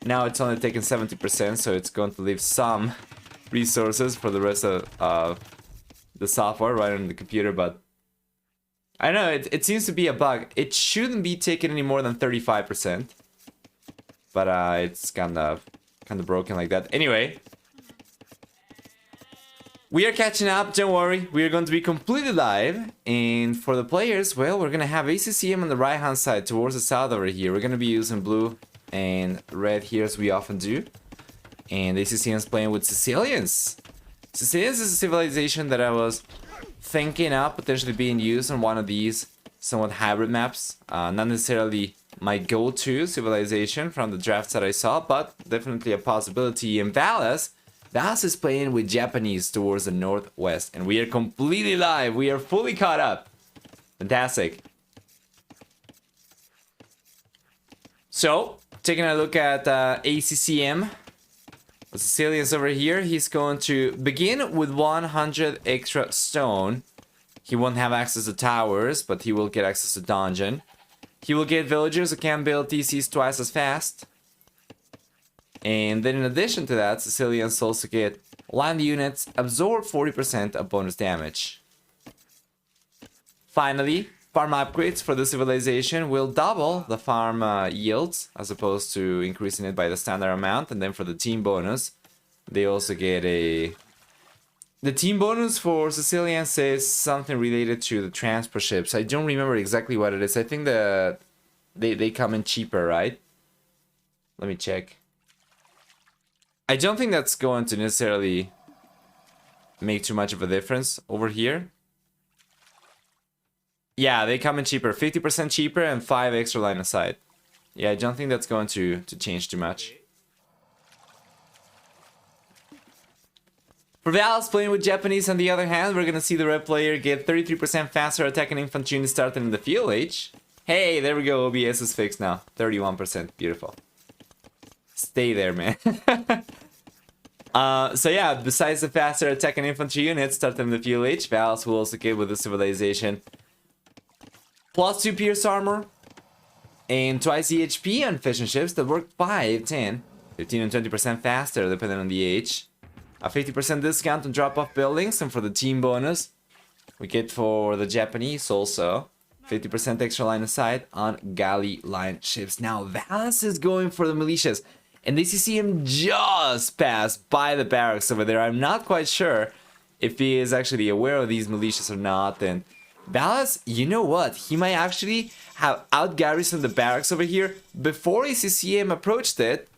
Now it's only taking 70%, so it's going to leave some resources for the rest of the software right on the computer, but I don't know, it seems to be a bug. It shouldn't be taking any more than 35%, but it's kind of broken like that. Anyway, we are catching up, don't worry. We are going to be completely live. And for the players, well, we're going to have ACCM on the right-hand side towards the south over here. We're going to be using blue and red here as we often do. And ACCM is playing with Sicilians. Sicilians is a civilization that I was thinking of potentially being used on one of these somewhat hybrid maps. Not necessarily my go-to civilization from the drafts that I saw, but definitely a possibility. In Valas is playing with Japanese towards the northwest, and we are completely live. We are fully caught up. Fantastic. So, taking a look at ACCM. The Sicilians over here, he's going to begin with 100 extra stone. He won't have access to towers, but he will get access to dungeon. He will get villagers who can build TCs twice as fast. And then in addition to that, Sicilians also get land units, absorb 40% of bonus damage. Finally, farm upgrades for the civilization will double the farm yields as opposed to increasing it by the standard amount. And then for the team bonus, they also get a... The team bonus for Sicilians is something related to the transport ships. I don't remember exactly what it is. I think that they come in cheaper, right? Let me check. I don't think that's going to necessarily make too much of a difference over here. Yeah, they come in cheaper. 50% cheaper and 5 extra line of sight. Yeah, I don't think that's going to change too much. For Valas playing with Japanese, on the other hand, we're going to see the red player get 33% faster attacking infantry units starting in the field age. Hey, there we go. OBS is fixed now. 31%. Beautiful. Stay there, man. So yeah, besides the faster attacking infantry units starting in the field age, Valas will also get with the civilization plus 2 pierce armor and twice the HP on fishing ships that work 5, 10, 15 and 20% faster depending on the age. A 50% discount on drop-off buildings, and for the team bonus, we get for the Japanese also 50% extra line of sight on galley line ships. Now, Valas is going for the militias, and they see him just pass by the barracks over there. I'm not quite sure if he is actually aware of these militias or not. And Valas, you know what? He might actually have out-garrisoned the barracks over here before ACCM approached it,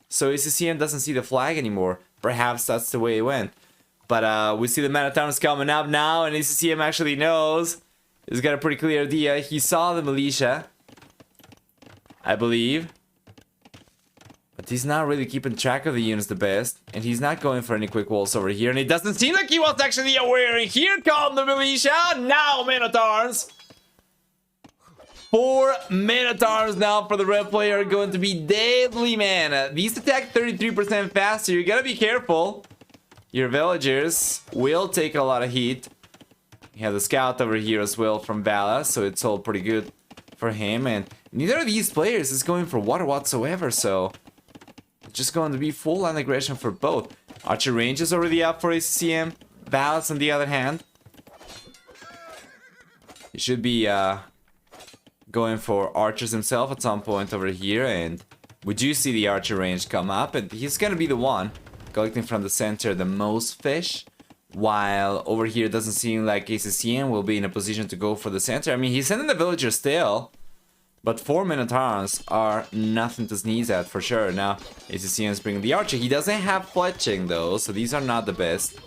so ACCM doesn't see the flag anymore. Perhaps that's the way it went. But we see the man-at-arms coming up now, and ACCM actually knows. He's got a pretty clear idea. He saw the militia, I believe. But he's not really keeping track of the units the best. And he's not going for any quick walls over here. And it doesn't seem like he was actually aware. And here come the militia. Now man-at-arms. 4 men-at-arms now for the red player are going to be deadly, man. These attack 33% faster. You gotta be careful. Your villagers will take a lot of heat. You have the scout over here as well from Valas, so it's all pretty good for him. And neither of these players is going for water whatsoever, so it's just going to be full line aggression for both. Archer range is already up for ACCM. Valas, on the other hand, he should be going for archers himself at some point over here, and we do see the archer range come up, and he's gonna be the one collecting from the center the most fish, while over here it doesn't seem like ACCM will be in a position to go for the center. I mean, he's sending the villagers still, but 4 men-at-arms are nothing to sneeze at for sure. Now ACCM is bringing the archer. He doesn't have fletching though, so these are not the best,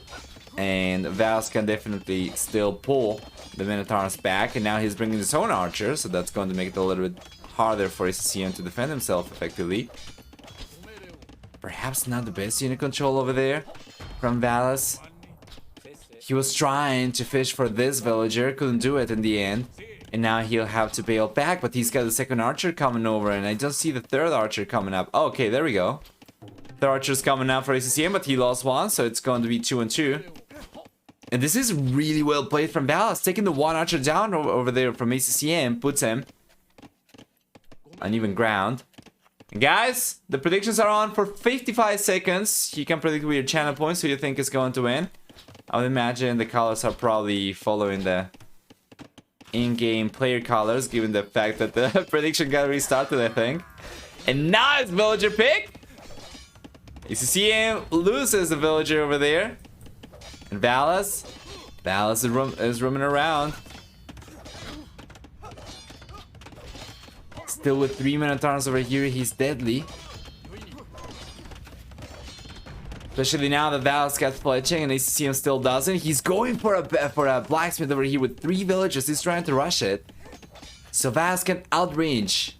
and Valas can definitely still pull the men-at-arms back, and now he's bringing his own archer, so that's going to make it a little bit harder for ACCM to defend himself effectively. Perhaps not the best unit control over there from Valas. He was trying to fish for this villager, couldn't do it in the end, and now he'll have to bail back, but he's got the second archer coming over, and I don't see the third archer coming up. Oh, okay, there we go. The archer's coming up for ACCM, but he lost one, so it's going to be 2 and 2. And this is really well played from Valas, taking the one archer down over there from ACCM, puts him on even ground. Guys, the predictions are on for 55 seconds. You can predict with your channel points who you think is going to win. I would imagine the colors are probably following the in-game player colors, given the fact that the prediction got restarted, I think. And now it's villager pick. ACCM loses the villager over there. And Valas is roaming around. Still with 3 Minotaurs over here, he's deadly. Especially now that Valas got fletching and ACCM still doesn't. He's going for a blacksmith over here with 3 villagers. He's trying to rush it. So Valas can outrange.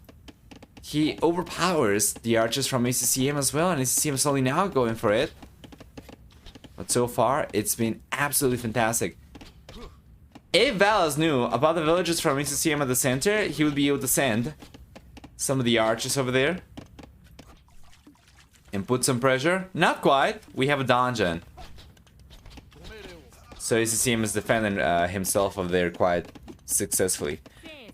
He overpowers the archers from ACCM as well, and ACCM is only now going for it. But so far, it's been absolutely fantastic. If Valas knew about the villagers from ACCM at the center, he would be able to send some of the archers over there and put some pressure. Not quite. We have a dungeon. So ACCM is defending himself over there quite successfully.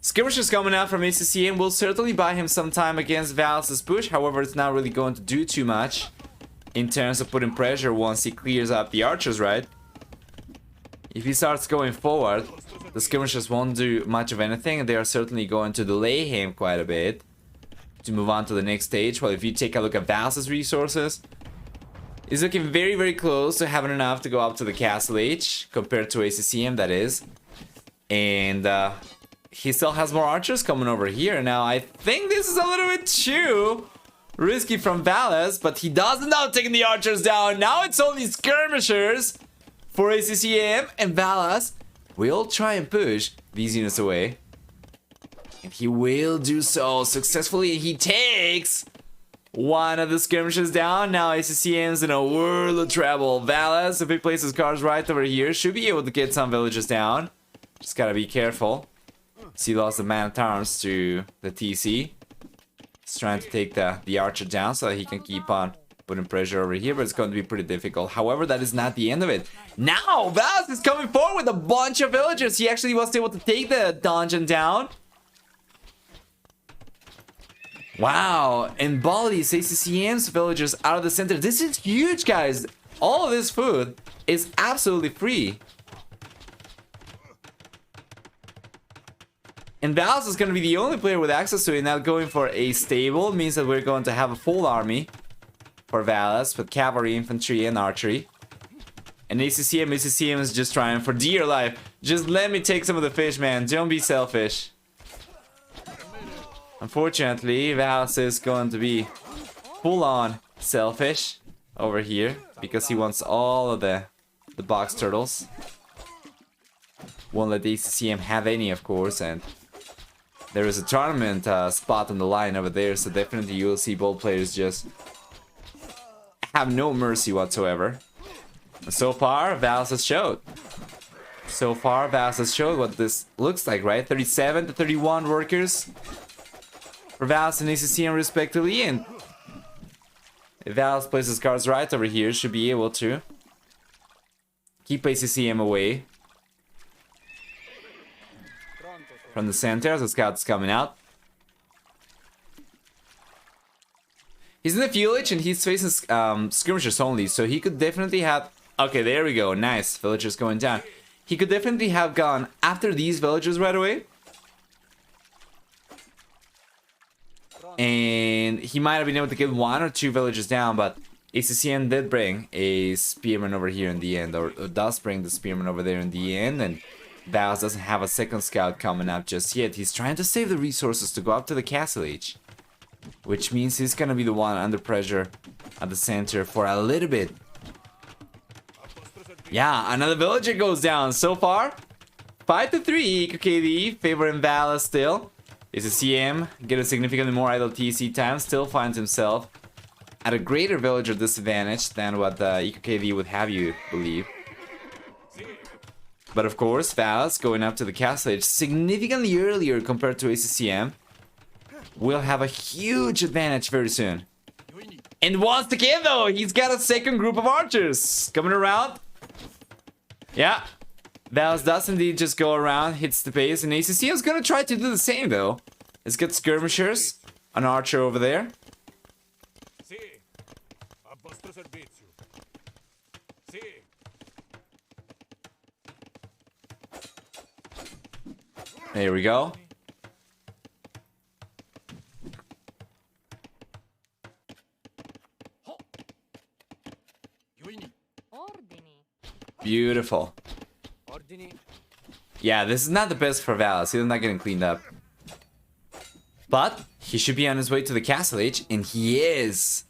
Skirmishers coming out from ACCM will certainly buy him some time against Valas' push. However, it's not really going to do too much in terms of putting pressure once he clears up the archers, right? If he starts going forward, the skirmishers won't do much of anything. They are certainly going to delay him quite a bit to move on to the next stage. Well, if you take a look at Valas' resources, he's looking very, very close to having enough to go up to the castle age compared to ACCM, that is. And he still has more archers coming over here. Now, I think this is a little bit too risky from Valas, but he does end up taking the archers down. Now it's only skirmishers for ACCM, and Valas will try and push these units away. And he will do so successfully. He takes one of the skirmishers down. Now ACCM's in a world of trouble. Valas, if he places cars right over here, should be able to get some villages down. Just gotta be careful. He lost the man at arms to the TC. He's trying to take the archer down so that he can keep on putting pressure over here, but it's going to be pretty difficult. However, that is not the end of it. Now, Valas is coming forward with a bunch of villagers. He actually was able to take the dungeon down. Wow, and Bali's ACCM's villagers out of the center. This is huge, guys. All of this food is absolutely free. And Valas is going to be the only player with access to it. Now going for a stable means that we're going to have a full army for Valas with cavalry, infantry, and archery. And ACCM is just trying for dear life. Just let me take some of the fish, man. Don't be selfish. Unfortunately, Valas is going to be full-on selfish over here because he wants all of the box turtles. Won't let the ACCM have any, of course, and there is a tournament spot on the line over there, so definitely you will see both players just have no mercy whatsoever. And so far, Valas has showed. So far, Valas has showed what this looks like, right? 37 to 31 workers for Valas and ACCM respectively, and if Valas places cards right over here, should be able to keep ACCM away from the center as the scout's coming out. He's in the village and he's facing skirmishers only, so he could definitely have... Okay, there we go. Nice. Villagers going down. He could definitely have gone after these villagers right away. And he might have been able to get 1 or 2 villagers down, but ACCM did bring a spearman over here in the end, or does bring the spearman over there in the end, and Valas doesn't have a second scout coming up just yet. He's trying to save the resources to go up to the castle age, which means he's gonna be the one under pressure at the center for a little bit. Yeah, another villager goes down. So far, 5 to 3, KD favoring Valas still. ACCM getting significantly more idle TC time, still finds himself at a greater villager disadvantage than what EKD would have you believe. But of course, Valas going up to the castle age significantly earlier compared to ACCM will have a huge advantage very soon. And once again though, he's got a second group of archers coming around. Yeah, Valas does indeed just go around, hits the base, and ACCM is gonna try to do the same though. Let's get skirmishers, an archer over there. There we go. Beautiful. Yeah, this is not the best for Valas. He's not getting cleaned up. But he should be on his way to the Castle Age, and he is.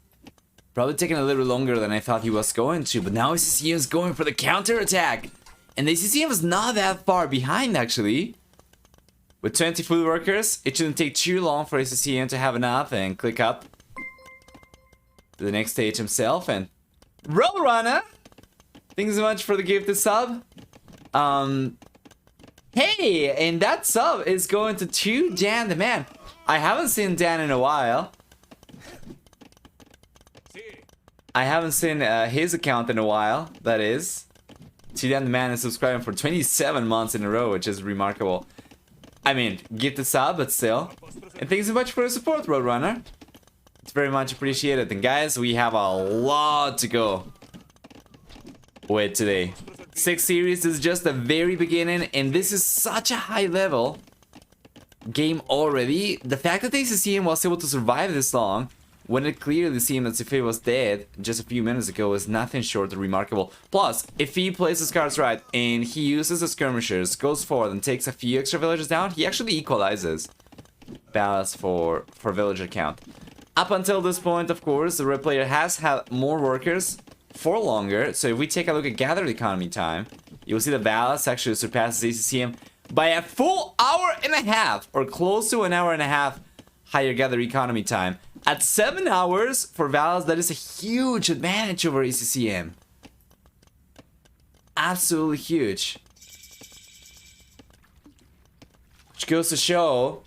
Probably taking a little longer than I thought he was going to, but now ACCM is going for the counter attack. And the ACCM is not that far behind, actually. With 20 food workers, it shouldn't take too long for ACCM to have enough and click up to the next stage himself. And Roadrunner! Thanks so much for the gifted sub. Hey, and that sub is going to Dan the Man. I haven't seen Dan in a while. I haven't seen his account in a while, that is. Dan the Man is subscribing for 27 months in a row, which is remarkable. I mean, gifted sub, but still. And thanks so much for the support, Roadrunner. It's very much appreciated. And guys, we have a lot to go with today. 6 series is just the very beginning, and this is such a high level game already. The fact that ACCM was able to survive this long, when it clearly seemed that Sife was dead just a few minutes ago, is nothing short of remarkable. Plus, if he plays his cards right and he uses the skirmishers, goes forward and takes a few extra villagers down, he actually equalizes Valas for villager count. Up until this point, of course, the red player has had more workers for longer. So if we take a look at gathered economy time, you'll see that Valas actually surpasses ACCM by a full hour and a half, or close to an hour and a half higher gathered economy time. At 7 hours for Valas, that is a huge advantage over ACCM. Absolutely huge. Which goes to show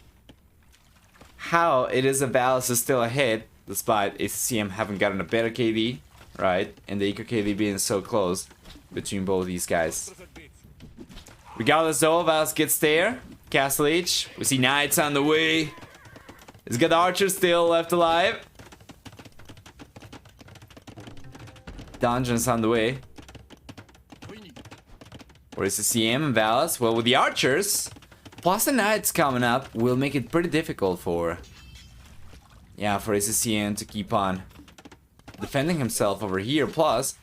how it is that Valas is still ahead, despite ACCM having gotten a better KD, right? And the eco KD being so close between both these guys. Regardless though, Valas gets there. Castle Age. We see knights on the way. He's got the archers still left alive. Dungeons on the way. Where is ACCM and Valas? Well, with the archers, plus the knights coming up, will make it pretty difficult for ACCM to keep on defending himself over here. Plus,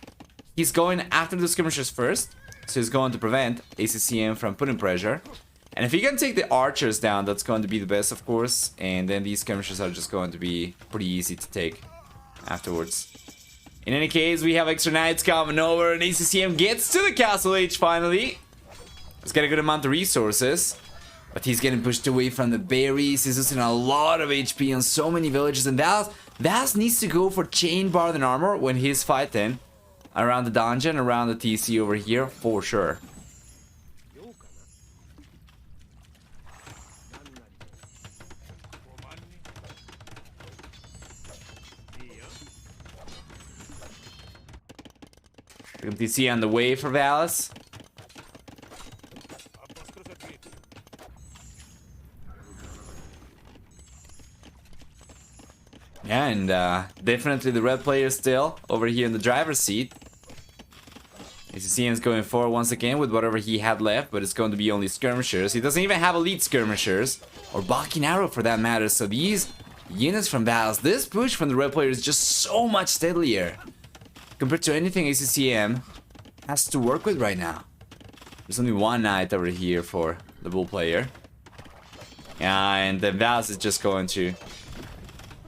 he's going after the skirmishers first, so he's going to prevent ACCM from putting pressure. And if he can take the archers down, that's going to be the best, of course. And then these skirmishers are just going to be pretty easy to take afterwards. In any case, we have extra knights coming over, and ACCM gets to the Castle Age finally. He's got a good amount of resources, but he's getting pushed away from the berries. He's losing a lot of HP on so many villages, and Valas needs to go for chain bar and armor when he's fighting around the dungeon, around the TC over here, for sure. TC on the way for Valas. Yeah, and definitely the red player still over here in the driver's seat. ACCM is going forward once again with whatever he had left, but it's going to be only skirmishers. He doesn't even have elite skirmishers, or Balking Arrow for that matter, so these units from Valas, this push from the red player is just so much deadlier compared to anything ACCM has to work with right now. There's only one knight over here for the bull player. Yeah, and then Valas is just going to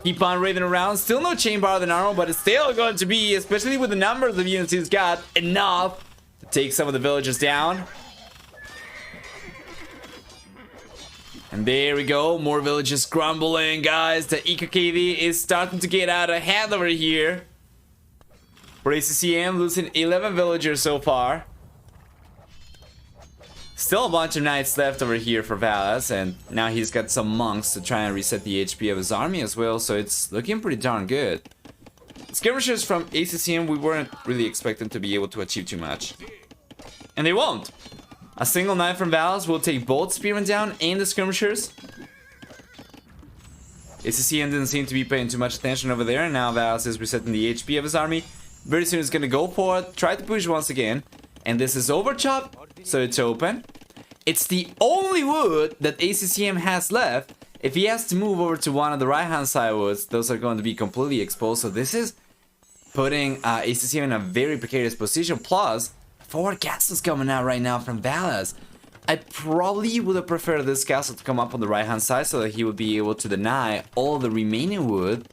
keep on raiding around. Still no chain bar than armor, but it's still going to be, especially with the numbers of units he's got, enough to take some of the villagers down. And there we go, more villages crumbling, guys. The Eco KD is starting to get out of hand over here. For ACCM, losing 11 villagers so far. Still a bunch of knights left over here for Valas, and now he's got some monks to try and reset the HP of his army as well, so it's looking pretty darn good. Skirmishers from ACCM, we weren't really expecting to be able to achieve too much. And they won't. A single knight from Valas will take both spearmen down and the skirmishers. ACCM didn't seem to be paying too much attention over there, and now Valas is resetting the HP of his army. Very soon he's gonna go for it, try to push once again. And this is overchop, so it's open. It's the only wood that ACCM has left. If he has to move over to one of the right-hand side woods, those are going to be completely exposed. So this is putting ACCM in a very precarious position. Plus, 4 castles coming out right now from Valas. I probably would have preferred this castle to come up on the right-hand side so that he would be able to deny all the remaining wood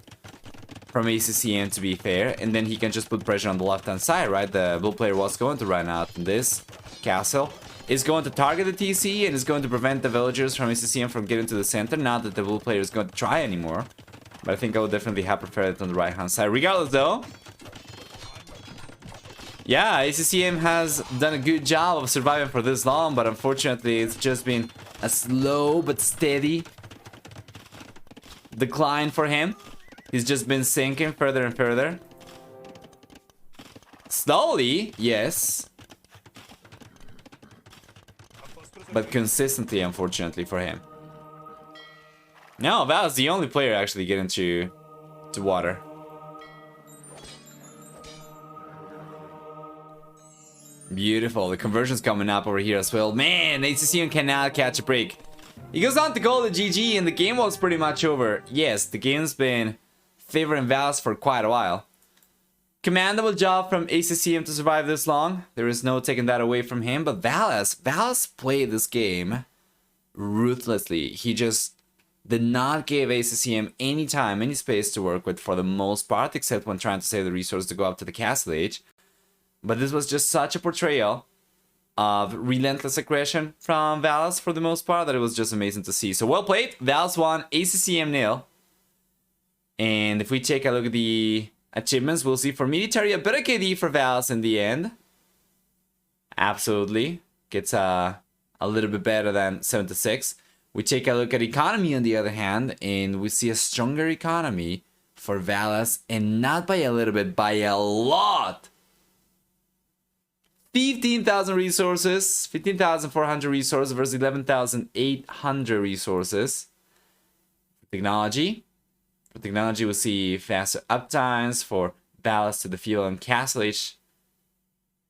from ACCM, to be fair, and then he can just put pressure on the left-hand side, right? The blue player was going to run out, and this castle is going to target the TC and is going to prevent the villagers from ACCM from getting to the center. Not that the blue player is going to try anymore, but I think I would definitely have preferred it on the right-hand side. Regardless, though, yeah, ACCM has done a good job of surviving for this long, but unfortunately, it's just been a slow but steady decline for him. He's just been sinking further and further. Slowly, yes. But consistently, unfortunately, for him. No, Val's the only player actually getting to water. Beautiful. The conversion's coming up over here as well. Man, ACCM cannot catch a break. He goes on to goal to GG, and the game was pretty much over. Yes, the game's been favoring Valas for quite a while. Commendable job from ACCM to survive this long. There is no taking that away from him. But Valas played this game ruthlessly. He just did not give ACCM any time, any space to work with for the most part, except when trying to save the resource to go up to the castle age. But this was just such a portrayal of relentless aggression from Valas for the most part that it was just amazing to see. So well played. Valas won, ACCM 0. And if we take a look at the achievements, we'll see for military a better KD for Valas in the end. Absolutely. Gets a little bit better than 76. We take a look at economy on the other hand, and we see a stronger economy for Valas, and not by a little bit, by a lot. 15,000 resources, 15,400 resources versus 11,800 resources. Technology. For technology, we'll see faster uptimes for Valas to the field and castle age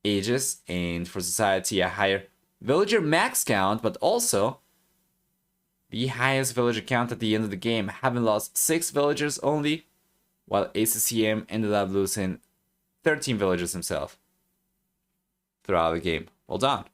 ages, and for society, a higher villager max count, but also the highest villager count at the end of the game, having lost 6 villagers only, while ACCM ended up losing 13 villagers himself throughout the game. Well done.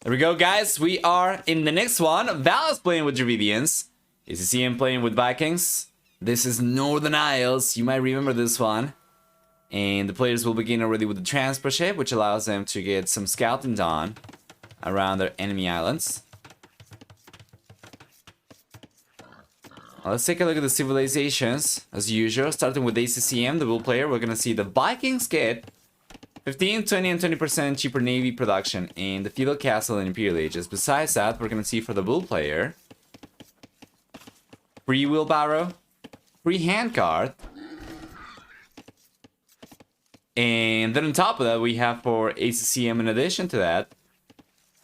There we go, guys. We are in the next one. Valas playing with Dravidians. ACCM playing with Vikings. This is Northern Isles. You might remember this one. And the players will begin already with the transport ship, which allows them to get some scouting done around their enemy islands. Let's take a look at the civilizations, as usual. Starting with ACCM, the blue player, we're going to see the Vikings get 15, 20, and 20% cheaper navy production in the feudal castle and imperial ages. Besides that, we're going to see for the blue player, free wheelbarrow, free handcart, and then on top of that, we have for ACCM, in addition to that,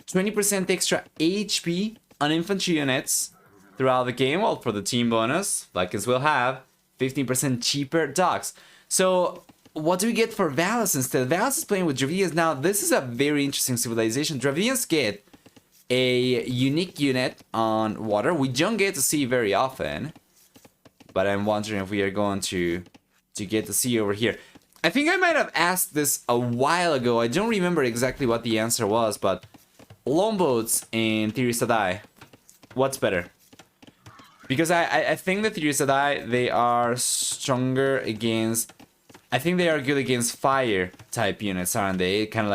20% extra HP on infantry units throughout the game. Well, for the team bonus, Vikings will have 15% cheaper docks. So what do we get for Valas instead? Valas is playing with Dravidians. Now, this is a very interesting civilization. Dravidians get a unique unit on water. We don't get to see very often, but I'm wondering if we are going to get to see over here. I think I might have asked this a while ago. I don't remember exactly what the answer was, but longboats and Tirisadai, what's better? Because I think that Tirisadai, they are stronger against... I think they are good against fire type units, aren't they? Kind of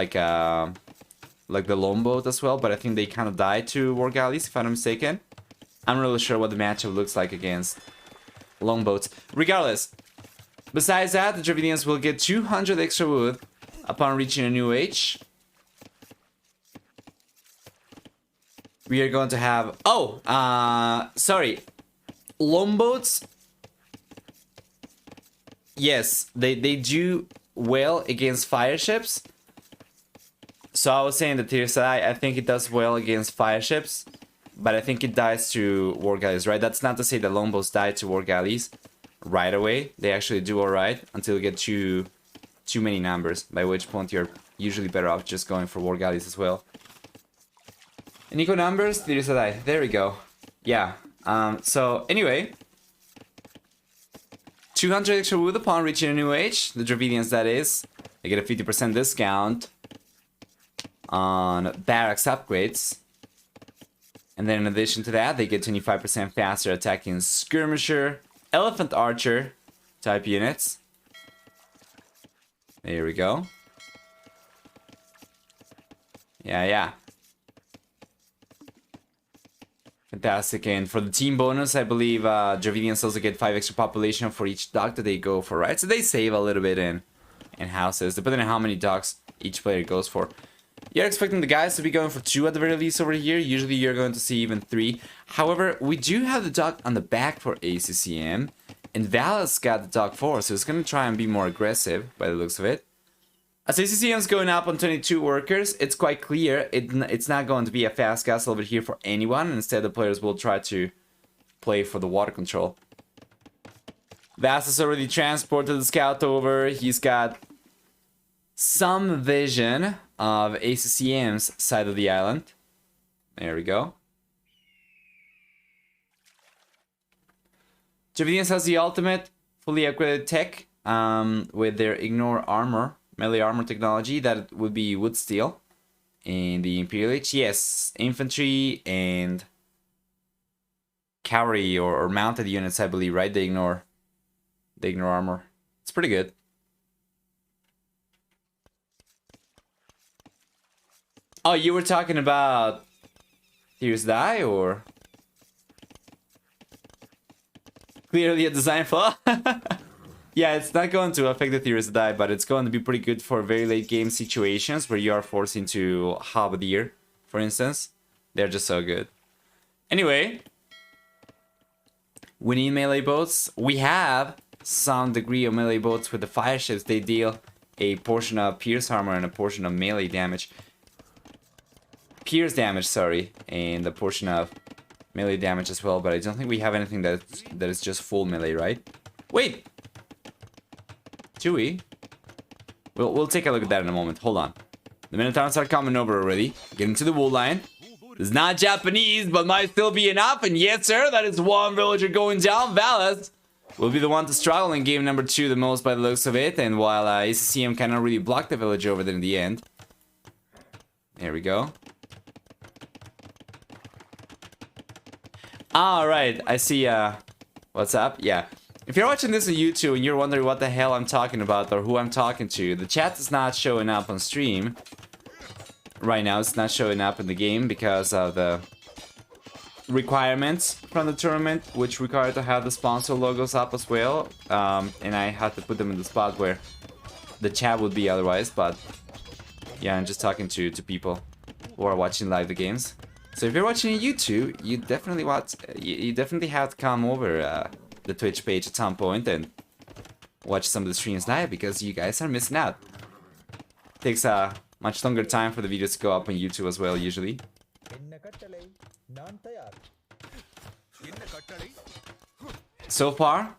like the longboat as well, but I think they kind of die to war galleys, if I'm not mistaken. I'm not really sure what the matchup looks like against longboats. Regardless, besides that, the Dravidians will get 200 extra wood upon reaching a new age. We are going to have... sorry. Longboats... Yes, they do well against fire ships, So I was saying that Tirsai, I think it does well against fire ships, but I think it dies to war galleys, right? That's not to say that longbows die to war galleys right away. They actually do alright until you get too many numbers, by which point you're usually better off just going for war galleys as well. And equal numbers, Tirsai, there we go. Yeah, so anyway, 200 extra wood upon reaching a new age, the Dravidians that is. They get a 50% discount on barracks upgrades. And then in addition to that, they get 25% faster attacking skirmisher, elephant archer type units. There we go. Yeah. Fantastic. And for the team bonus, I believe Dravidians also get 5 extra population for each dock that they go for, right? So they save a little bit in houses, depending on how many docks each player goes for. You're expecting the guys to be going for 2 at the very least over here. Usually you're going to see even 3. However, we do have the dock on the back for ACCM, and Valas got the dock 4, so it's going to try and be more aggressive by the looks of it. As ACCM is going up on 22 workers, it's quite clear it's not going to be a fast castle over here for anyone. Instead, the players will try to play for the water control. Valas has already transported the scout over. He's got some vision of ACCM's side of the island. There we go. Dravidians has the ultimate, fully upgraded tech with their ignore armor, melee armor technology. That would be wood steel. And the Imperial H, yes, infantry and cavalry or mounted units, I believe, right? They ignore armor. It's pretty good. Oh, you were talking about Here's Die, or clearly a design flaw? Yeah, it's not going to affect the Theorist Die, but it's going to be pretty good for very late game situations where you are forced into halberdier, for instance. They're just so good. Anyway, we need melee boats. We have some degree of melee boats with the fire ships. They deal a portion of pierce armor and a portion of melee damage. Pierce damage, sorry, and a portion of melee damage as well, but I don't think we have anything that is just full melee, right? Wait! Do we? We'll take a look at that in a moment. Hold on. The Minotaurs are coming over already. Getting to the wool line. It's not Japanese, but might still be enough. And yes, sir, that is one villager going down. Valas will be the one to struggle in game number 2 the most by the looks of it. And while ACCM cannot really block the villager over there in the end. There we go. Alright, I see, what's up? Yeah. If you're watching this on YouTube and you're wondering what the hell I'm talking about or who I'm talking to, the chat is not showing up on stream. Right now, it's not showing up in the game because of the requirements from the tournament, which require to have the sponsor logos up as well. And I had to put them in the spot where the chat would be otherwise, but yeah, I'm just talking to people who are watching live the games. So if you're watching on YouTube, you definitely have to come over the Twitch page at some point and watch some of the streams live because you guys are missing out. Takes a much longer time for the videos to go up on YouTube as well, usually. So far,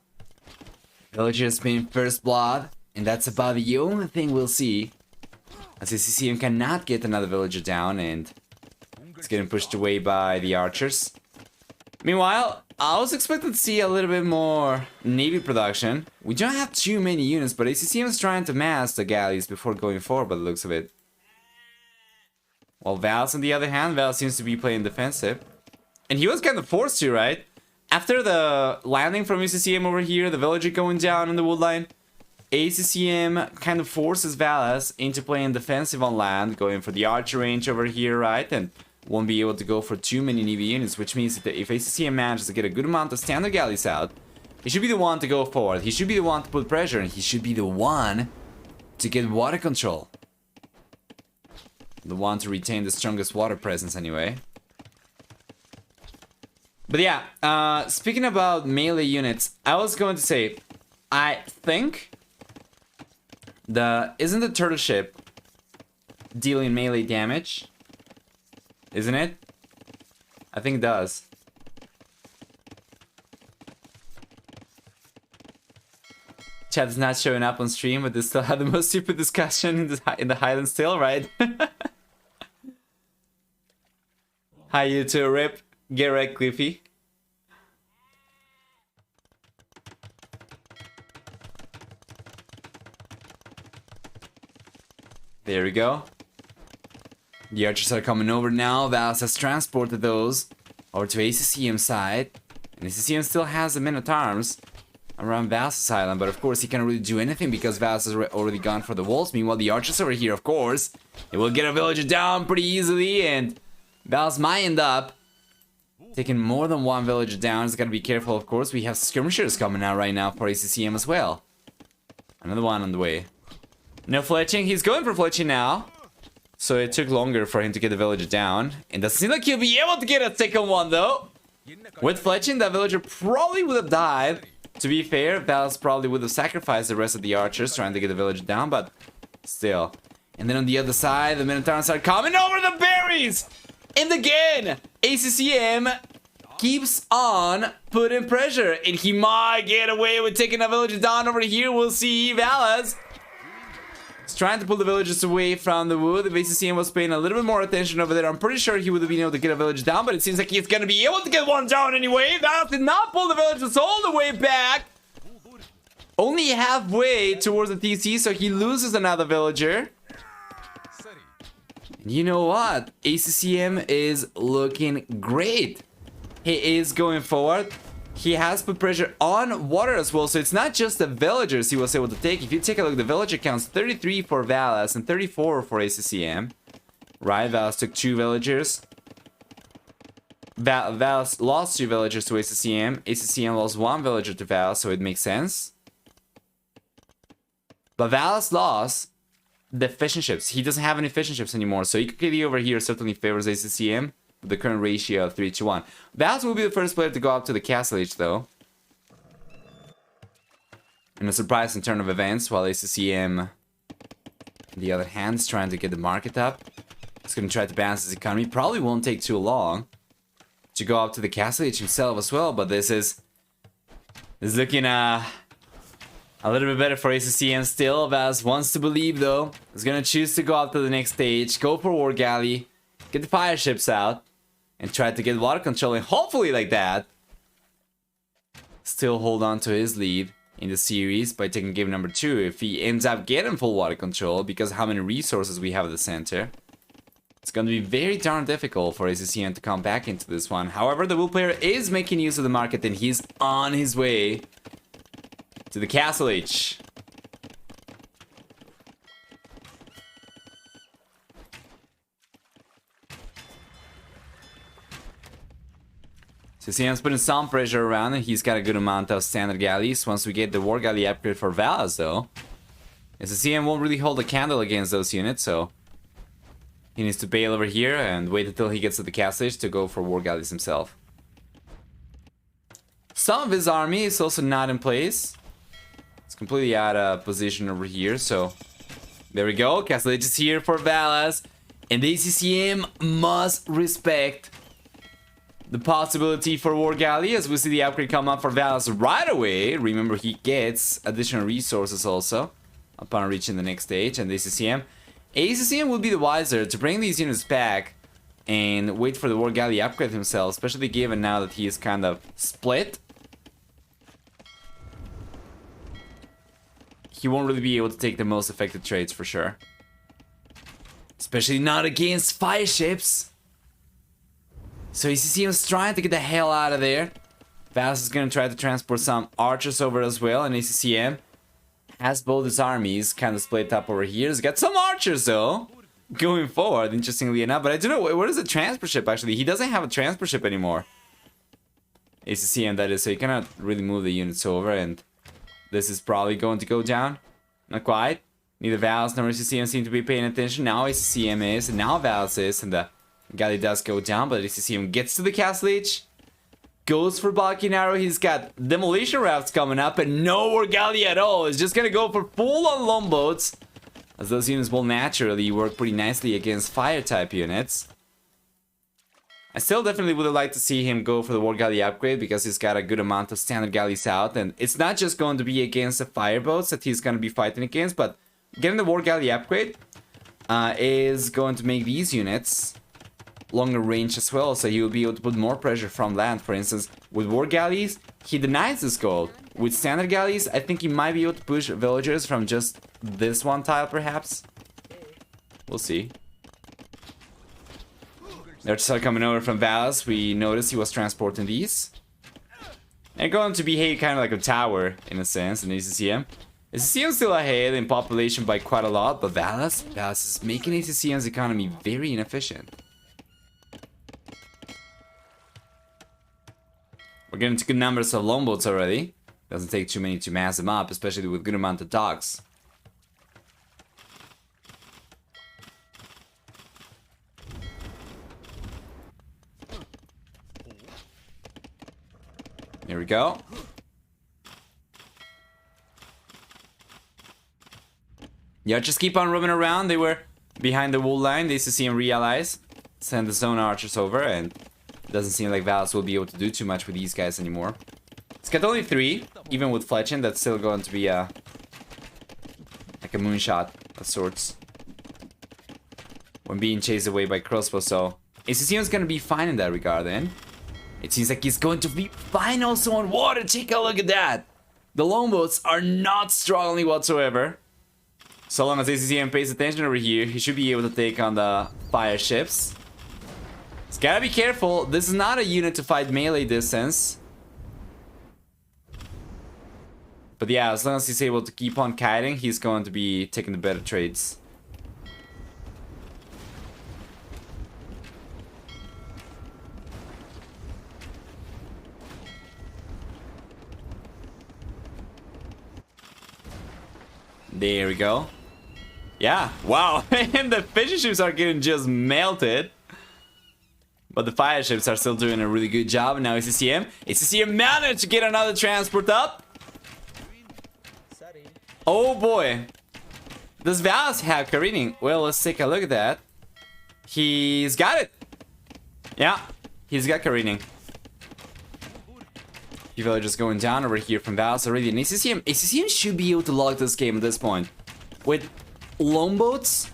Villager has been first blood, and that's about the only thing we'll see. As ACCM cannot get another villager down, and it's getting pushed away by the archers. Meanwhile, I was expecting to see a little bit more navy production. We don't have too many units, but ACCM is trying to mass the galleys before going forward by the looks of it. While Valas, on the other hand, Valas seems to be playing defensive. And he was kind of forced to, right? After the landing from ACCM over here, the villager going down in the wood line, ACCM kind of forces Valas into playing defensive on land, going for the archer range over here, right? And won't be able to go for too many navy units, which means that if ACCM manages to get a good amount of standard galleys out, he should be the one to go forward. He should be the one to put pressure, and he should be the one to get water control. The one to retain the strongest water presence anyway. But yeah, speaking about melee units, I was going to say, I think isn't the turtle ship dealing melee damage. Isn't it? I think it does. Chat is not showing up on stream, but they still have the most stupid discussion in the Highland still, right? Hi, you two, rip. Get wrecked, Cliffy. There we go. The archers are coming over now. Valas has transported those over to ACCM side. And ACCM still has the men-at-arms around Valas' island, but of course he can't really do anything because Valas has already gone for the walls. Meanwhile, the archers over here, of course, they will get a villager down pretty easily, and Valas might end up taking more than one villager down. He's got to be careful, of course. We have skirmishers coming out right now for ACCM as well. Another one on the way. No fletching. He's going for fletching now. So it took longer for him to get the villager down. And doesn't seem like he'll be able to get a second one, though. With fletching, that villager probably would have died. To be fair, Valas probably would have sacrificed the rest of the archers trying to get the villager down, but still. And then on the other side, the Minotaurs are coming over the berries! And again, ACCM keeps on putting pressure. And he might get away with taking a villager down over here. We'll see. Valas is trying to pull the villagers away from the wood. If ACCM was paying a little bit more attention over there, I'm pretty sure he would have been able to get a villager down, but it seems like he's going to be able to get one down anyway. Valas did not pull the villagers all the way back. Only halfway towards the TC, so he loses another villager. And you know what? ACCM is looking great. He is going forward. He has put pressure on water as well, so it's not just the villagers he was able to take. If you take a look, the villager counts 33 for Valas and 34 for ACCM. Right, Valas took 2 villagers. Valas lost 2 villagers to ACCM. ACCM lost 1 villager to Valas, so it makes sense. But Valas lost the efficient ships. He doesn't have any efficient ships anymore, so EQKD over here certainly favors ACCM. The current ratio of 3-1. Valas will be the first player to go up to the Castle Age, though. In a surprising turn of events, while ACCM, on the other hand, is trying to get the market up. He's going to try to balance his economy. Probably won't take too long to go up to the Castle Age himself as well, but this is looking a little bit better for ACCM still. Valas wants to believe, though. He's going to choose to go up to the next stage, go for War Galley, get the fire ships out, and try to get water control, and hopefully like that, still hold on to his lead in the series by taking game number 2. If he ends up getting full water control, because of how many resources we have at the center, it's going to be very darn difficult for ACCM to come back into this one. However, the Will player is making use of the market, and he's on his way to the Castle Age. So ACCM's putting some pressure around, and he's got a good amount of standard galleys. Once we get the War Galley upgrade for Valas, though, ACCM won't really hold a candle against those units, so he needs to bail over here and wait until he gets to the Castle Age to go for War Galleys himself. Some of his army is also not in place. It's completely out of position over here, so there we go. Castle Age is here for Valas, and the ACCM must respect the possibility for War Galley, as we see the upgrade come up for Valas right away. Remember, he gets additional resources also upon reaching the next stage, and the ACCM will be the wiser to bring these units back and wait for the War Galley upgrade himself, especially given now that he is kind of split. He won't really be able to take the most effective trades for sure. Especially not against fire ships. So ACCM is trying to get the hell out of there. Valas is going to try to transport some archers over as well, and ACCM has both his armies kind of split up over here. He's got some archers though, going forward, interestingly enough. But I don't know, what is a transport ship actually? He doesn't have a transport ship anymore. ACCM, that is, so he cannot really move the units over, and this is probably going to go down. Not quite. Neither Valas nor ACCM seem to be paying attention. Now ACCM is, and now Valas is, and the Galley does go down, but ACCM gets to the Castle Age, goes for Balking Arrow. He's got demolition rafts coming up, and no War Galley at all. He's just gonna go for full on longboats as those units will naturally work pretty nicely against fire type units. I still definitely would have liked to see him go for the War Galley upgrade because he's got a good amount of standard galleys out, and it's not just going to be against the fire boats that he's going to be fighting against, but getting the War Galley upgrade is going to make these units longer range as well, so he will be able to put more pressure from land. For instance, with War Galleys, he denies this gold. With standard galleys, I think he might be able to push villagers from just this one tile, perhaps. We'll see. They're just coming over from Valas. We noticed he was transporting these. They're going to behave kind of like a tower, in a sense, in ACCM. ACCM is still ahead in population by quite a lot, but Valas is making ACCM's economy very inefficient. We're getting to good numbers of longboats already. Doesn't take too many to mass them up, especially with good amount of docks. Here we go. Yeah, just keep on roaming around. They were behind the wall line. The ACCM realize, send the zone archers over, and it doesn't seem like Valas will be able to do too much with these guys anymore. It's got only 3, even with fletching. That's still going to be like a moonshot of sorts when being chased away by crossbow. So ACCM is going to be fine in that regard. Then it seems like he's going to be fine also on water. Take a look at that. The longboats are not struggling whatsoever. So long as ACCM pays attention over here, he should be able to take on the fire ships. He's gotta be careful. This is not a unit to fight melee distance. But yeah, as long as he's able to keep on kiting, he's going to be taking the better trades. There we go. Yeah, wow. And the fishing ships are getting just melted. But the fire ships are still doing a really good job. And now ACCM managed to get another transport up. Oh boy. Does Valas have careening? Well, let's take a look at that. He's got it. Yeah, he's got careening. People are just going down over here from Valas already. And ACCM should be able to log this game at this point. With longboats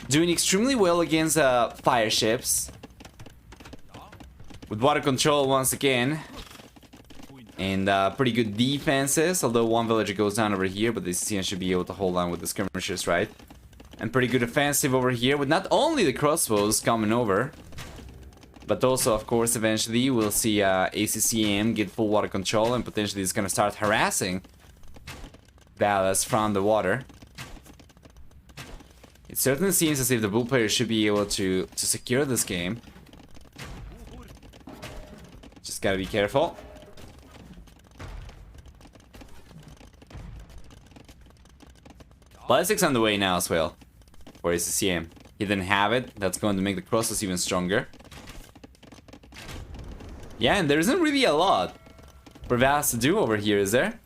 doing extremely well against fire ships. With water control once again. And pretty good defenses. Although one villager goes down over here. But the ACCM should be able to hold on with the skirmishers, right? And pretty good offensive over here. With not only the crossbows coming over, but also, of course, eventually we'll see ACCM get full water control. And potentially it's going to start harassing Valas from the water. It certainly seems as if the blue players should be able to secure this game. Just gotta be careful. Ballistics on the way now as well for ACCM. He didn't have it. That's going to make the crosses even stronger. Yeah, and there isn't really a lot for Valas to do over here, is there?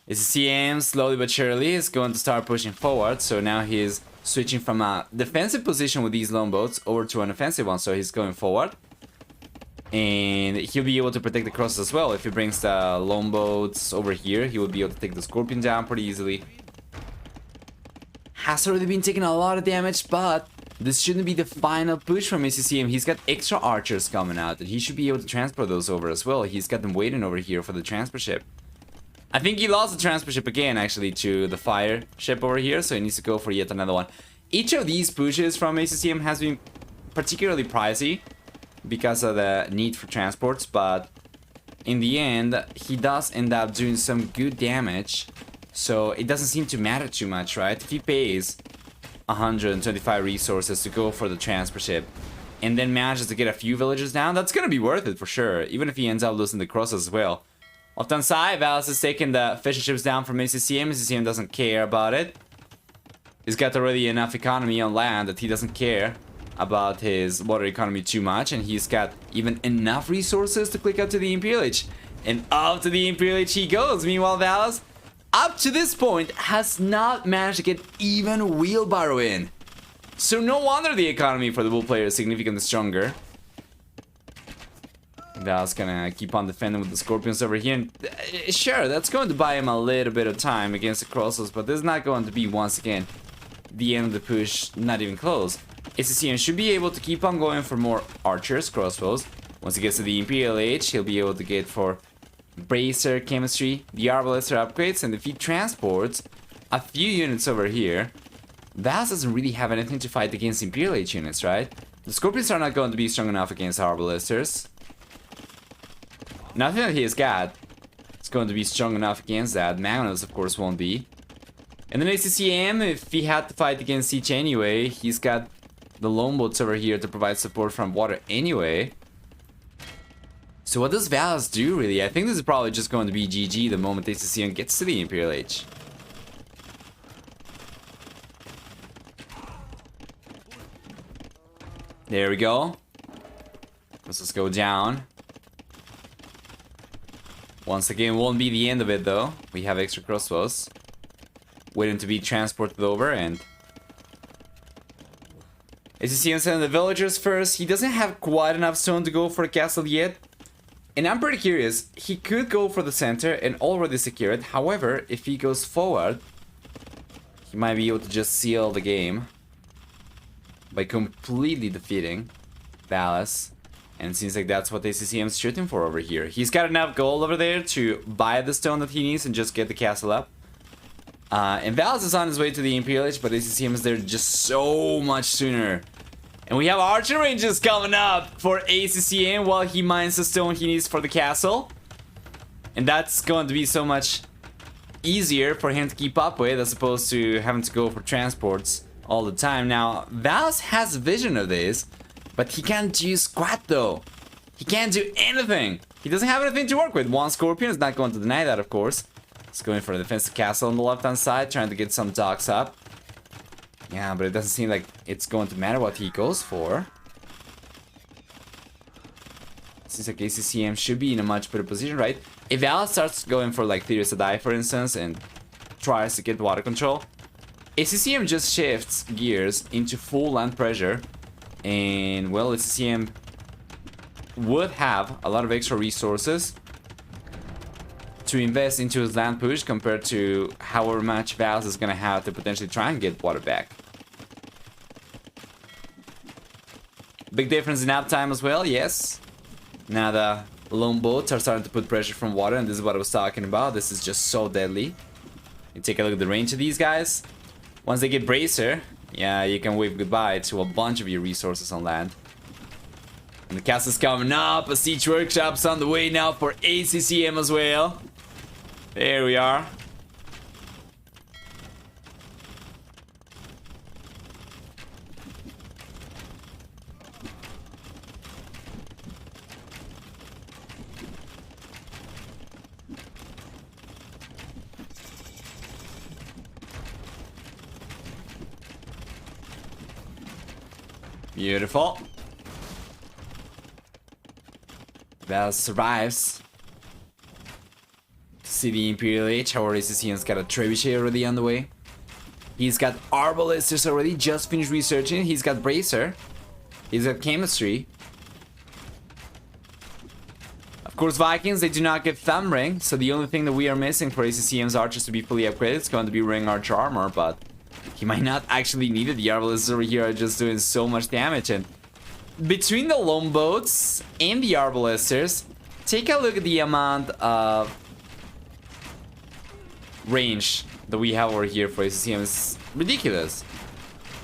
ACCM slowly but surely is going to start pushing forward. So now he's switching from a defensive position with these longboats over to an offensive one. So he's going forward. And he'll be able to protect the crosses as well. If he brings the longboats over here, he will be able to take the Scorpion down pretty easily. Has already been taking a lot of damage, but this shouldn't be the final push from ACCM. He's got extra archers coming out, and he should be able to transport those over as well. He's got them waiting over here for the transport ship. I think he lost the transport ship again, actually, to the fire ship over here, so he needs to go for yet another one. Each of these pushes from ACCM has been particularly pricey because of the need for transports, but in the end, he does end up doing some good damage, so it doesn't seem to matter too much, right? If he pays 125 resources to go for the transport ship and then manages to get a few villagers down, that's gonna be worth it for sure, even if he ends up losing the crosses as well. Left hand side, Valas is taking the fishing ships down from ACCM. ACCM doesn't care about it. He's got already enough economy on land that he doesn't care about his water economy too much, and he's got even enough resources to click up to the Imperial Age. And up to the Imperial Age he goes. Meanwhile, Valas up to this point, has not managed to get even wheelbarrow in. So no wonder the economy for the Bull player is significantly stronger. That's gonna keep on defending with the Scorpions over here. And, sure, that's going to buy him a little bit of time against the Crossos, but this is not going to be, once again, the end of the push, not even close. ACCM should be able to keep on going for more archers, crossbows. Once he gets to the Imperial Age, he'll be able to get for Bracer, Chemistry, the Arbalister upgrades, and if he transports a few units over here, Valas doesn't really have anything to fight against Imperial Age units, right? The Scorpions are not going to be strong enough against Arbalisters. Nothing that he has got is going to be strong enough against that. Magnos, of course, won't be. And then ACCM, if he had to fight against Siege anyway, he's got the longboats over here to provide support from water anyway. So what does Valas do, really? I think this is probably just going to be GG the moment ACCM gets to the Imperial Age. There we go. Let's just go down. Once again, won't be the end of it though. We have extra crossbows waiting to be transported over, and ACCM sending the villagers first. He doesn't have quite enough stone to go for a castle yet. And I'm pretty curious, he could go for the center and already secure it. However, if he goes forward, he might be able to just seal the game by completely defeating Valas. And it seems like that's what ACCM is shooting for over here. He's got enough gold over there to buy the stone that he needs and just get the castle up. And Valas is on his way to the Imperial Age, but ACCM is there just so much sooner. And we have archer ranges coming up for ACCM while he mines the stone he needs for the castle. And that's going to be so much easier for him to keep up with as opposed to having to go for transports all the time. Now, Valas has vision of this, but he can't do squat though. He can't do anything. He doesn't have anything to work with. One Scorpion is not going to deny that, of course. He's going for a defensive castle on the left-hand side, trying to get some docks up. Yeah, but it doesn't seem like it's going to matter what he goes for. Seems like ACCM should be in a much better position, right? If Valas starts going for like Theories of Die, for instance, and tries to get water control, ACCM just shifts gears into full land pressure. And, well, ACCM would have a lot of extra resources to invest into his land push compared to however much Valas is going to have to potentially try and get water back. Big difference in uptime as well, yes. Now the longboats are starting to put pressure from water, and this is what I was talking about. This is just so deadly. You take a look at the range of these guys. Once they get Bracer, yeah, you can wave goodbye to a bunch of your resources on land. And the castle's coming up. A siege workshop's on the way now for ACCM as well. There we are. Beautiful. Valas survives. See the Imperial Age. However, ACCM's got a Trebuchet already on the way. He's got Arbalisters already, just finished researching. He's got Bracer. He's got Chemistry. Of course, Vikings, they do not get Thumb Ring, so the only thing that we are missing for ACCM's archers to be fully upgraded is going to be Ring Archer Armor, but he might not actually need it. The Arbalisters over here are just doing so much damage, and between the longboats and the Arbalisters, take a look at the amount of range that we have over here for ACCM. It's ridiculous.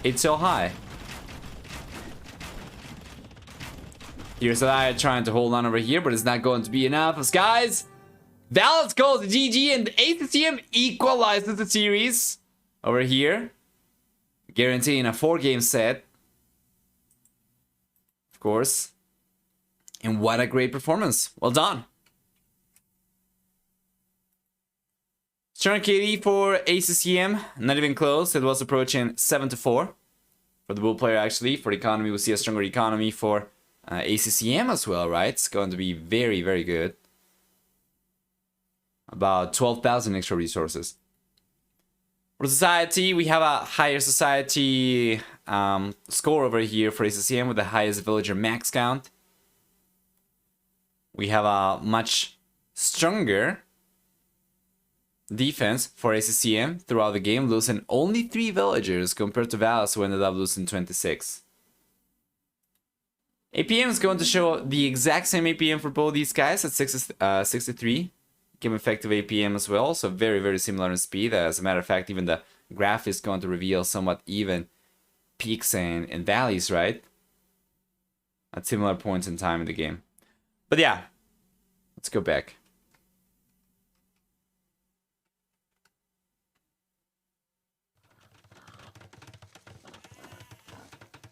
It's so high. Here's Alaya trying to hold on over here, but it's not going to be enough. As guys, Valas calls the GG, and ACCM equalizes the series over here, guaranteeing a 4-game set. Of course. And what a great performance. Well done. Strong KD for ACCM, not even close. It was approaching 7-4 for the Bull player, actually. For the economy, we see a stronger economy for ACCM as well, right? It's going to be very, very good. About 12,000 extra resources. For society, we have a higher society score over here for ACCM with the highest villager max count. We have a much stronger defense for ACCM throughout the game, losing only 3 villagers compared to Valas, who ended up losing 26. APM is going to show the exact same APM for both these guys at 63. Game effective APM as well, so very, very similar in speed. As a matter of fact, even the graph is going to reveal somewhat even peaks and valleys, right? At similar points in time in the game. But yeah, let's go back.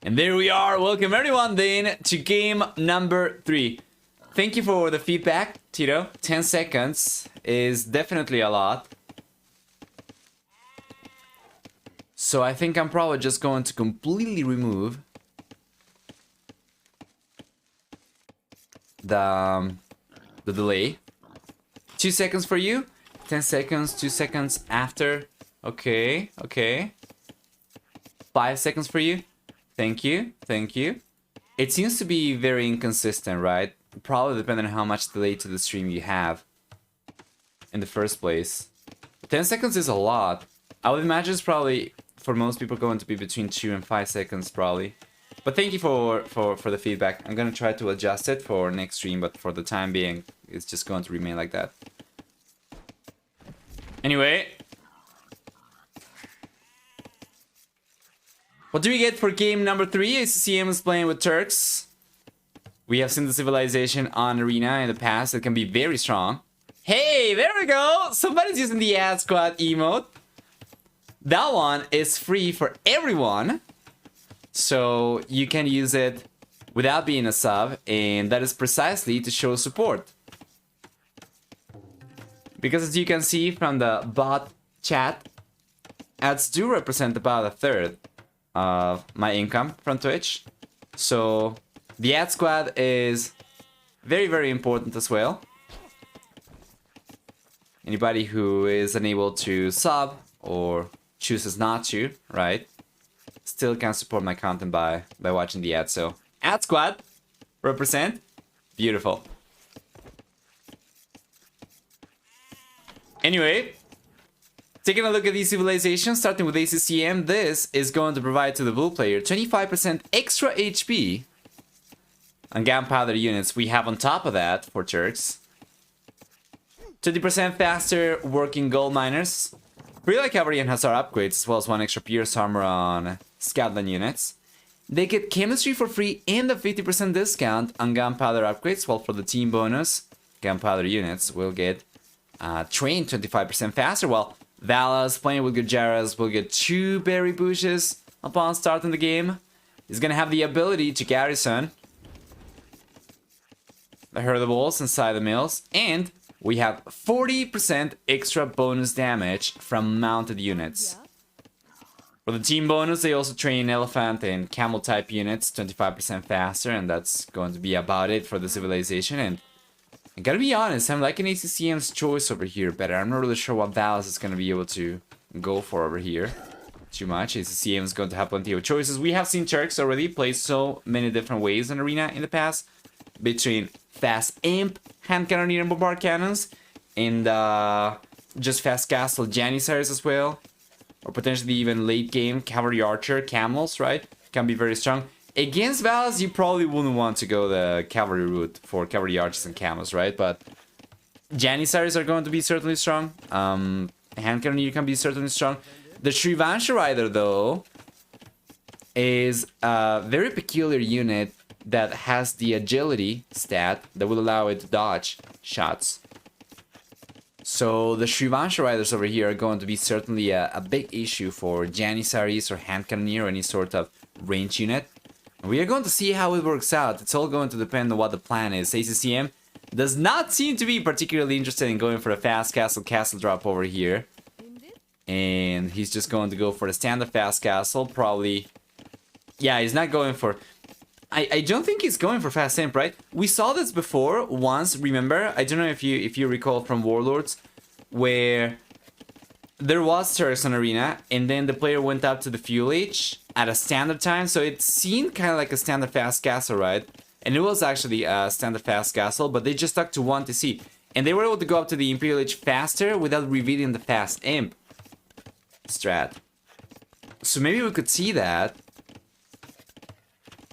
And there we are. Welcome everyone then to game number 3. Thank you for the feedback, Tito. 10 seconds is definitely a lot. So I think I'm probably just going to completely remove the delay. 2 seconds for you. 10 seconds, 2 seconds after. Okay, okay. 5 seconds for you. Thank you, thank you. It seems to be very inconsistent, right? Probably depending on how much delay to the stream you have in the first place. 10 seconds is a lot. I would imagine it's probably, for most people, going to be between 2 and 5 seconds, probably. But thank you for the feedback. I'm gonna try to adjust it for next stream, but for the time being, it's just going to remain like that. Anyway. What do we get for game number 3? ACCM is playing with Turks. We have seen the civilization on Arena in the past that can be very strong. Hey, there we go! Somebody's using the ad squad emote. That one is free for everyone. So you can use it without being a sub, and that is precisely to show support. Because as you can see from the bot chat, ads do represent about 1/3 of my income from Twitch. So the ad squad is very, very important as well. Anybody who is unable to sub or chooses not to, right, still can support my content by watching the ad. So ad squad represent. Beautiful. Anyway, taking a look at these civilizations, starting with ACCM, this is going to provide to the blue player 25% extra HP on gunpowder units. We have on top of that for Turks 20% faster working gold miners, free cavalry and hussar upgrades, as well as 1 extra pierce armor on Scotland units. They get chemistry for free and a 50% discount on gunpowder upgrades, while for the team bonus, gunpowder units will get trained 25% faster, while Valas playing with Gujaras will get 2 berry bushes upon starting the game. He's gonna have the ability to garrison the herdables inside the mills, and we have 40% extra bonus damage from mounted units. For the team bonus, they also train elephant and camel type units 25% faster, and that's going to be about it for the civilization. And I gotta be honest, I'm liking ACCM's choice over here better. I'm not really sure what Valas is gonna be able to go for over here too much. ACCM is going to have plenty of choices. We have seen Turks already play so many different ways in Arena in the past, between fast imp, hand cannoneer and bombard cannons, and just fast castle janissaries as well, or potentially even late game cavalry archer camels, right? Can be very strong. Against Valas, you probably wouldn't want to go the cavalry route for cavalry archers and camels, right? But janissaries are going to be certainly strong. Hand cannoneer can be certainly strong. The Shrivansha Rider, though, is a very peculiar unit that has the agility stat that will allow it to dodge shots. So the Shrivansha Riders over here are going to be certainly a big issue for janissaries or hand cannoneer or any sort of range unit. We are going to see how it works out. It's all going to depend on what the plan is. ACCM does not seem to be particularly interested in going for a fast castle drop over here. And he's just going to go for the standard fast castle, probably. Yeah, he's not going for... I don't think he's going for fast imp, right? We saw this before once, remember? I don't know if you recall from Warlords, where there was Turks on Arena, and then the player went up to the fuel H at a standard time, so it seemed kind of like a standard fast castle, right? And it was actually a standard fast castle, but they just stuck to 1 TC. And they were able to go up to the Imperial H faster without revealing the fast imp strat. So maybe we could see that.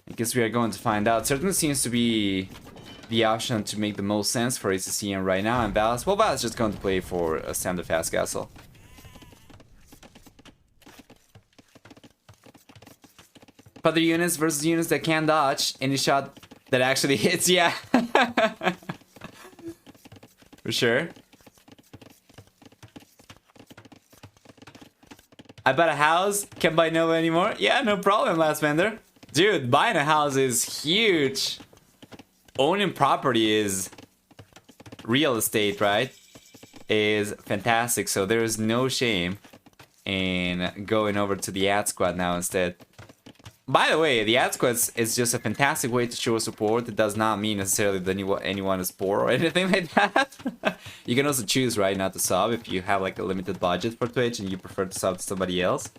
I guess we are going to find out. Certainly seems to be the option to make the most sense for ACCM right now. And Valas, well, Valas is just going to play for a standard fast castle. Other units versus units that can dodge any shot that actually hits, yeah. For sure. I bought a house, can't buy Nova anymore. Yeah, no problem, last vendor. Dude, buying a house is huge. Owning property is real estate, right? Is fantastic, so there is no shame in going over to the ad squad now instead. By the way, the ad squad is just a fantastic way to show support. It does not mean necessarily that anyone is poor or anything like that. You can also choose, right, not to sub if you have like a limited budget for Twitch and you prefer to sub to somebody else.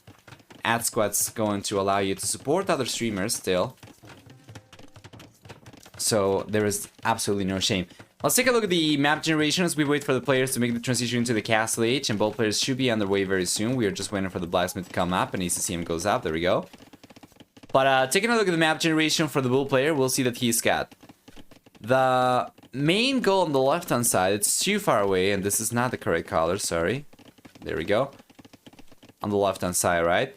Ad squad's going to allow you to support other streamers still. So there is absolutely no shame. Let's take a look at the map generation as we wait for the players to make the transition into the Castle H, and both players should be on their way very soon. We are just waiting for the blacksmith to come up and ACCM goes up. There we go. But taking a look at the map generation for the bull player, we'll see that he's got the main goal on the left-hand side. It's too far away, and this is not the correct color, sorry. There we go. On the left-hand side, right?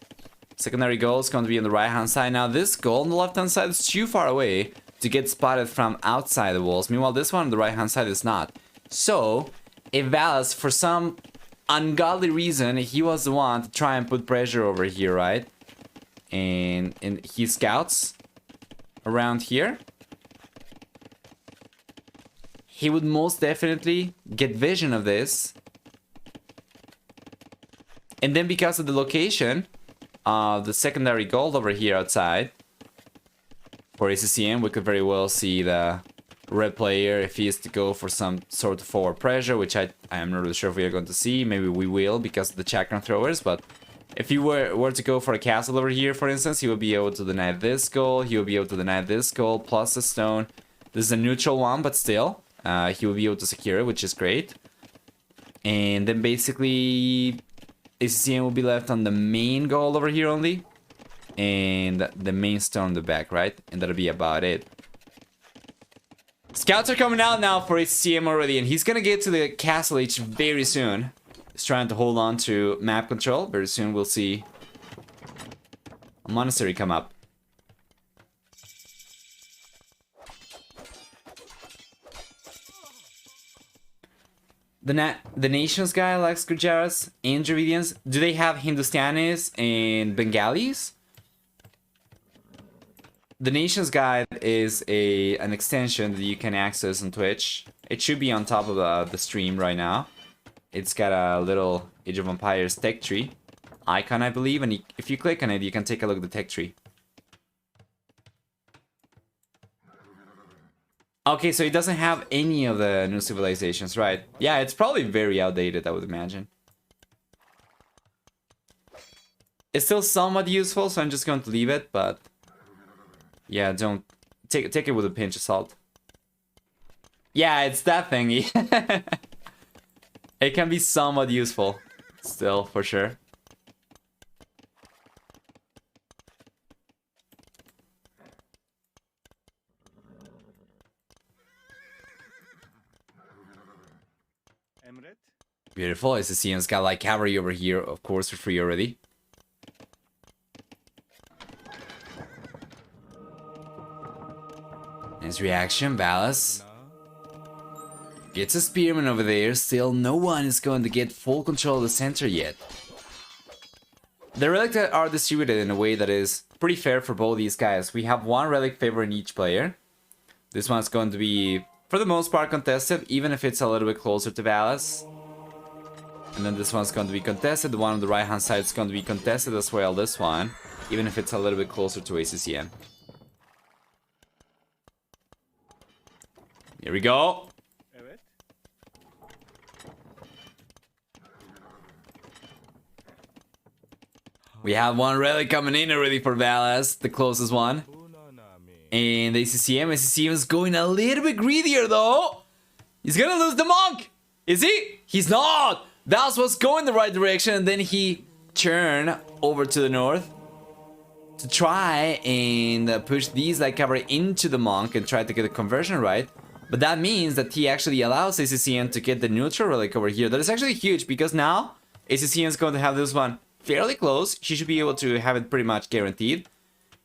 Secondary goal is going to be on the right-hand side. Now, this goal on the left-hand side is too far away to get spotted from outside the walls. Meanwhile, this one on the right-hand side is not. So, if Valas, for some ungodly reason, he was the one to try and put pressure over here, right? And he scouts around here, he would most definitely get vision of this. And then because of the location of the secondary gold over here outside, for ACCM, we could very well see the red player if he is to go for some sort of forward pressure, which I am not really sure if we are going to see. Maybe we will because of the chakram throwers, but if he were to go for a castle over here, for instance, he would be able to deny this goal, he would be able to deny this goal, plus a stone. This is a neutral one, but still, he will be able to secure it, which is great. And then basically, ACCM will be left on the main goal over here only. And the main stone in the back, right? And that'll be about it. Scouts are coming out now for ACCM already, and he's gonna get to the Castle H very soon. He's trying to hold on to map control. Very soon we'll see a monastery come up. The nations guy likes Gujaras and Dravidians. Do they have Hindustanis and Bengalis? The nations guide is an extension that you can access on Twitch. It should be on top of the stream right now. It's got a little Age of Empires tech tree icon, I believe, and if you click on it, you can take a look at the tech tree. Okay, so it doesn't have any of the new civilizations, right? Yeah, it's probably very outdated, I would imagine. It's still somewhat useful, so I'm just going to leave it, but yeah, don't take it with a pinch of salt. Yeah, it's that thingy. It can be somewhat useful, still, for sure. Beautiful. ACCM's got like cavalry over here, of course, for free already. His reaction, Valas gets a spearman over there. Still, no one is going to get full control of the center yet. The relics are distributed in a way that is pretty fair for both these guys. We have one relic favor in each player. This one's going to be, for the most part, contested, even if it's a little bit closer to Valas. And then this one's going to be contested. The one on the right hand side is going to be contested as well, this one, even if it's a little bit closer to ACCM. Here we go. We have one relic coming in already for Valas, the closest one. And ACCM is going a little bit greedier though. He's gonna lose the monk. Is he? He's not. Valas was going the right direction and then he turned over to the north to try and push these light cavalry into the monk and try to get the conversion right. But that means that he actually allows ACCM to get the neutral relic over here. That is actually huge because now ACCM is going to have this one fairly close. He should be able to have it pretty much guaranteed.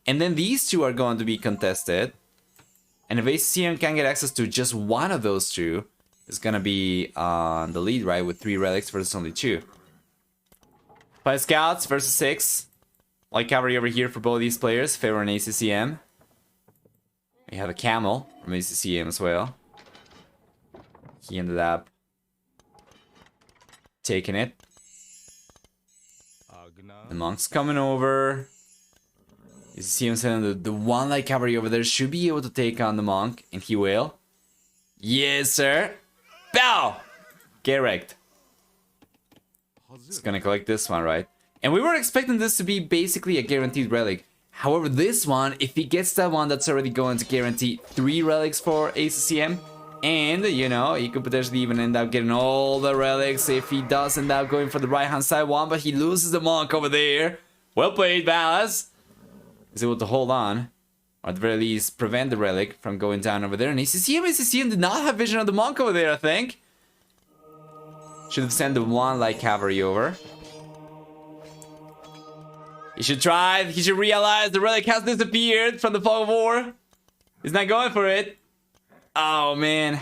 And then these two are going to be contested. And if ACCM can get access to just one of those two, it's going to be on the lead, right? With 3 relics versus only 2. 5 scouts versus 6. Light cavalry over here for both these players, favoring ACCM. We have a camel from ACCM as well. He ended up taking it. The monk's coming over. ACCM saying the one light cavalry over there should be able to take on the monk, and he will. Yes, sir. Bow! Get wrecked. It's gonna collect this one, right? And we were expecting this to be basically a guaranteed relic. However, this one, if he gets that one, that's already going to guarantee 3 relics for ACCM. And, you know, he could potentially even end up getting all the relics if he does end up going for the right-hand side one, but he loses the monk over there. Well played, Valas. He's able to hold on, or at the very least, prevent the relic from going down over there. And ACCM did not have vision of the monk over there, I think. Should have sent the one light cavalry over. He should try, he should realize the relic has disappeared from the fog of war. He's not going for it. Oh man.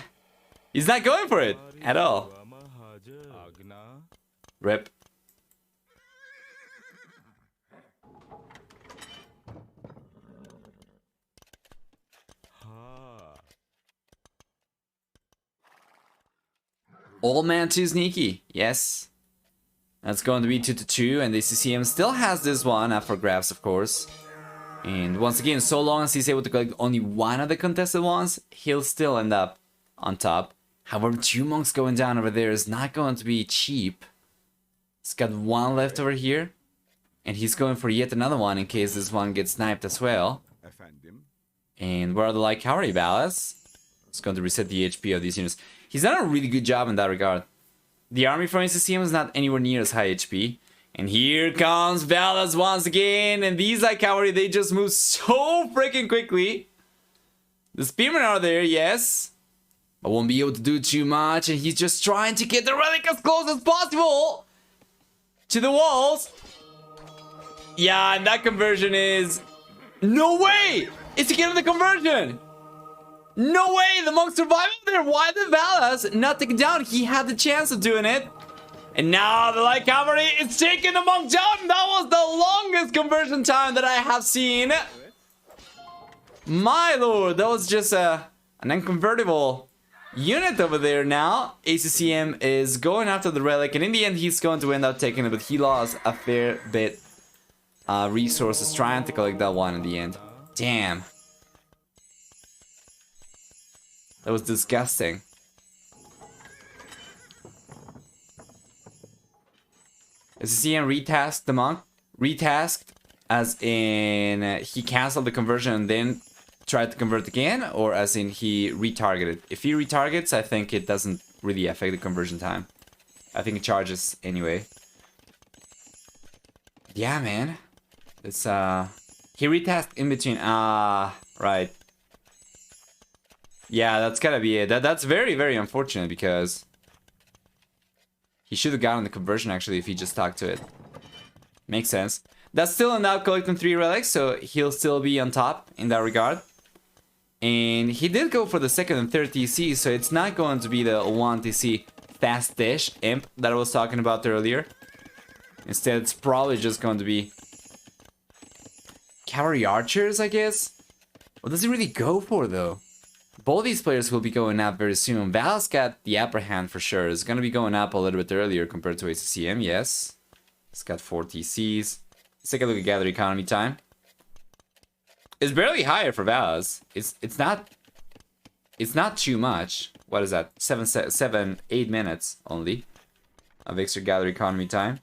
He's not going for it at all. Rip. Old man too sneaky. Yes. That's going to be 2-2, and the ACCM still has this one up for grabs, of course. And once again, so long as he's able to collect only one of the contested ones, he'll still end up on top. However, 2 monks going down over there is not going to be cheap. He's got 1 left over here, and he's going for yet another one in case this one gets sniped as well. And where are the light cavalry, Valas? It's going to reset the HP of these units. He's done a really good job in that regard. The army from ACCM is not anywhere near as high HP. And here comes Valas once again. And these light cavalry, they just move so freaking quickly. The spearmen are there, yes. But won't be able to do too much. And he's just trying to get the relic as close as possible to the walls. Yeah, and that conversion is... No way! Is he getting the conversion? No way! The monk survived there! Why did Valas not take it down? He had the chance of doing it. And now the light cavalry is taking the monk down! That was the longest conversion time that I have seen! My lord, that was just an unconvertible unit over there now. ACCM is going after the relic, and in the end he's going to end up taking it, but he lost a fair bit resources trying to collect that one in the end. Damn. That was disgusting. ACCM retasked the monk. Retasked as in he cancelled the conversion and then tried to convert again, or as in he retargeted. If he retargets, I think it doesn't really affect the conversion time. I think it charges anyway. Yeah, man. It's he retasked in between. Right. Yeah, that's gotta be it. That's very, very unfortunate because he should have gotten the conversion actually if he just talked to it. Makes sense. That's still ended up collecting 3 relics, so he'll still be on top in that regard. And he did go for the 2nd and 3rd TC, so it's not going to be the 1 TC fast-ish imp that I was talking about earlier. Instead, it's probably just going to be cavalry archers, I guess. What does he really go for, though? Both these players will be going up very soon. Valas got the upper hand for sure. It's going to be going up a little bit earlier compared to ACCM, yes. It's got 4 TCs. Let's take a look at gather economy time. It's barely higher for Valas. It's not too much. What is that? 8 minutes only of extra gather economy time.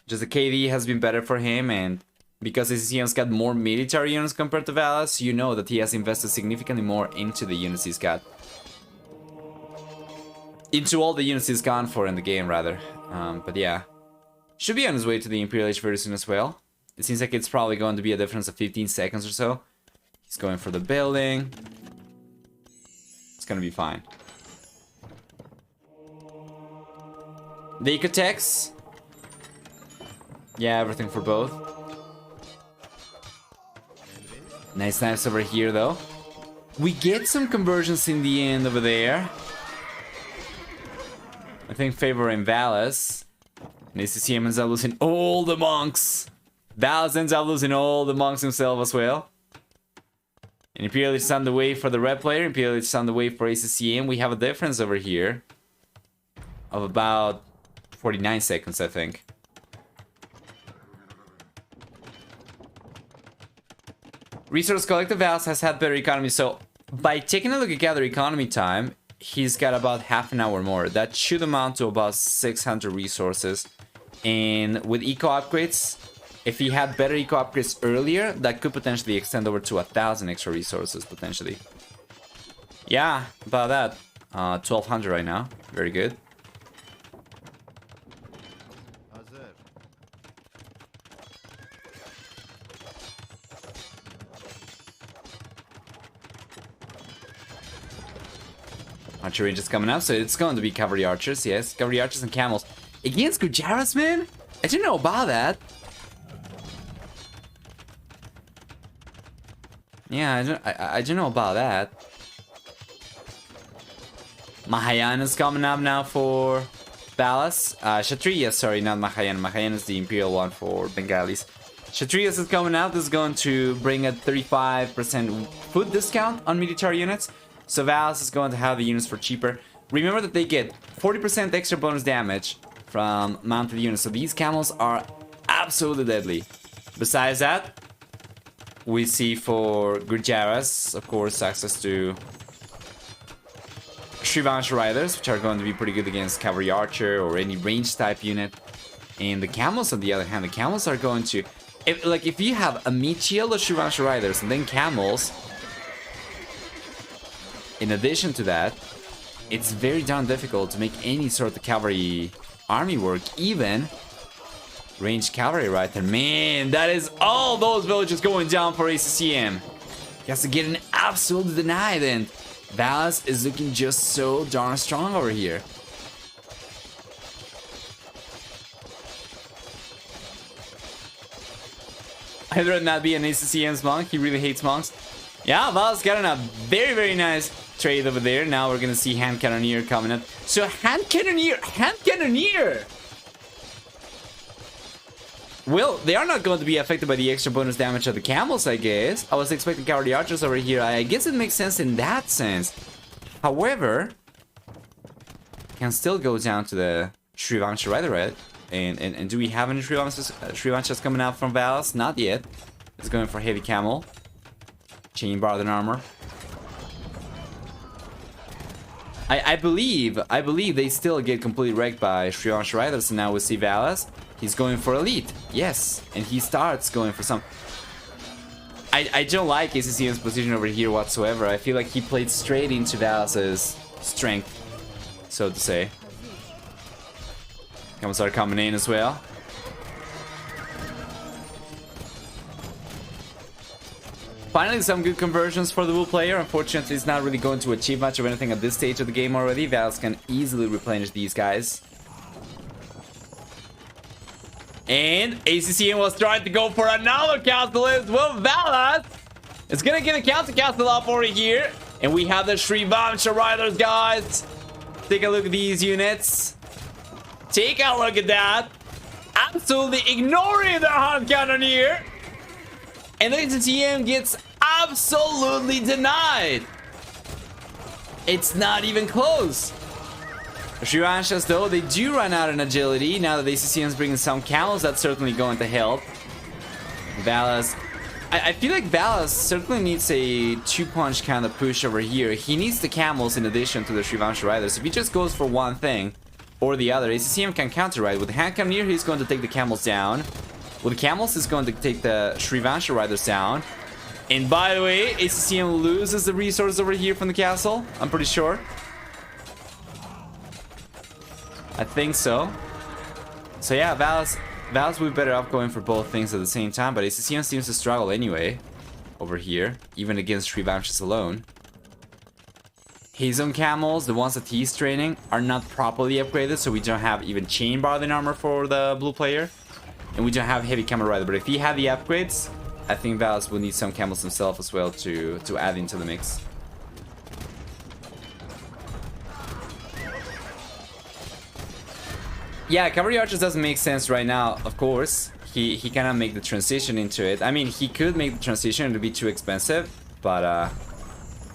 Just the KD has been better for him, and because ACCM's got more military units compared to Valas, you know that he has invested significantly more into the units he's got. Into all the units he's gone for in the game, rather. But yeah. Should be on his way to the Imperial Age very soon as well. It seems like it's probably going to be a difference of 15 seconds or so. He's going for the building. It's gonna be fine. The Ecotex. Yeah, everything for both. Nice knives over here, though. We get some conversions in the end over there. I think favoring Valas. And ACCM ends up losing all the monks. Valas ends up losing all the monks himself as well. And Imperial is on the way for the red player. Imperial is on the way for ACCM. We have a difference over here of about 49 seconds, I think. Resource Collective Valas has had better economy, so by taking a look at gather economy time, he's got about half an hour more. That should amount to about 600 resources. And with eco upgrades, if he had better eco upgrades earlier, that could potentially extend over to 1,000 extra resources, potentially. Yeah, about that. 1,200 right now. Very good. Archer range is coming up, so it's going to be cavalry archers, yes. Cavalry archers and camels. Against Gujaras, man? I didn't know about that. Yeah, I didn't know about that. Mahayana is coming up now for Valas. Kshatriyas, sorry, not Mahayana. Mahayana is the Imperial one for Bengalis. Kshatriyas is coming out. This is going to bring a 35% food discount on military units. So Valas is going to have the units for cheaper. Remember that they get 40% extra bonus damage from mounted units. So these camels are absolutely deadly. Besides that, we see for Gujaras, of course, access to Shrivansh Riders, which are going to be pretty good against Cavalry Archer or any range type unit. And the camels, on the other hand, the camels are going to... If you have a meat shield of Shrivansh Riders and then camels... In addition to that, it's very darn difficult to make any sort of cavalry army work, even ranged cavalry right there. Man, that is all those villages going down for ACCM. He has to get an absolute denied, and Valas is looking just so darn strong over here. I'd rather not be an ACCM's monk. He really hates monks. Yeah, Valas got a very, very nice trade over there. Now we're gonna see Hand Cannoneer coming up. So Hand Cannoneer! Well, they are not going to be affected by the extra bonus damage of the camels, I guess. I was expecting Cavalry Archers over here. I guess it makes sense in that sense. However, can still go down to the Shrivansh Rider, right? And do we have any Shrivanshas coming out from Valas? Not yet. It's going for Heavy Camel. Chain Bard and Armor. I believe they still get completely wrecked by Shrivansh Riders, and now we see Valas. He's going for Elite, yes, and he starts going for some... I don't like ACCM's position over here whatsoever. I feel like he played straight into Valas's strength, so to say. Camels are coming in as well. Finally, some good conversions for the Wool player. Unfortunately, he's not really going to achieve much of anything at this stage of the game already. Valas can easily replenish these guys. And ACCM was trying to go for another castle as well. Valas is gonna get a counter castle up over here. And we have the Shrivansh Riders, guys. Take a look at these units. Take a look at that. Absolutely ignoring the Hand Cannoneer. And the ACCM gets absolutely denied. It's not even close. Shrivanshas, though, they do run out in agility. Now that the ACCM is bringing some camels, that's certainly going to help. Valas... I feel like Valas certainly needs a two-punch kind of push over here. He needs the camels in addition to the Shrivansh Riders. If he just goes for one thing, or the other. ACCM can counter, right? With the hand cannoneer, he's going to take the camels down. With the camels, he's going to take the Shrivansha riders down. And by the way, ACCM loses the resource over here from the castle. I'm pretty sure. I think so. So yeah, Valas would be better off going for both things at the same time, but ACCM seems to struggle anyway over here, even against Shrivanshas alone. His own camels, the ones that he's training, are not properly upgraded, so we don't have even chain barley armor for the blue player. And we don't have heavy camel rider, but if he had the upgrades, I think Valas will need some camels himself as well to add into the mix. Yeah, cavalry archers doesn't make sense right now, of course. He cannot make the transition into it. I mean, he could make the transition, it would be too expensive, but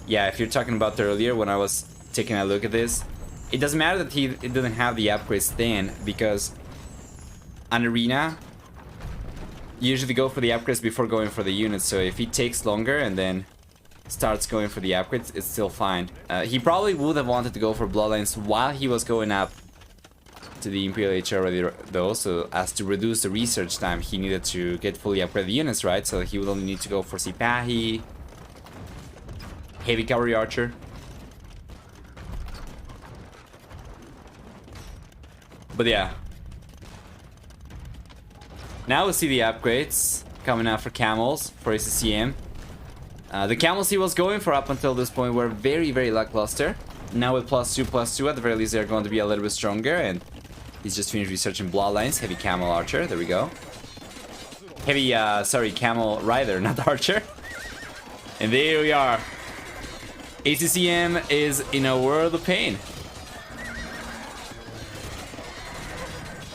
yeah, if you're talking about earlier when I was taking a look at this, it doesn't matter that it doesn't have the upgrades then, because an arena, you usually go for the upgrades before going for the units, so if he takes longer and then starts going for the upgrades, it's still fine. He probably would have wanted to go for bloodlines while he was going up to the Imperial H already though, so as to reduce the research time, he needed to get fully upgraded units, right? So he would only need to go for Sipahi, heavy cavalry archer. But yeah. Now we see the upgrades coming out for camels, for ACCM. The camels he was going for up until this point were very, very lackluster. Now with +2/+2, at the very least they're going to be a little bit stronger, and he's just finished researching bloodlines. Heavy camel archer, there we go. Heavy, sorry, camel rider, not archer. And there we are. ACCM is in a world of pain.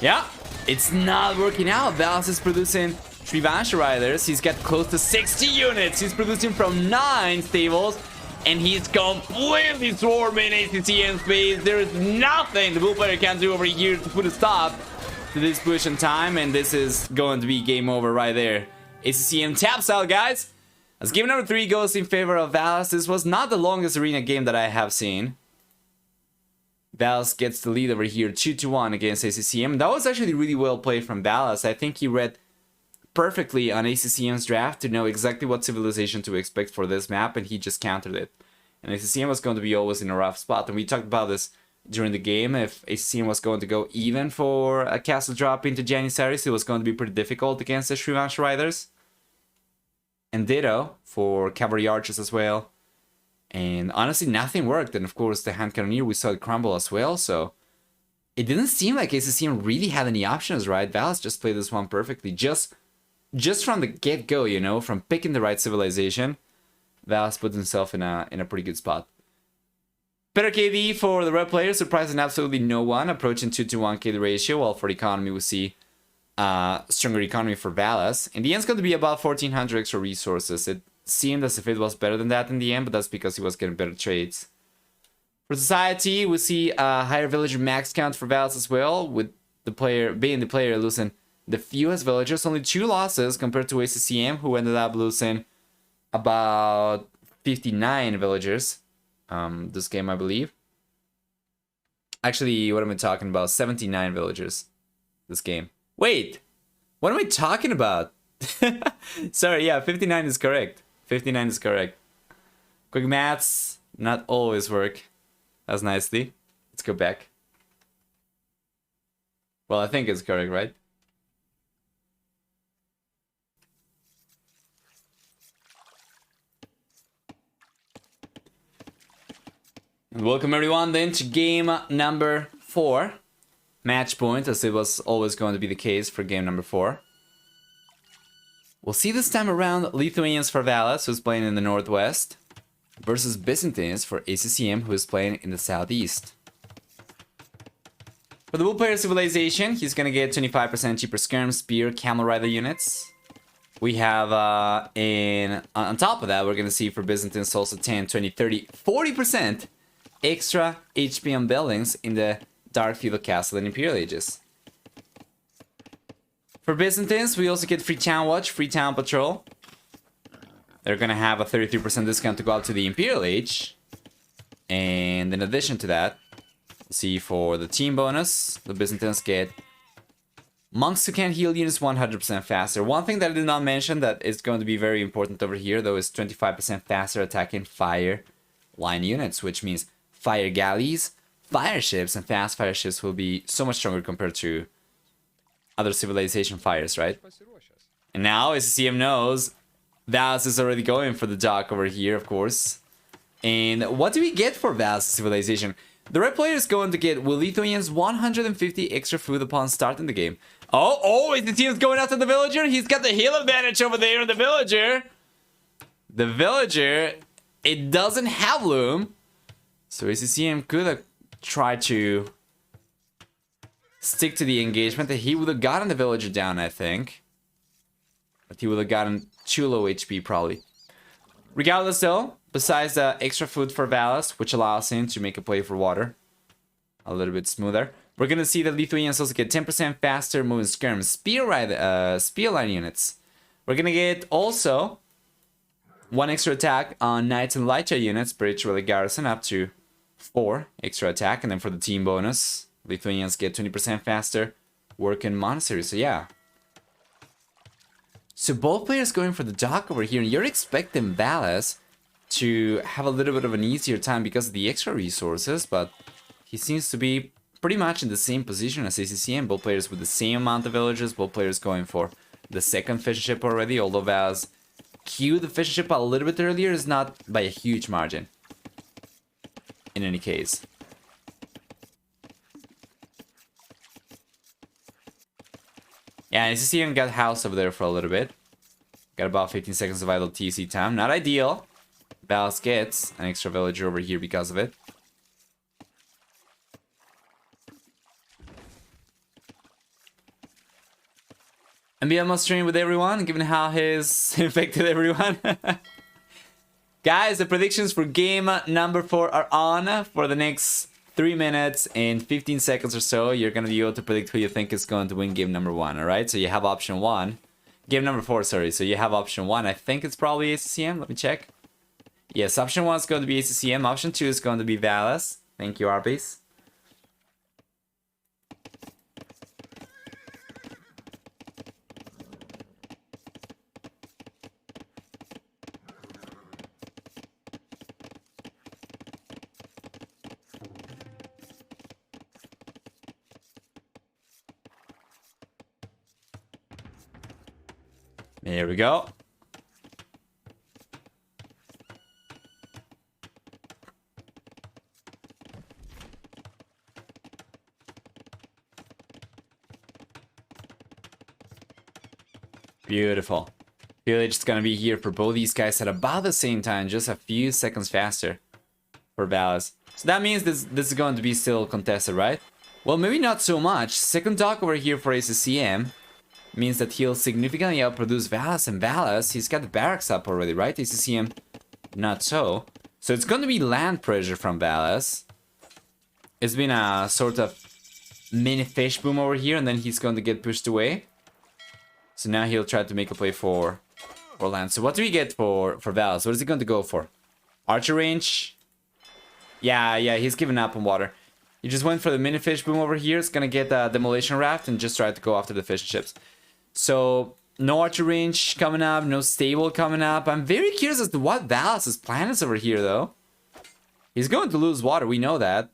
Yeah, it's not working out. Valas is producing Shrivansha riders. He's got close to 60 units. He's producing from 9 stables. And he's completely swarming ACCM space. There is nothing the blue player can do over here to put a stop to this push in time. And this is going to be game over right there. ACCM taps out, guys. As game number 3 goes in favor of Valas. This was not the longest arena game that I have seen. Valas gets the lead over here, 2-1 against ACCM. That was actually really well played from Valas. I think he read perfectly on ACCM's draft to know exactly what civilization to expect for this map, and he just countered it. And ACCM was going to be always in a rough spot, and we talked about this during the game. If ACCM was going to go even for a castle drop into Janissaries, it was going to be pretty difficult against the Shrivansha riders. And ditto for cavalry archers as well. And honestly, nothing worked. And of course, the hand cannoneer, we saw it crumble as well. So it didn't seem like ACCM really had any options, right? Valas just played this one perfectly. Just from the get-go, you know, from picking the right civilization, Valas put himself in a pretty good spot. Better KD for the red players, surprising absolutely no one, approaching 2-to-1 KD ratio, while for economy we see stronger economy for Valas. In the end, it's going to be about 1,400 extra resources. It seemed as if it was better than that in the end, but that's because he was getting better trades. For society, we see a higher villager max count for Valas as well, with the player being the player losing the fewest villagers, only 2 losses compared to ACCM, who ended up losing about 59 villagers this game, I believe. Actually, what am I talking about? 79 villagers this game. Wait, what am I talking about? Sorry, yeah, 59 is correct. 59 is correct. Quick maths, not always work as nicely. Let's go back. Well, I think it's correct, right? And welcome everyone then to game number 4. Match point, as it was always going to be the case for game number 4. We'll see this time around Lithuanians for Valas, who's playing in the northwest, versus Byzantines for ACCM, who is playing in the southeast. For the blue player civilization, he's gonna get 25% cheaper skirm, spear, camel rider units. We have on top of that, we're gonna see for Byzantines also 10, 20, 30, 40% extra HP on buildings in the Dark Feudal Castle and Imperial Ages. For Byzantines, we also get free town watch, free town patrol. They're gonna have a 33% discount to go up to the Imperial Age. And in addition to that, See, for the team bonus, the Byzantines get monks who can heal units 100% faster. One thing that I did not mention that is going to be very important over here, though, is 25% faster attacking fire line units, which means fire galleys, fire ships, and fast fire ships will be so much stronger compared to other civilization fires, right? And now ACCM knows Valas is already going for the dock over here, of course. And what do we get for Valas civilization? The red player is going to get, will Lithuanians 150 extra food upon starting the game. Oh, ACCM is going after the villager. He's got the heal advantage over there on the villager. The villager, it doesn't have loom. So ACCM could have tried to stick to the engagement. That he would have gotten the villager down, I think. But he would have gotten too low HP, probably. Regardless, though, besides the extra food for Valas, which allows him to make a play for water a little bit smoother, we're going to see that Lithuanians also get 10% faster moving skirm spear line units. We're going to get also 1 extra attack on Knights and Lycha units, spiritually garrison, up to 4 extra attack. And then for the team bonus, Lithuanians get 20% faster work in monastery. So yeah. So both players going for the dock over here, and you're expecting Valas to have a little bit of an easier time because of the extra resources, but he seems to be pretty much in the same position as ACCM. Both players with the same amount of villagers, both players going for the second fishing ship already, although Valas queued the fishing ship a little bit earlier, is not by a huge margin. In any case. Yeah, ACCM got house over there for a little bit. Got about 15 seconds of idle TC time. Not ideal. Valas gets an extra villager over here because of it. And be almost streaming with everyone, given how he's infected everyone. Guys, the predictions for game number 4 are on for the next 3 minutes and 15 seconds or so. You're going to be able to predict who you think is going to win game number 1, alright? So you have option 1. Game number 4, sorry. So you have option 1. I think it's probably ACCM. Let me check. Yes, option 1 is going to be ACCM. Option 2 is going to be Valas. Thank you, Arbase. Here we go. Beautiful. Village is gonna be here for both these guys at about the same time, just a few seconds faster for Valas. So that means this is going to be still contested, right? Well, maybe not so much. Second dock over here for ACCM means that he'll significantly outproduce Valas, and Valas, he's got the barracks up already, right? ACCM, not so. So it's going to be land pressure from Valas. It's been a sort of mini fish boom over here, and then he's going to get pushed away. So now he'll try to make a play for land. So what do we get for Valas? What is he going to go for? Archer range? Yeah, he's giving up on water. He just went for the mini fish boom over here. It's going to get a demolition raft and just try to go after the fish ships. So, no archer range coming up, no stable coming up. I'm very curious as to what Valas' plan is over here, though. He's going to lose water, we know that.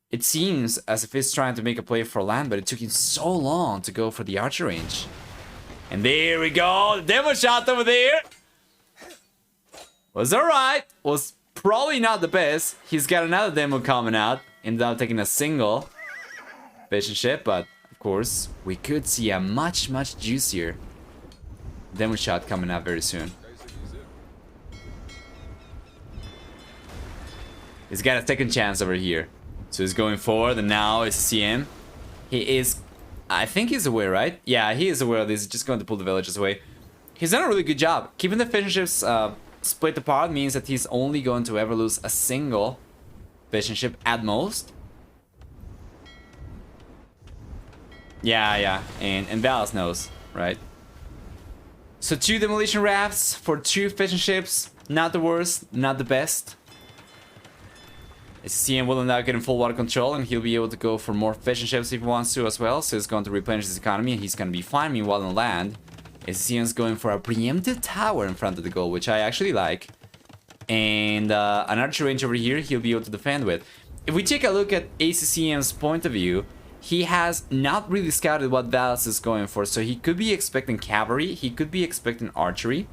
It seems as if he's trying to make a play for land, but it took him so long to go for the archer range. And there we go, the demo shot over there. Was alright, was probably not the best. He's got another demo coming out, ended up taking a single fishing ship, but of course, we could see a much juicier demo shot coming up very soon. He's got a second chance over here. So he's going forward, and now ACCM. He is, I think he's aware, right? Yeah, he is aware of this. He's just going to pull the villages away. He's done a really good job. Keeping the fishing ships split apart means that he's only going to ever lose a single fishing ship at most. Yeah, and Valas knows, right? So 2 demolition rafts for 2 fishing ships. Not the worst, not the best. ACCM will now get in full water control, and he'll be able to go for more fishing ships if he wants to as well. So he's going to replenish his economy, and he's going to be fine. Meanwhile, on land, ACCM is going for a preemptive tower in front of the goal, which I actually like. And an archer range over here, he'll be able to defend with. If we take a look at ACCM's point of view, he has not really scouted what Valas is going for. So he could be expecting cavalry, he could be expecting archery.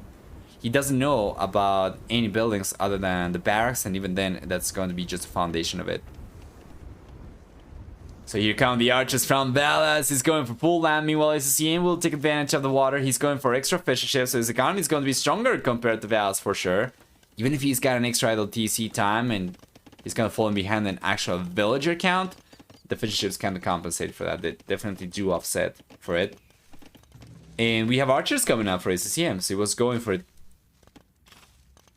He doesn't know about any buildings other than the barracks, and even then, that's going to be just the foundation of it. So here come the archers from Valas. He's going for full land. Meanwhile, ACCM will take advantage of the water. He's going for extra fishing ships, so his economy is going to be stronger compared to Valas for sure. Even if he's got an extra idle TC time and he's going to fall in behind an actual villager count, the fishing ships kind of compensate for that. They definitely do offset for it. And we have archers coming up for ACCM, so he was going for it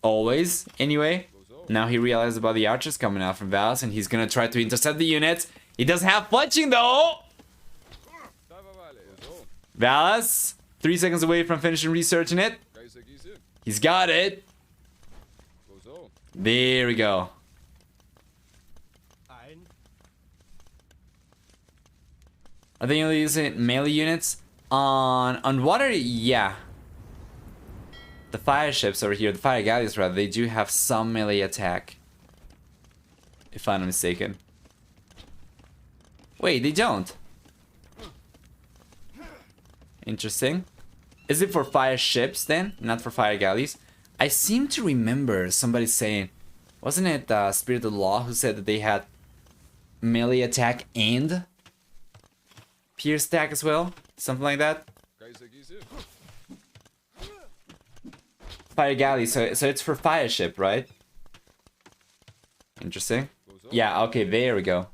always anyway. Now he realized about the archers coming out from Valas, and he's gonna try to intercept the units. He doesn't have fletching though. Valas 3 seconds away from finishing researching it. He's got it. There we go. Are they only using melee units on water? Yeah. The fire ships over here, the fire galleys rather, they do have some melee attack. If I'm not mistaken. Wait, they don't. Interesting. Is it for fire ships then? Not for fire galleys? I seem to remember somebody saying, wasn't it Spirit of the Law who said that they had melee attack and pierce attack as well? Something like that? Fire galley, so it's for fire ship, right? Interesting. Yeah, okay, there we go.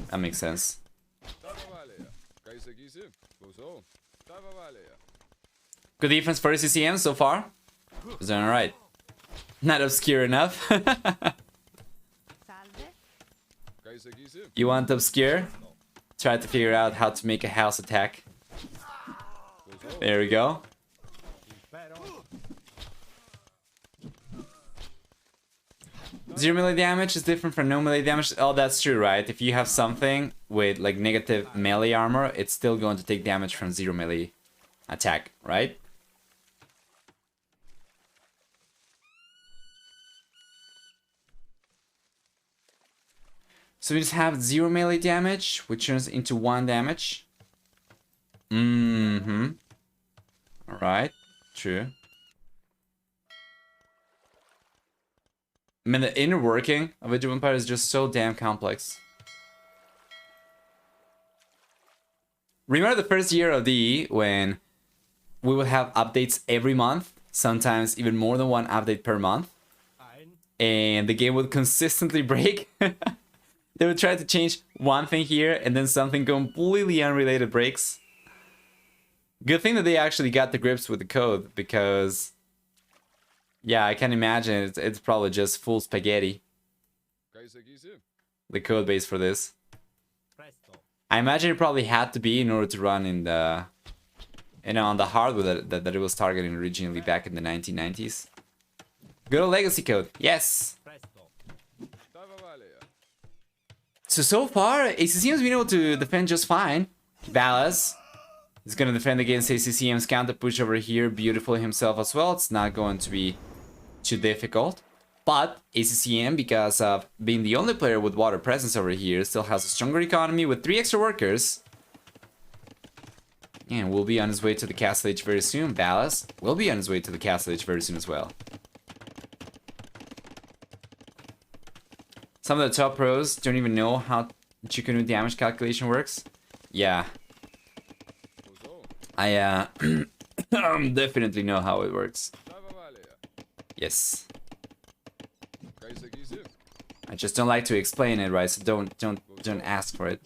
That makes sense. Good defense for ACCM so far. It's doing alright. Not obscure enough. You want obscure? Try to figure out how to make a house attack. There we go. Zero melee damage is different from no melee damage. Oh, that's true, right? If you have something with like negative melee armor, it's still going to take damage from zero melee attack, right? So we just have zero melee damage, which turns into 1 damage. Alright, true. I mean, the inner working of a Vampire is just so damn complex. Remember the first year of DE when we would have updates every month, sometimes even more than 1 update per month, and the game would consistently break? They would try to change one thing here and then something completely unrelated breaks. Good thing that they actually got the grips with the code, because yeah, I can imagine it's probably just full spaghetti, the code base for this. I imagine it probably had to be in order to run in the, you know, on the hardware that it was targeting originally back in the 1990s. Good old legacy code, yes. So far, ACCM has been able to defend just fine. Valas is going to defend against ACCM's counter push over here beautifully himself as well. It's not going to be too difficult. But ACCM, because of being the only player with water presence over here, still has a stronger economy with 3 extra workers. And will be on his way to the castle age very soon. Valas will be on his way to the castle age very soon as well. Some of the top pros don't even know how Chikunu damage calculation works. Yeah. I definitely know how it works. Yes. I just don't like to explain it, right? So don't ask for it.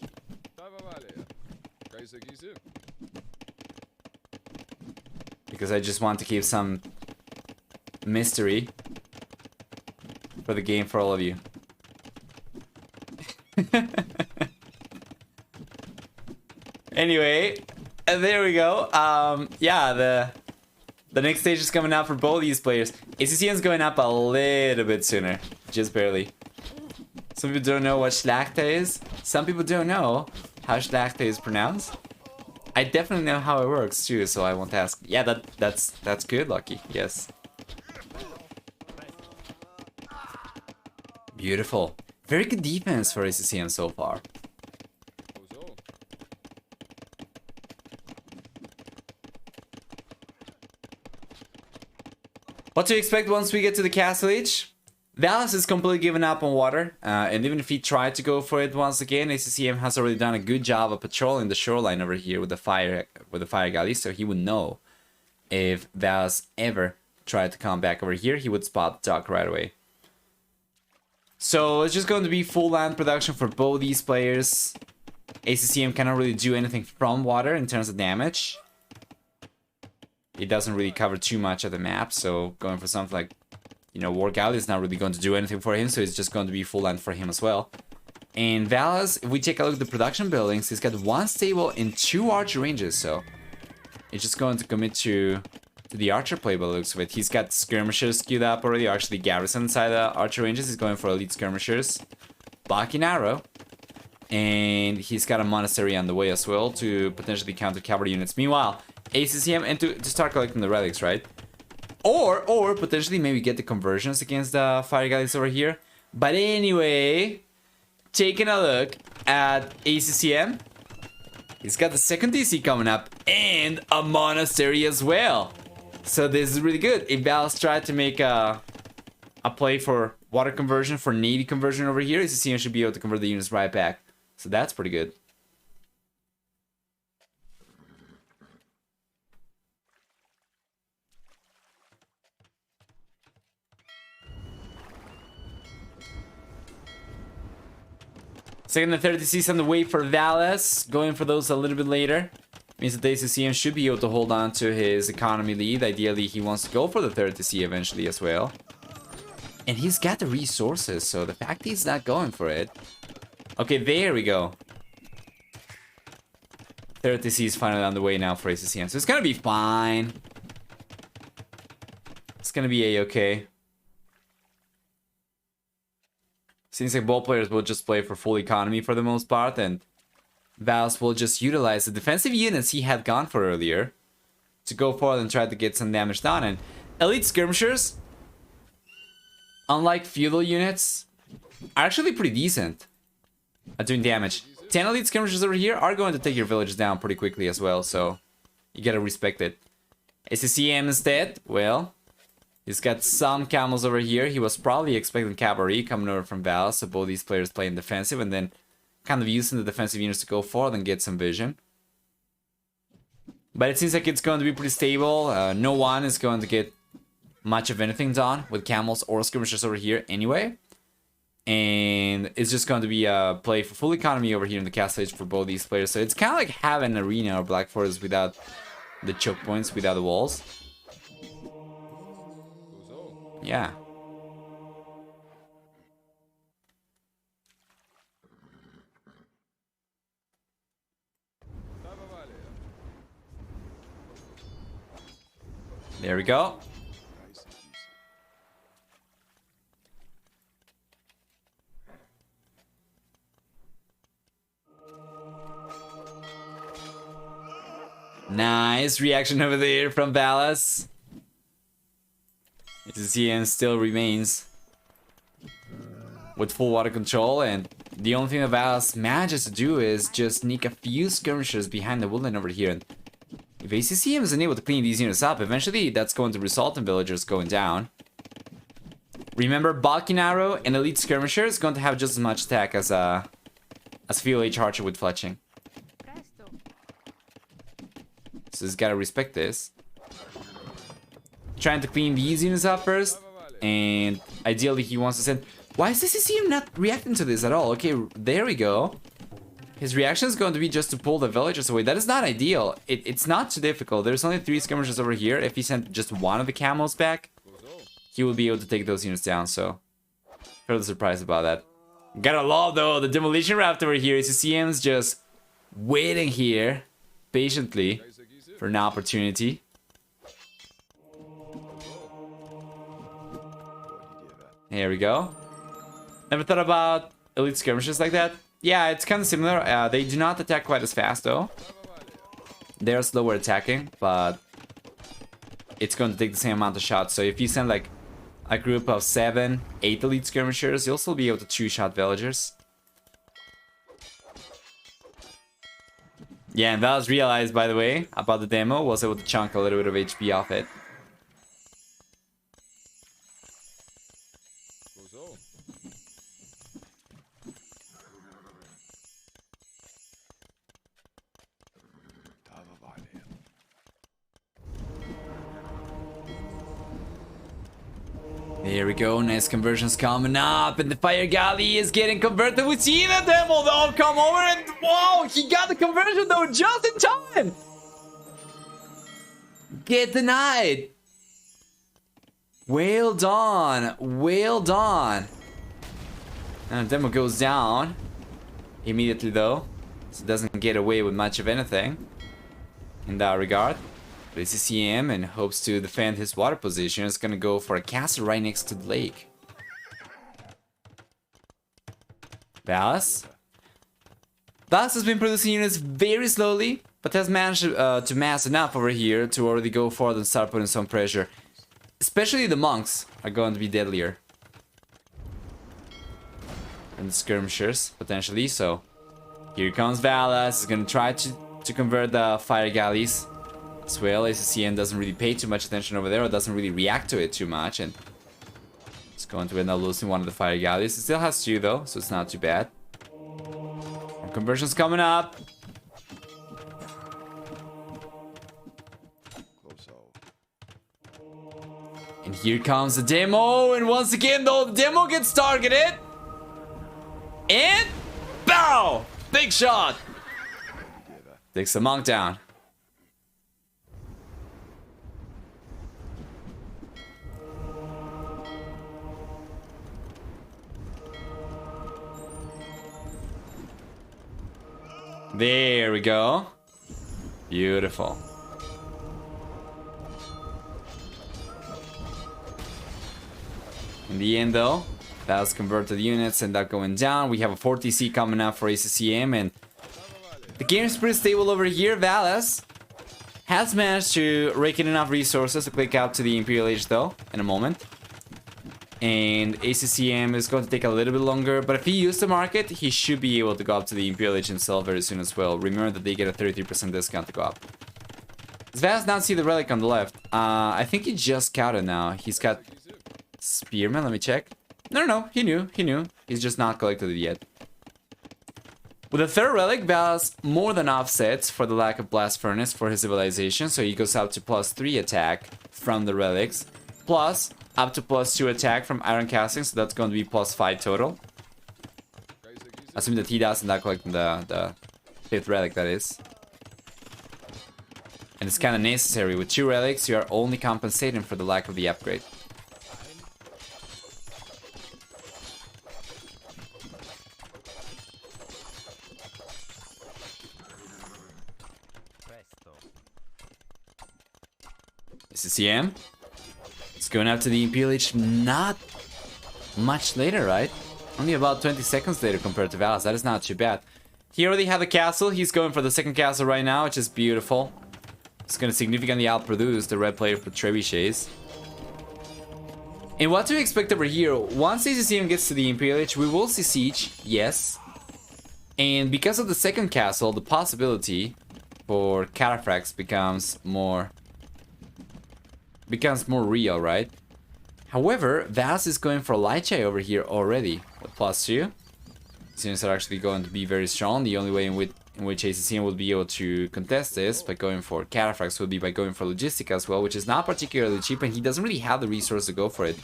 Because I just want to keep some mystery for the game for all of you. Anyway, there we go. Yeah, the next stage is coming out for both these players. ACCM is going up a little bit sooner, just barely. Some people don't know what Schlachta is. Some people don't know how Schlachta is pronounced. I definitely know how it works too, so I won't ask. Yeah, that's good, Lucky. Yes. Beautiful. Very good defense for ACCM so far. What to expect once we get to the castle age? Valas is completely given up on water, and even if he tried to go for it once again, ACCM has already done a good job of patrolling the shoreline over here with the fire galley, so he would know if Valas ever tried to come back over here, he would spot the dock right away. So it's just going to be full land production for both these players. ACCM cannot really do anything from water in terms of damage. It doesn't really cover too much of the map, so going for something like, you know, War Galley is not really going to do anything for him, so it's just going to be full land for him as well. And Valas, if we take a look at the production buildings, he's got one stable and 2 archer ranges, so it's just going to commit to the archer play by the looks of it. He's got skirmishers queued up already, actually garrison inside the archer ranges. He's going for elite skirmishers, Buck and arrow, and he's got a monastery on the way as well to potentially counter cavalry units. Meanwhile, ACCM, and to start collecting the relics, right? Or potentially maybe get the conversions against the fire galleys over here. But anyway, taking a look at ACCM, he's got the second DC coming up and a monastery as well. So this is really good. If Valas tried to make a play for water conversion, for navy conversion over here, ACCM should be able to convert the units right back. So that's pretty good. Second and third DCs on the way for Valas. Going for those a little bit later. Means that the ACCM should be able to hold on to his economy lead. Ideally, he wants to go for the third DC eventually as well. And he's got the resources, so the fact he's not going for it. Okay, there we go. Third DC is finally on the way now for ACCM. So it's gonna be fine. It's gonna be a-okay. Seems like both players will just play for full economy for the most part, and Valas will just utilize the defensive units he had gone for earlier to go forward and try to get some damage done. And elite skirmishers, unlike feudal units, are actually pretty decent at doing damage. 10 elite skirmishers over here are going to take your village down pretty quickly as well, so you gotta respect it. ACCM instead, well, he's got some camels over here. He was probably expecting cavalry coming over from Valas, so both these players playing defensive and then kind of using the defensive units to go forward and get some vision. But it seems like it's going to be pretty stable. No one is going to get much of anything done with camels or skirmishers over here anyway. And it's just going to be a play for full economy over here in the castle age for both these players. So it's kind of like having an arena or Black Forest without the choke points, without the walls. Yeah. There we go. Nice reaction over there from Valas. ACCM still remains with full water control, and the only thing that Valas manages to do is just sneak a few skirmishers behind the woodland over here. And if ACCM is unable to clean these units up, eventually that's going to result in villagers going down. Remember, Balkan Arrow and Elite Skirmisher is going to have just as much attack as Field H Archer with fletching. So he's gotta respect this. Trying to clean these units up first, and ideally he wants to send... Why is ACCM not reacting to this at all? Okay, there we go. His reaction is going to be just to pull the villagers away. That is not ideal. It's not too difficult. There's only 3 skirmishers over here. If he sent just one of the camels back, he will be able to take those units down, so... Fairly surprised about that. Gotta love, though, the Demolition Raft over here. ACCM's just waiting here, patiently, for an opportunity. There we go. Never thought about elite skirmishers like that. Yeah, it's kind of similar. They do not attack quite as fast though. They're slower attacking, but it's going to take the same amount of shots. So if you send like a group of 7, 8 elite skirmishers, you'll still be able to 2-shot villagers. Yeah, and Valas realized, by the way, about the demo, was able to chunk a little bit of HP off it. There we go, nice conversions coming up, and the fire galley is getting converted. We see the demo though come over, and wow, he got the conversion though just in time. Get denied. Well done, well done. And the demo goes down immediately though, so it doesn't get away with much of anything in that regard. But ACCM, and hopes to defend his water position, is gonna go for a castle right next to the lake. Valas? Valas has been producing units very slowly, but has managed to mass enough over here to already go forward and start putting some pressure. Especially the monks are going to be deadlier. And the skirmishers, potentially, so... Here comes Valas, is gonna try to convert the fire galleys. As well, ACCM doesn't really pay too much attention over there, or doesn't really react to it too much, and it's going to end up losing one of the fire galleys. It still has 2 though, so it's not too bad. More conversions coming up. And here comes the demo, and once again though, the demo gets targeted. And bow! Big shot! Takes the monk down. There we go. Beautiful. In the end though, that's converted units and that going down. We have a 40C coming up for ACCM, and the game's pretty stable over here. Valas has managed to rake in enough resources to click out to the Imperial Age though, in a moment. And ACCM is going to take a little bit longer, but if he used the market, he should be able to go up to the Imperial Age himself very soon as well. Remember that they get a 33% discount to go up. Does Valas not see the relic on the left? I think he just scouted now. He's got Spearman, let me check. No, he knew. He's just not collected it yet. With the third relic, Valas more than offsets for the lack of Blast Furnace for his civilization, so he goes up to +3 attack from the relics, plus up to +2 attack from Iron Casting, so that's going to be +5 total. Assuming that he doesn't not collecting the 5th relic, that is. And it's kind of necessary. With 2 relics, you are only compensating for the lack of the upgrade. ACCM. It's going up to the Imperial Age not much later, right? Only about 20 seconds later compared to Valas. That is not too bad. He already had the castle. He's going for the second castle right now, which is beautiful. It's going to significantly outproduce the red player for trebuchets. And what to expect over here? Once ACCM gets to the Imperial Age, we will see siege, yes. And because of the second castle, the possibility for cataphracts becomes more real, right? However, Valas is going for Lychai over here already with +2. Since they're actually going to be very strong. The only way in which ACCM will be able to contest this by going for cataphracts would be by going for logistic as well, which is not particularly cheap, and he doesn't really have the resource to go for it.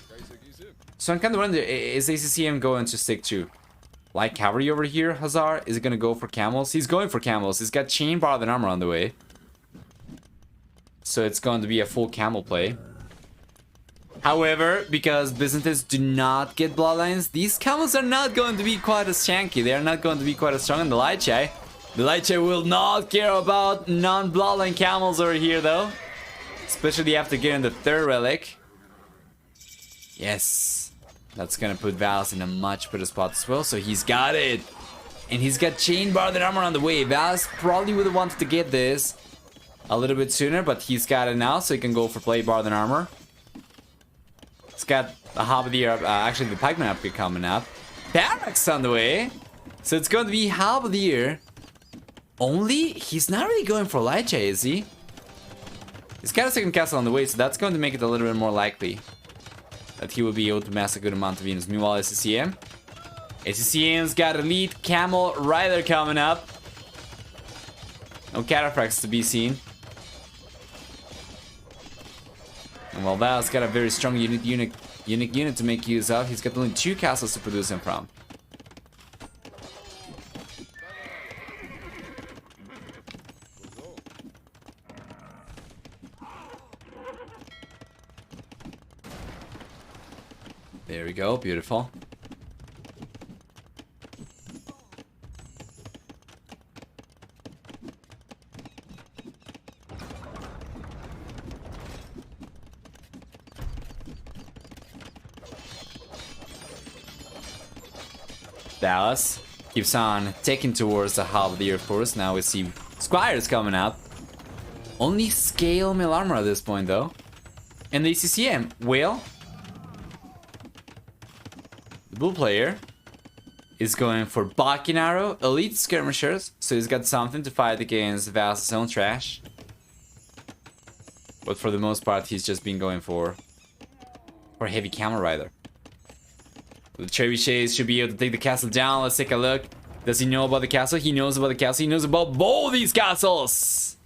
So I'm kind of wondering, is ACCM going to stick to light cavalry over here? Hazard, is it going to go for camels? He's going for camels. He's got chain bar and armor on the way. So it's going to be a full camel play. However, because Byzantines do not get bloodlines, these camels are not going to be quite as chunky. They are not going to be quite as strong in the Lychai. The Lychai will not care about non-bloodline camels over here though. Especially after getting the third relic. Yes. That's gonna put Valas in a much better spot as well. So he's got it. And he's got chain bar armor on the way. Valas probably would have wanted to get this a little bit sooner, but he's got it now, so he can go for plate bar armor. He's got the Halberdier, actually the Pikeman upgrade coming up. Barracks on the way. So it's going to be Halberdier. Only, he's not really going for Light J, is he? He's got a second castle on the way, so that's going to make it a little bit more likely that he will be able to mass a good amount of units. Meanwhile, ACCM. ACCM's got Elite Camel Rider coming up. No Cataphracts to be seen. And while Val's got a very strong unique unit to make use of, he's got only 2 castles to produce him from. There we go, beautiful. Dallas keeps on taking towards the Halberdier, of course. Now we see Squires coming up. Only scale mill armor at this point, though. And the ACCM, well, the blue player is going for Bakinaro, Elite Skirmishers, so he's got something to fight against Valas' own trash. But for the most part, he's just been going for Heavy Camel Rider. The Trebuchets should be able to take the castle down. Let's take a look. Does he know about the castle? He knows about the castle. He knows about both these castles.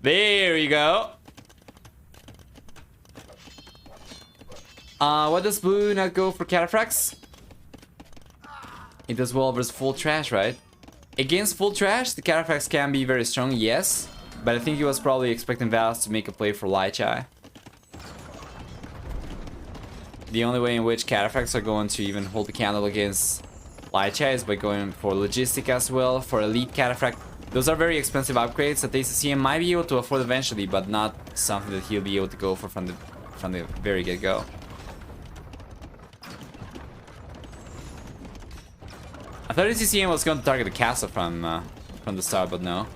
There we go. What does blue not go for Cataphracts? It does well versus full trash, right? Against full trash, the Cataphracts can be very strong, yes. But I think he was probably expecting Valas to make a play for Light Chai. The only way in which Cataphracts are going to even hold the candle against Light Chai is by going for Logistic as well, for Elite Cataphract. Those are very expensive upgrades that ACCM might be able to afford eventually, but not something that he'll be able to go for from the very get-go. I thought ACCM was going to target the castle from the start, but no.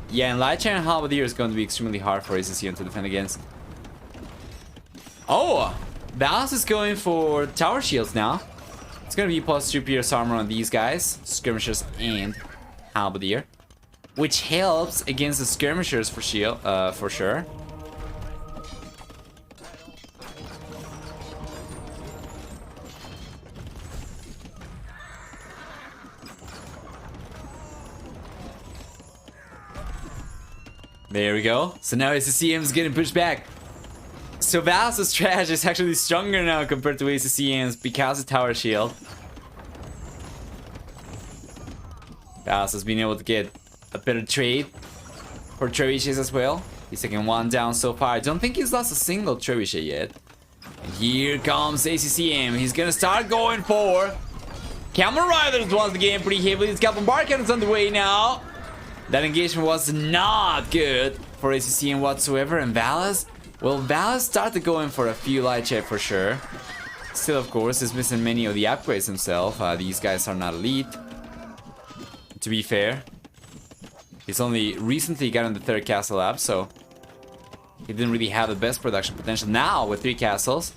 Yeah, and Light Chai and Halberdier is going to be extremely hard for ACCM to defend against. Oh! Valas is going for Tower Shields now. It's going to be +2 Pierce armor on these guys, Skirmishers and Halberdier, which helps against the Skirmishers for shield, for sure. There we go. So now ACCM is getting pushed back. So Valas' trash is actually stronger now compared to ACCM's because of Tower Shield. Valas has been able to get a better trade for trebuchets as well. He's taking 1 down so far. I don't think he's lost a single trebuchet yet. And here comes ACCM. He's gonna start going for Camel Riders once again pretty heavily. He's got Bombard Cannons on the way now. That engagement was not good for ACCM whatsoever. And Valas, well, Valas started going for a few Light Chai for sure. Still, of course, is missing many of the upgrades himself. These guys are not elite, to be fair. He's only recently gotten the 3rd castle up, so he didn't really have the best production potential. Now, with 3 castles,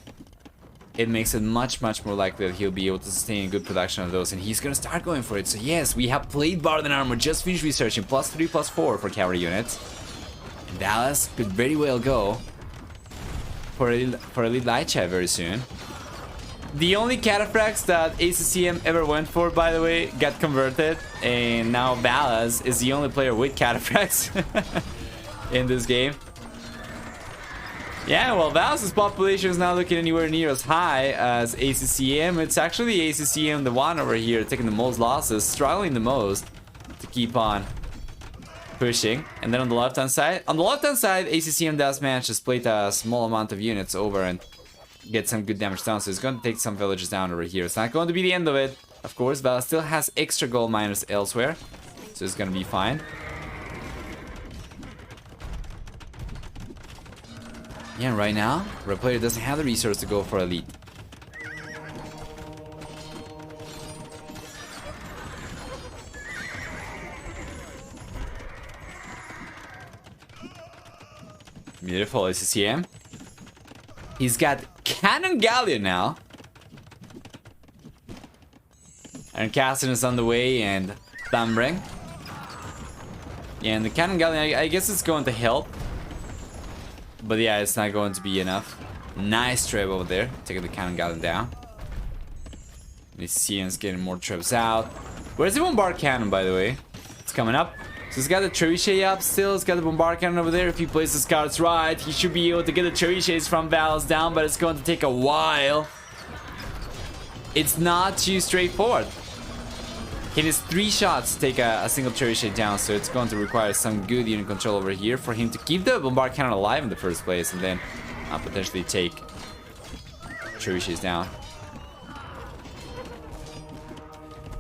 it makes it much more likely that he'll be able to sustain good production of those, and he's gonna start going for it. So yes, we have played Bard and Armor, just finished researching, +3, +4 for cavalry units. And Dallas could very well go for Elite Light Chai very soon. The only Cataphracts that ACCM ever went for, by the way, got converted, and now Valas is the only player with Cataphracts in this game. Yeah, well, Valas' population is not looking anywhere near as high as ACCM. It's actually ACCM, the one over here, taking the most losses, struggling the most to keep on pushing. And then on the left-hand side, ACCM does manage to split a small amount of units over and get some good damage down. So it's going to take some villages down over here. It's not going to be the end of it, of course. Valas still has extra gold miners elsewhere, so it's going to be fine. Yeah, right now, Red player doesn't have the resource to go for elite. Beautiful ACCM. He's got Cannon Galleon now. And Cassin is on the way, and Thumbring. Yeah, and the Cannon Galleon, I guess it's going to help. But yeah, it's not going to be enough. Nice trap over there, taking the Cannon Galleon down. ACCM's getting more traps out. Where's the Bombard Cannon, by the way? It's coming up. So he's got the Trebuchet up still. He's got the Bombard Cannon over there. If he plays his cards right, he should be able to get the Trebuchets from Valas down, but it's going to take a while. It's not too straightforward. He needs 3 shots to take a single Trebuchet down, so it's going to require some good unit control over here for him to keep the Bombard Cannon alive in the first place, and then potentially take Trebuchets down.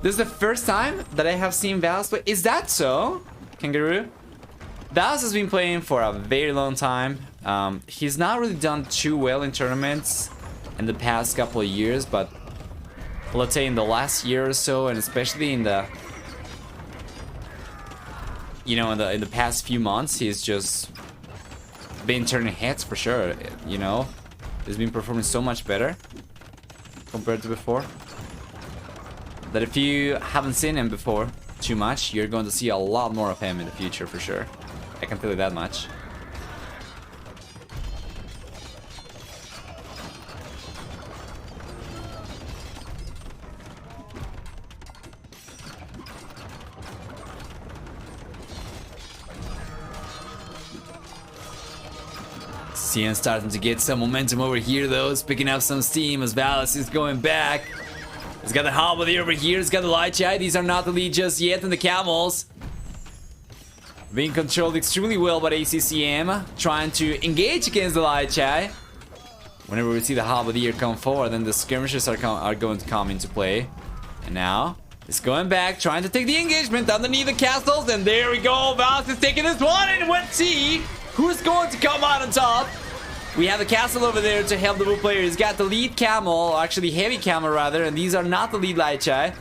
This is the first time that I have seen Valas play. Is that so, Kangaroo? Valas has been playing for a very long time. He's not really done too well in tournaments in the past couple of years, but let's say in the last year or so, and especially in the, you know, in the past few months, he's just been turning heads for sure. You know, he's been performing so much better compared to before, that if you haven't seen him before too much, you're going to see a lot more of him in the future for sure. I can tell you that much. ACCM starting to get some momentum over here though. It's picking up some steam as Valas is going back. He's got the Halberdier over here. He's got the Lychai. These are not the lead just yet. And the Camels being controlled extremely well by ACCM. Trying to engage against the Lychai. Whenever we see the Halberdier come forward, then the skirmishers are going to come into play. And now it's going back, trying to take the engagement underneath the castles. And there we go. Valas is taking this one. And let's see who's going to come out on top. We have the castle over there to help the blue player. He's got the lead camel, or actually heavy camel rather, and these are not the lead Lychai.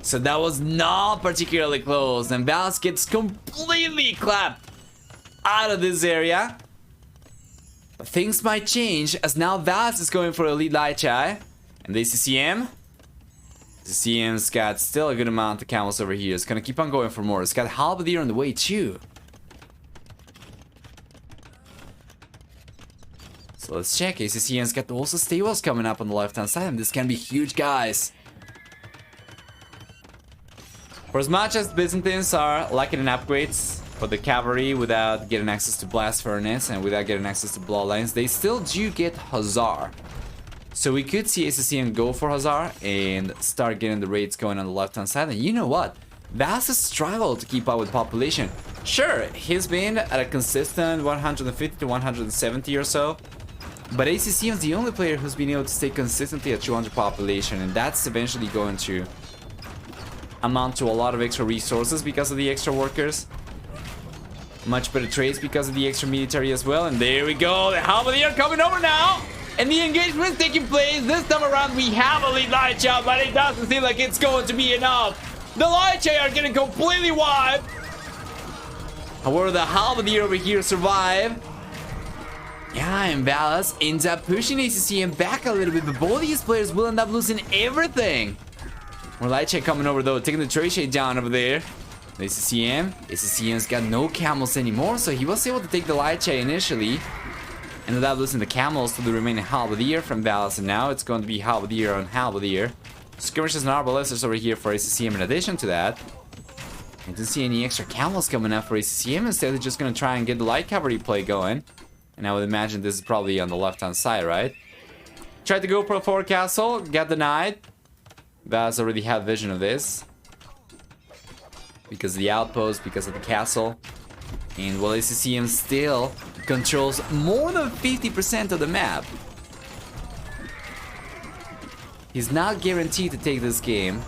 So that was not particularly close. And Valas gets completely clapped out of this area. But things might change as now Valas is going for a lead Lychai. And the ACCM. ACCM's got still a good amount of camels over here. It's gonna keep on going for more. It's got Halberdier on the way too. So let's check. ACCM's got also stables coming up on the left-hand side, and this can be huge, guys. For as much as Byzantines are lacking in upgrades for the cavalry without getting access to Blast Furnace and without getting access to Bloodlines, they still do get Hussar. So we could see ACCM go for Hussar and start getting the raids going on the left-hand side. And you know what? Valas has struggled to keep up with population. Sure, he's been at a consistent 150 to 170 or so. But ACCM is the only player who's been able to stay consistently at 200 population, and that's eventually going to amount to a lot of extra resources because of the extra workers. Much better trades because of the extra military as well. And there we go, the Halberdier coming over now, and the engagement is taking place. This time around we have a lead Lychai, but it doesn't seem like it's going to be enough. The Lychai are getting completely wiped. However, the Halberdier over here survive. Yeah, and Valas ends up pushing ACCM back a little bit, but both these players will end up losing everything. More Lychai coming over though, taking the Trebuchet down over there. The ACCM's got no camels anymore, so he was able to take the Lychai initially. Ended up losing the camels to the remaining Halberdier from Valas, and now it's going to be Halberdier on Halberdier. Skirmishes and Arbalesters over here for ACCM in addition to that. I didn't see any extra camels coming up for ACCM, instead they're just going to try and get the light cavalry play going. And I would imagine this is probably on the left-hand side, right? Tried to go for a forward castle, got denied. Valas already had vision of this. Because of the outpost, because of the castle. And while ACCM still controls more than 50% of the map, he's not guaranteed to take this game.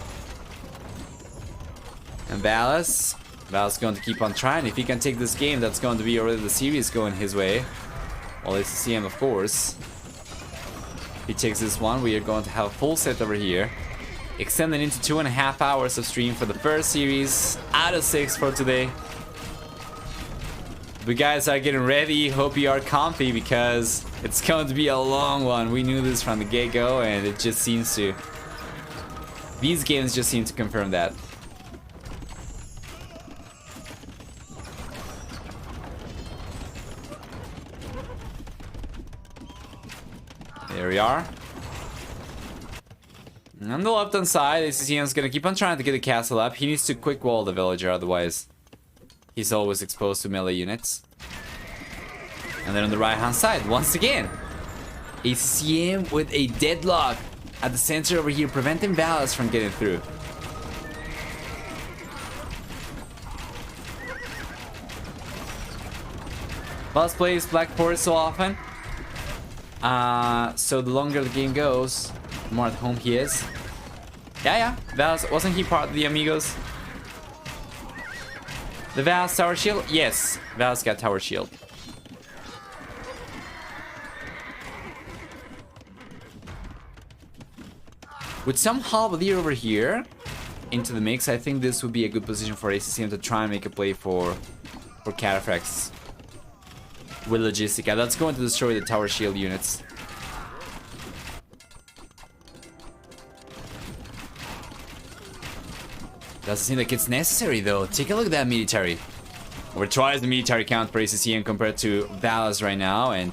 And Valas is going to keep on trying. If he can take this game, that's going to be already the series going his way. Well, ACCM, of course. He takes this one. We are going to have a full set over here. Extended into 2.5 hours of stream for the first series out of 6 for today. We guys are getting ready. Hope you are comfy because it's going to be a long one. We knew this from the get-go, and it just seems to... These games just seem to confirm that. There we are. On the left hand side, ACCM is going to keep on trying to get the castle up. He needs to quick wall the villager, otherwise he's always exposed to melee units. And then on the right hand side, once again, ACCM with a deadlock at the center over here, preventing Valas from getting through. Valas plays Black Forest so often. So the longer the game goes, the more at home he is. Yeah. Valas, wasn't he part of the Amigos? The Valas Tower Shield? Yes, Valas got Tower Shield. With some Halberdier over here into the mix, I think this would be a good position for ACCM to try and make a play for Cataphracts. With Logistica, that's going to destroy the Tower Shield units. Doesn't seem like it's necessary though. Take a look at that military. Or twice the military count for ACCM compared to Valas right now, and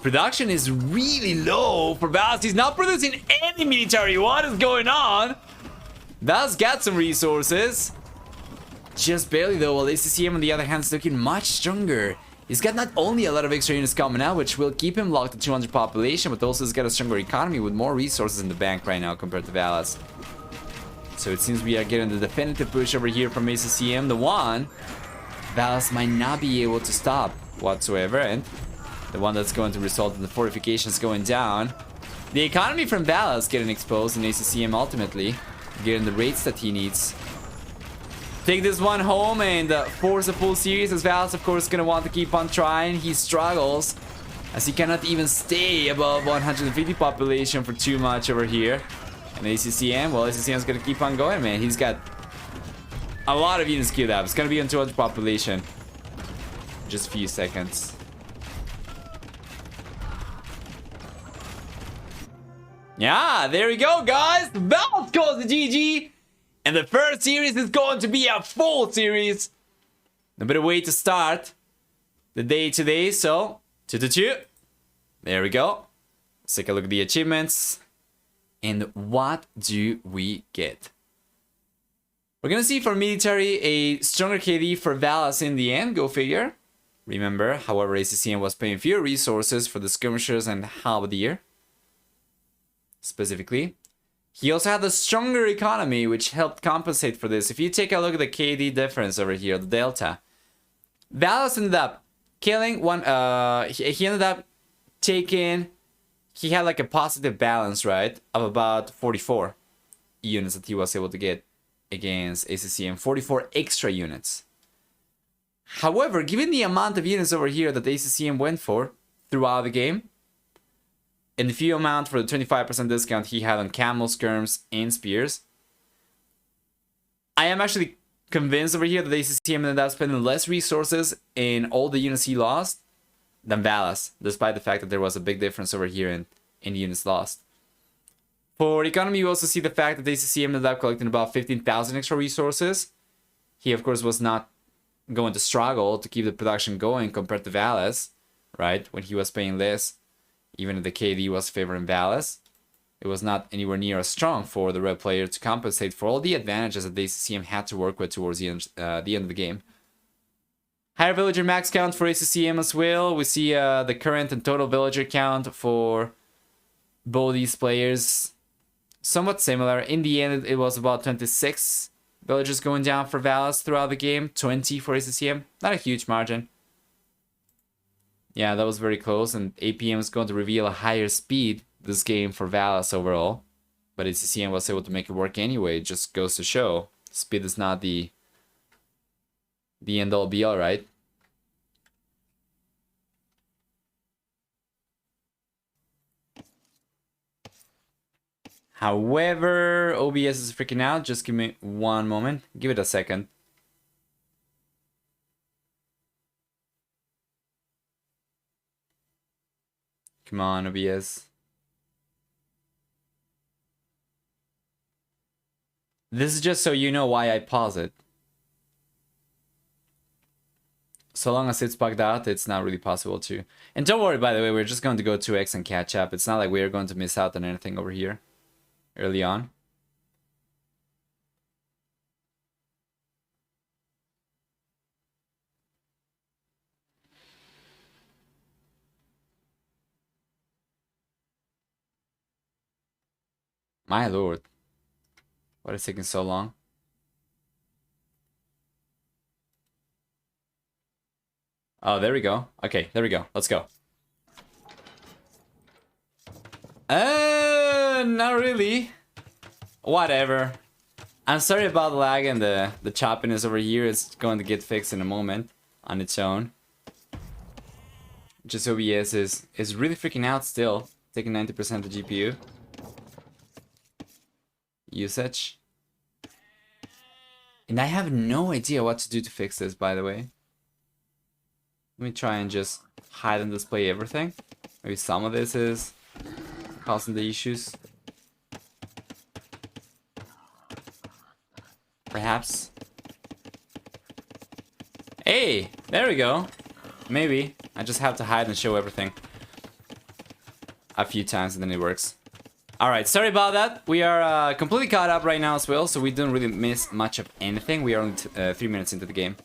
production is really low for Valas. He's not producing any military. What is going on? Valas got some resources. Just barely though, while ACCM on the other hand is looking much stronger. He's got not only a lot of extra units coming out, which will keep him locked at 200 population, but also he's got a stronger economy with more resources in the bank right now compared to Valas. So it seems we are getting the definitive push over here from ACCM. The one Valas might not be able to stop whatsoever, and the one that's going to result in the fortifications going down. The economy from Valas getting exposed, and ACCM ultimately getting the rates that he needs. Take this one home and force a full series, as Valas, of course, is going to want to keep on trying. He struggles, as he cannot even stay above 150 population for too much over here. And ACCM, well, ACCM is going to keep on going, man. He's got a lot of units queued up. It's going to be on 200 population. Just a few seconds. Yeah, there we go, guys. Valas goes to GG. And the first series is going to be a full series. No better way to start the day today. So, 2-2. There we go. Let's take a look at the achievements. And what do we get? We're going to see for military a stronger KD for Valas in the end. Go figure. Remember, however, ACCM was paying fewer resources for the skirmishers and halberdier. Specifically. He also had a stronger economy, which helped compensate for this. If you take a look at the KD difference over here, the delta. Valas ended up killing one, he ended up taking, he had like a positive balance, right? Of about 44 units that he was able to get against ACCM. 44 extra units. However, given the amount of units over here that ACCM went for throughout the game, and the few amount for the 25% discount he had on camel, skirms, and spears, I am actually convinced over here that ACCM ended up spending less resources in all the units he lost than Valas, despite the fact that there was a big difference over here in units lost. For economy, you also see the fact that ACCM ended up collecting about 15,000 extra resources. He, of course, was not going to struggle to keep the production going compared to Valas, right? When he was paying less. Even if the KD was favoring Valas, it was not anywhere near as strong for the red player to compensate for all the advantages that the ACCM had to work with towards the end of the game. Higher villager max count for ACCM as well. We see the current and total villager count for both these players somewhat similar. In the end, it was about 26 villagers going down for Valas throughout the game. 20 for ACCM. Not a huge margin. Yeah, that was very close, and APM is going to reveal a higher speed this game for Valas overall. But ACCM was able to make it work anyway. It just goes to show speed is not the end all be all, right? However, OBS is freaking out. Just give me one moment. Give it a second. Come on, OBS. This is just so you know why I pause it. So long as it's bugged out, it's not really possible to. And don't worry, by the way, we're just going to go 2x and catch up. It's not like we're going to miss out on anything over here early on. My lord. What is taking so long? Oh, there we go. Okay, there we go. Let's go. Not really. Whatever. I'm sorry about the lag and the choppiness over here. It's going to get fixed in a moment on its own. Just OBS is really freaking out still. Taking 90% of the GPU usage. And I have no idea what to do to fix this, by the way. Let me try and just hide and display everything. Maybe some of this is causing the issues. Perhaps. Hey, there we go. Maybe. I just have to hide and show everything a few times and then it works. Alright, sorry about that. We are completely caught up right now as well, so we don't really miss much of anything. We are only 3 minutes into the game.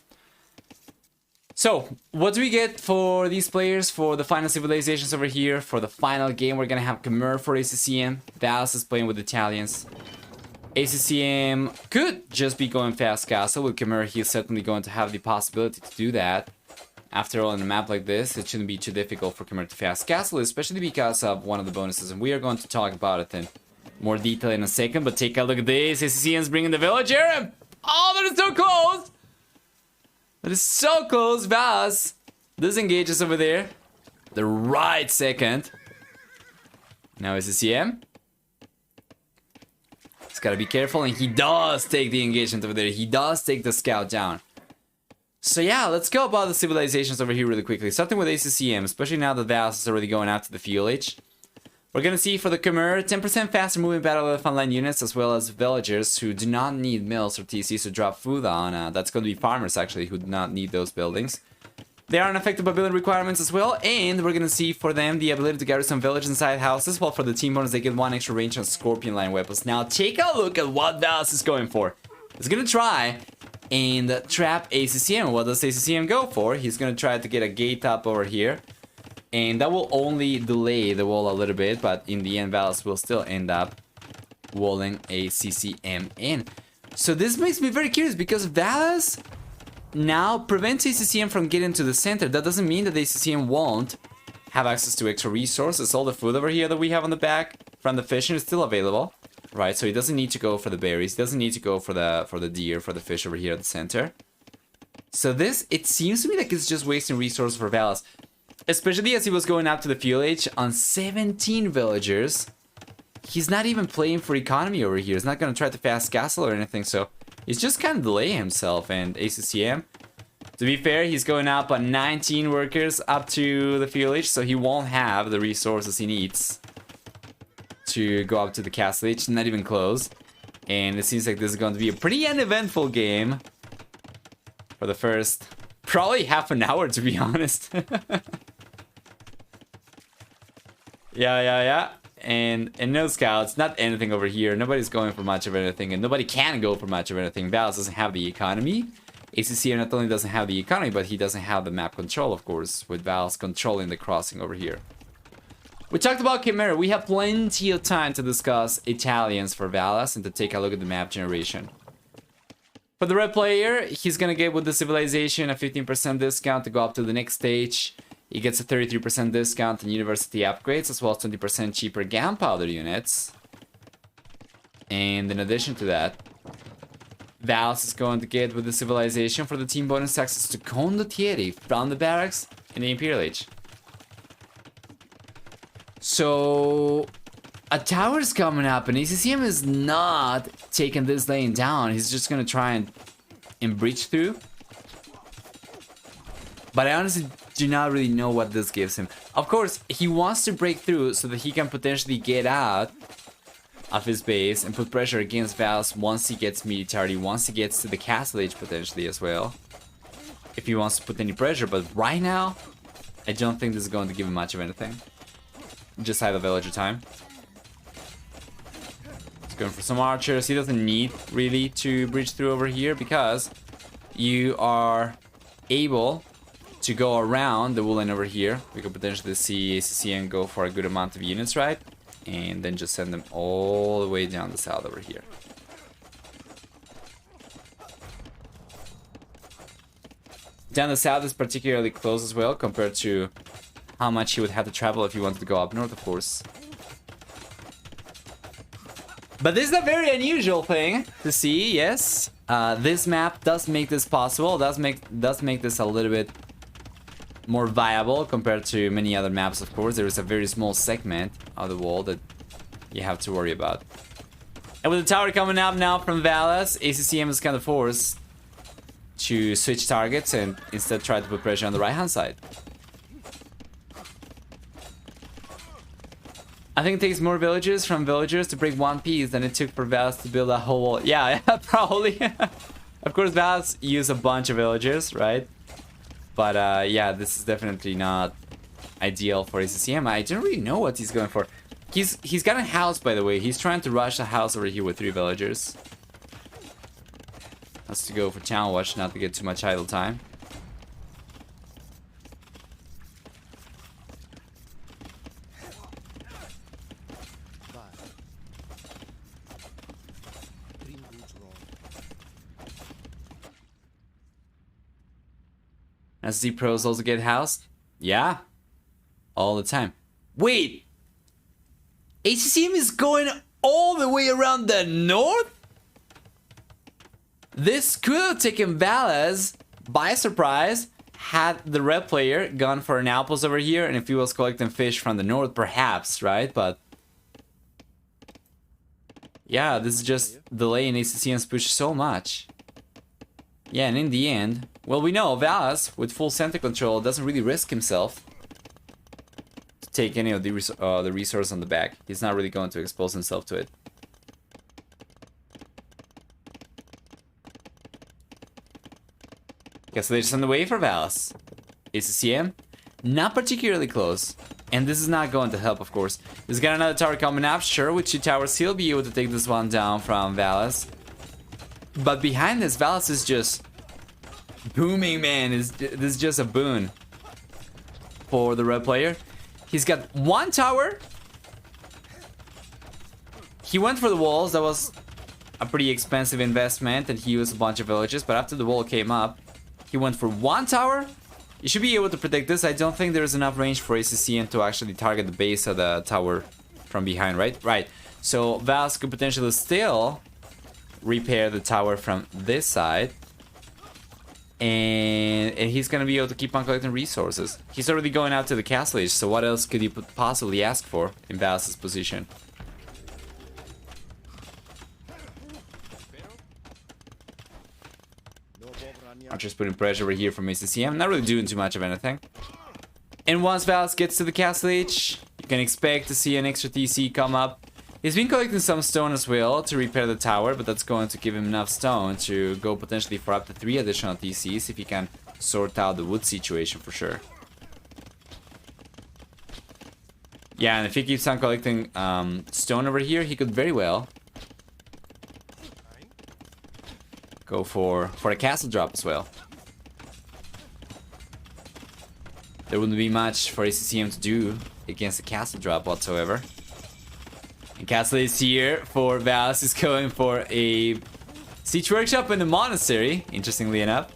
So, what do we get for these players for the final civilizations over here? For the final game, we're gonna have Khmer for ACCM. Valas is playing with Italians. ACCM could just be going fast castle. With Khmer, he's certainly going to have the possibility to do that. After all, in a map like this, it shouldn't be too difficult for Khmer to fast castle, especially because of one of the bonuses. And we are going to talk about it in more detail in a second. But take a look at this. ACCM's bringing the villager. Oh, that is so close! That is so close. Valas disengages over there. The right second. Now ACCM. He's got to be careful, and he does take the engagement over there. He does take the scout down. So yeah, let's go about the civilizations over here really quickly. Starting with ACCM, especially now that Valas is already going after the FLH. We're gonna see for the Khmer, 10% faster moving battle elephant line units, as well as villagers who do not need mills or TCs to drop food on. That's gonna be farmers actually who do not need those buildings. They are unaffected by building requirements as well, and we're gonna see for them the ability to garrison villages inside houses, while for the team bonus they get 1 extra range on scorpion line weapons. Now take a look at what Valas is going for. He's gonna try and trap ACCM. What does ACCM go for? He's gonna try to get a gate up over here. And that will only delay the wall a little bit, but in the end, Valas will still end up walling ACCM in. So this makes me very curious, because Valas now prevents ACCM from getting to the center. That doesn't mean that ACCM won't have access to extra resources. All the food over here that we have on the back from the fishing is still available, right? So he doesn't need to go for the berries. He doesn't need to go for the deer, for the fish over here at the center. So this, it seems to me like it's just wasting resources for Valas. Especially as he was going up to the FLH on 17 villagers. He's not even playing for economy over here. He's not going to try to fast castle or anything. So he's just kind of delaying himself. And ACCM, to be fair, he's going up on 19 workers up to the FLH. So he won't have the resources he needs to go up to the castle H. Not even close. And it seems like this is going to be a pretty uneventful game for the first probably half an hour, to be honest. Yeah. And no scouts, not anything over here. Nobody's going for much of anything, and nobody can go for much of anything. Valas doesn't have the economy. ACCM not only doesn't have the economy, but he doesn't have the map control, of course, with Valas controlling the crossing over here. We talked about Khmer. We have plenty of time to discuss Italians for Valas and to take a look at the map generation. For the red player, he's gonna get with the civilization a 15% discount to go up to the next stage. He gets a 33% discount on university upgrades, as well as 20% cheaper gunpowder units. And in addition to that, Valas is going to get with the civilization for the team bonus access to condottieri from the barracks in the Imperial Age. So A tower's coming up, and ACCM is not taking this lane down. He's just gonna try and breach through. But I honestly do not really know what this gives him. Of course, he wants to break through so that he can potentially get out of his base and put pressure against Valas once he gets militarity, once he gets to the castle age potentially as well. If he wants to put any pressure, but right now, I don't think this is going to give him much of anything. Just have a villager time. Going for some archers. He doesn't need really to breach through over here because you are able to go around the wool line over here. We could potentially see ACCM go for a good amount of units, right? And then just send them all the way down the south over here. Down the south is particularly close as well compared to how much he would have to travel if he wanted to go up north, of course. But this is a very unusual thing to see, yes. This map does make this possible, does make this a little bit more viable compared to many other maps, of course. There is a very small segment of the wall that you have to worry about. And with the tower coming up now from Valas, ACCM is kind of forced to switch targets and instead try to put pressure on the right-hand side. I think it takes more villagers from villagers to break one piece than it took for Valas to build a whole wall. Yeah, probably. Of course, Valas use a bunch of villagers, right? But yeah, this is definitely not ideal for ACCM. I don't really know what he's going for. He's got a house, by the way. He's trying to rush a house over here with 3 villagers. Has to go for town watch, not to get too much idle time. As Z pros also get housed? Yeah. All the time. Wait! ACCM is going all the way around the north? This could have taken Valas by surprise had the red player gone for an outpost over here, and if he was collecting fish from the north, perhaps, right? But yeah, this is just delaying ACCM's push so much. Yeah, and in the end, well, we know Valas, with full center control, doesn't really risk himself to take any of the resource on the back. He's not really going to expose himself to it. Guess they're just on the way for Valas. ACCM, not particularly close. And this is not going to help, of course. He's got another tower coming up. Sure, with 2 towers, he'll be able to take this one down from Valas. But behind this, Valas is just booming, man. This is just a boon for the red player. He's got 1 tower. He went for the walls. That was a pretty expensive investment, and he used a bunch of villages. But after the wall came up, he went for 1 tower. You should be able to protect this. I don't think there's enough range for ACCM to actually target the base of the tower from behind, right? Right. So Valas could potentially still repair the tower from this side. And he's gonna be able to keep on collecting resources. He's already going out to the castle age, so what else could he possibly ask for in Valas' position? Archer's putting pressure over here from ACCM, not really doing too much of anything. And once Valas gets to the castle age, you can expect to see an extra TC come up. He's been collecting some stone as well to repair the tower, but that's going to give him enough stone to go potentially for up to 3 additional TCs if he can sort out the wood situation for sure. Yeah, and if he keeps on collecting stone over here, he could very well go for a castle drop as well. There wouldn't be much for ACCM to do against a castle drop whatsoever. And castle is here for Valas is going for a siege workshop in the monastery, interestingly enough.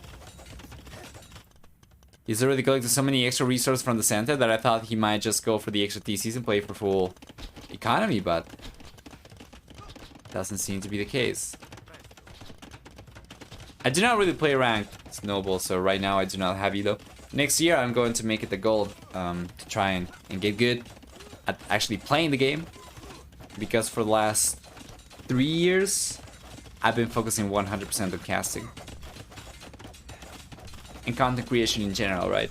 He's already collected so many extra resources from the center that I thought he might just go for the extra TCs and play for full economy, but doesn't seem to be the case. I do not really play ranked Snowball, so right now I do not have Elo. Next year I'm going to make it the goal to try and get good at actually playing the game. because for the last 3 years, I've been focusing 100% on casting. And content creation in general, right?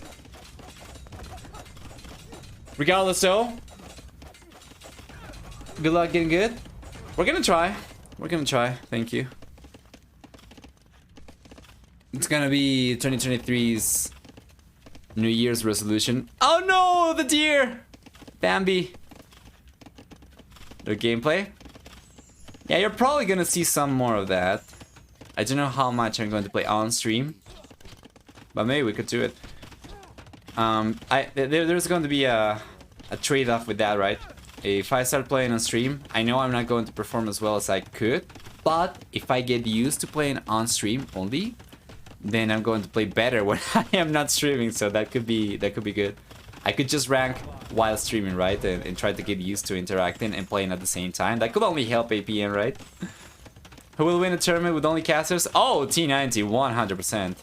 Regardless though, good luck getting good. We're gonna try. We're gonna try. Thank you. It's gonna be 2023's New Year's resolution. Oh no, the deer! Bambi. The gameplay? Yeah, you're probably gonna see some more of that. I don't know how much I'm going to play on stream, but maybe we could do it. There's going to be a trade-off with that, right? If I start playing on stream, I know I'm not going to perform as well as I could, but if I get used to playing on stream only, then I'm going to play better when I am not streaming, so that could be good. I could just rank while streaming, right? And try to get used to interacting and playing at the same time. That could only help APM, right? Who will win a tournament with only casters? Oh, T90, 100%.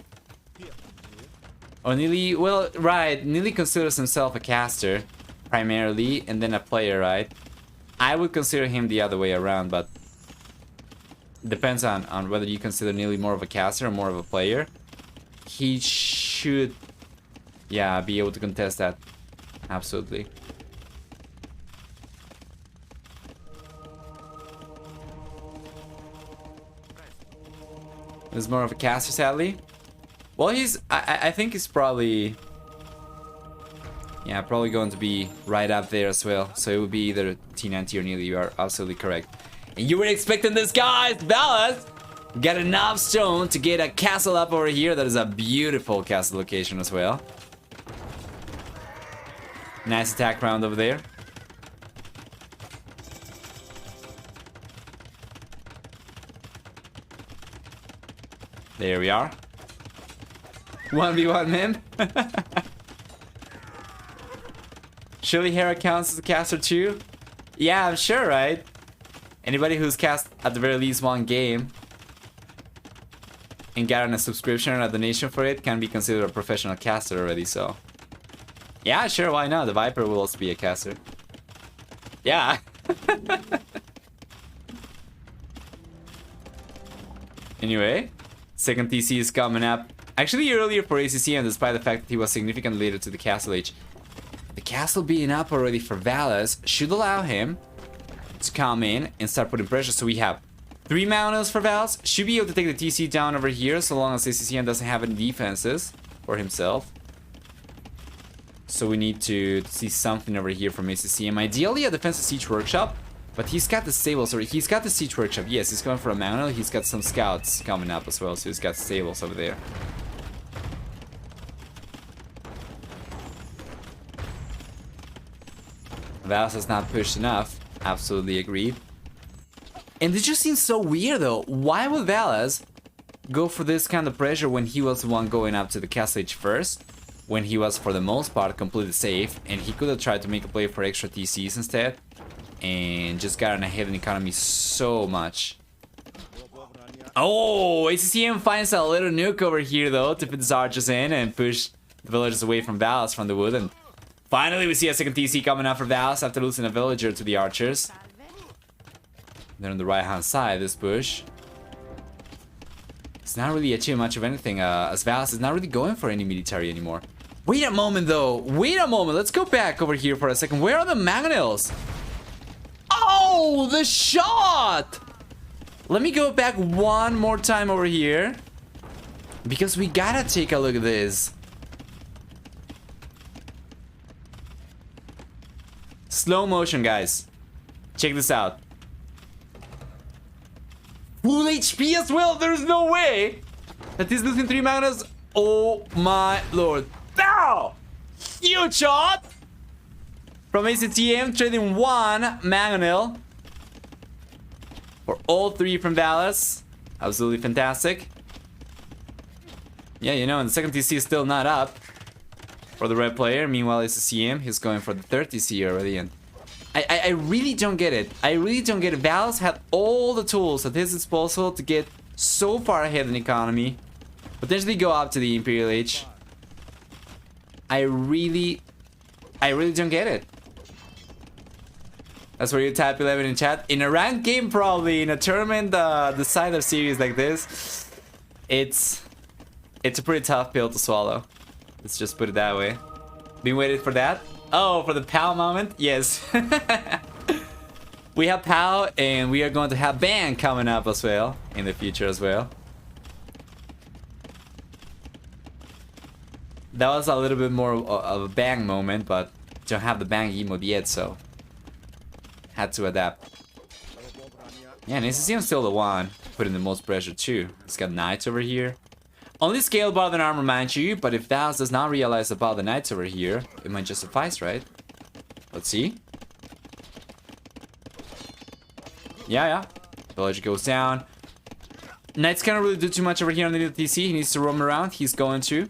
Oh, Neely, well, right. Neely considers himself a caster, primarily, and then a player, right? I would consider him the other way around, but depends on whether you consider Neely more of a caster or more of a player. He should, yeah, be able to contest that. Absolutely. He's more of a caster, sadly. Well, I think he's probably, yeah, probably going to be right up there as well. So it would be either T90 or Neely. You are absolutely correct. And you were expecting this, guys. Valas got enough stone to get a castle up over here. That is a beautiful castle location as well. Nice attack round over there. There we are. 1v1 man. Surely Hera counts as a caster too? Yeah, I'm sure, right? Anybody who's cast at the very least one game and gotten a subscription or a donation for it can be considered a professional caster already, so. Yeah, sure, why not? The Viper will also be a caster. Yeah. Anyway, second TC is coming up. Actually earlier for ACCM, despite the fact that he was significantly later to the castle age. The castle being up already for Valas should allow him to come in and start putting pressure. So we have 3 Mountains for Valas. Should be able to take the TC down over here so long as ACCM doesn't have any defenses for himself. So we need to see something over here from ACCM. Ideally a defensive siege workshop, but he's got the stables, or he's got the siege workshop. Yes, he's going for a mountain. He's got some scouts coming up as well, so he's got stables over there. Valas has not pushed enough. Absolutely agreed. And it just seems so weird though. Why would Valas go for this kind of pressure when he was the one going up to the castle age first? When he was, for the most part, completely safe, and he could have tried to make a play for extra TCs instead, and just got ahead in economy so much. Oh, ACCM finds a little nuke over here though to put his archers in and push the villagers away from Valas from the wood, and finally we see a second TC coming up for Valas after losing a villager to the archers. Then on the right hand side, this push. It's not really achieving much of anything, as Valas is not really going for any military anymore. Wait a moment though, wait a moment, let's go back over here for a second. Where are the mangonels? Oh, the shot! Let me go back one more time over here, because we gotta take a look at this. Slow motion, guys. Check this out. Full HP as well. There's no way that he's losing 3 manas. Oh my lord. Ow! Huge shot from ACCM, trading 1 mangonel for all 3 from Valas. Absolutely fantastic. Yeah, you know, and the second TC is still not up for the red player. Meanwhile, ACCM, he's going for the third TC already, and I really don't get it. I really don't get it. Valas had all the tools at his disposal to get so far ahead in economy, potentially go up to the Imperial Age. I really don't get it. That's where you type 11 in chat. In a ranked game, probably. In a tournament, decider series like this, it's a pretty tough pill to swallow. Let's just put it that way. Been waiting for that? Oh, for the POW moment? Yes. We have POW, and we are going to have Bang coming up as well. In the future as well. That was a little bit more of a Bang moment, but don't have the Bang emote yet, so had to adapt. Yeah, and ACCM still the one putting the most pressure too. He's got Knights over here. Only scale bar than armor, mind you, but if Valas does not realize about the Knights over here, it might just suffice, right? Let's see. Yeah. Village goes down. Knights can't really do too much over here on the TC. He needs to roam around. He's going to.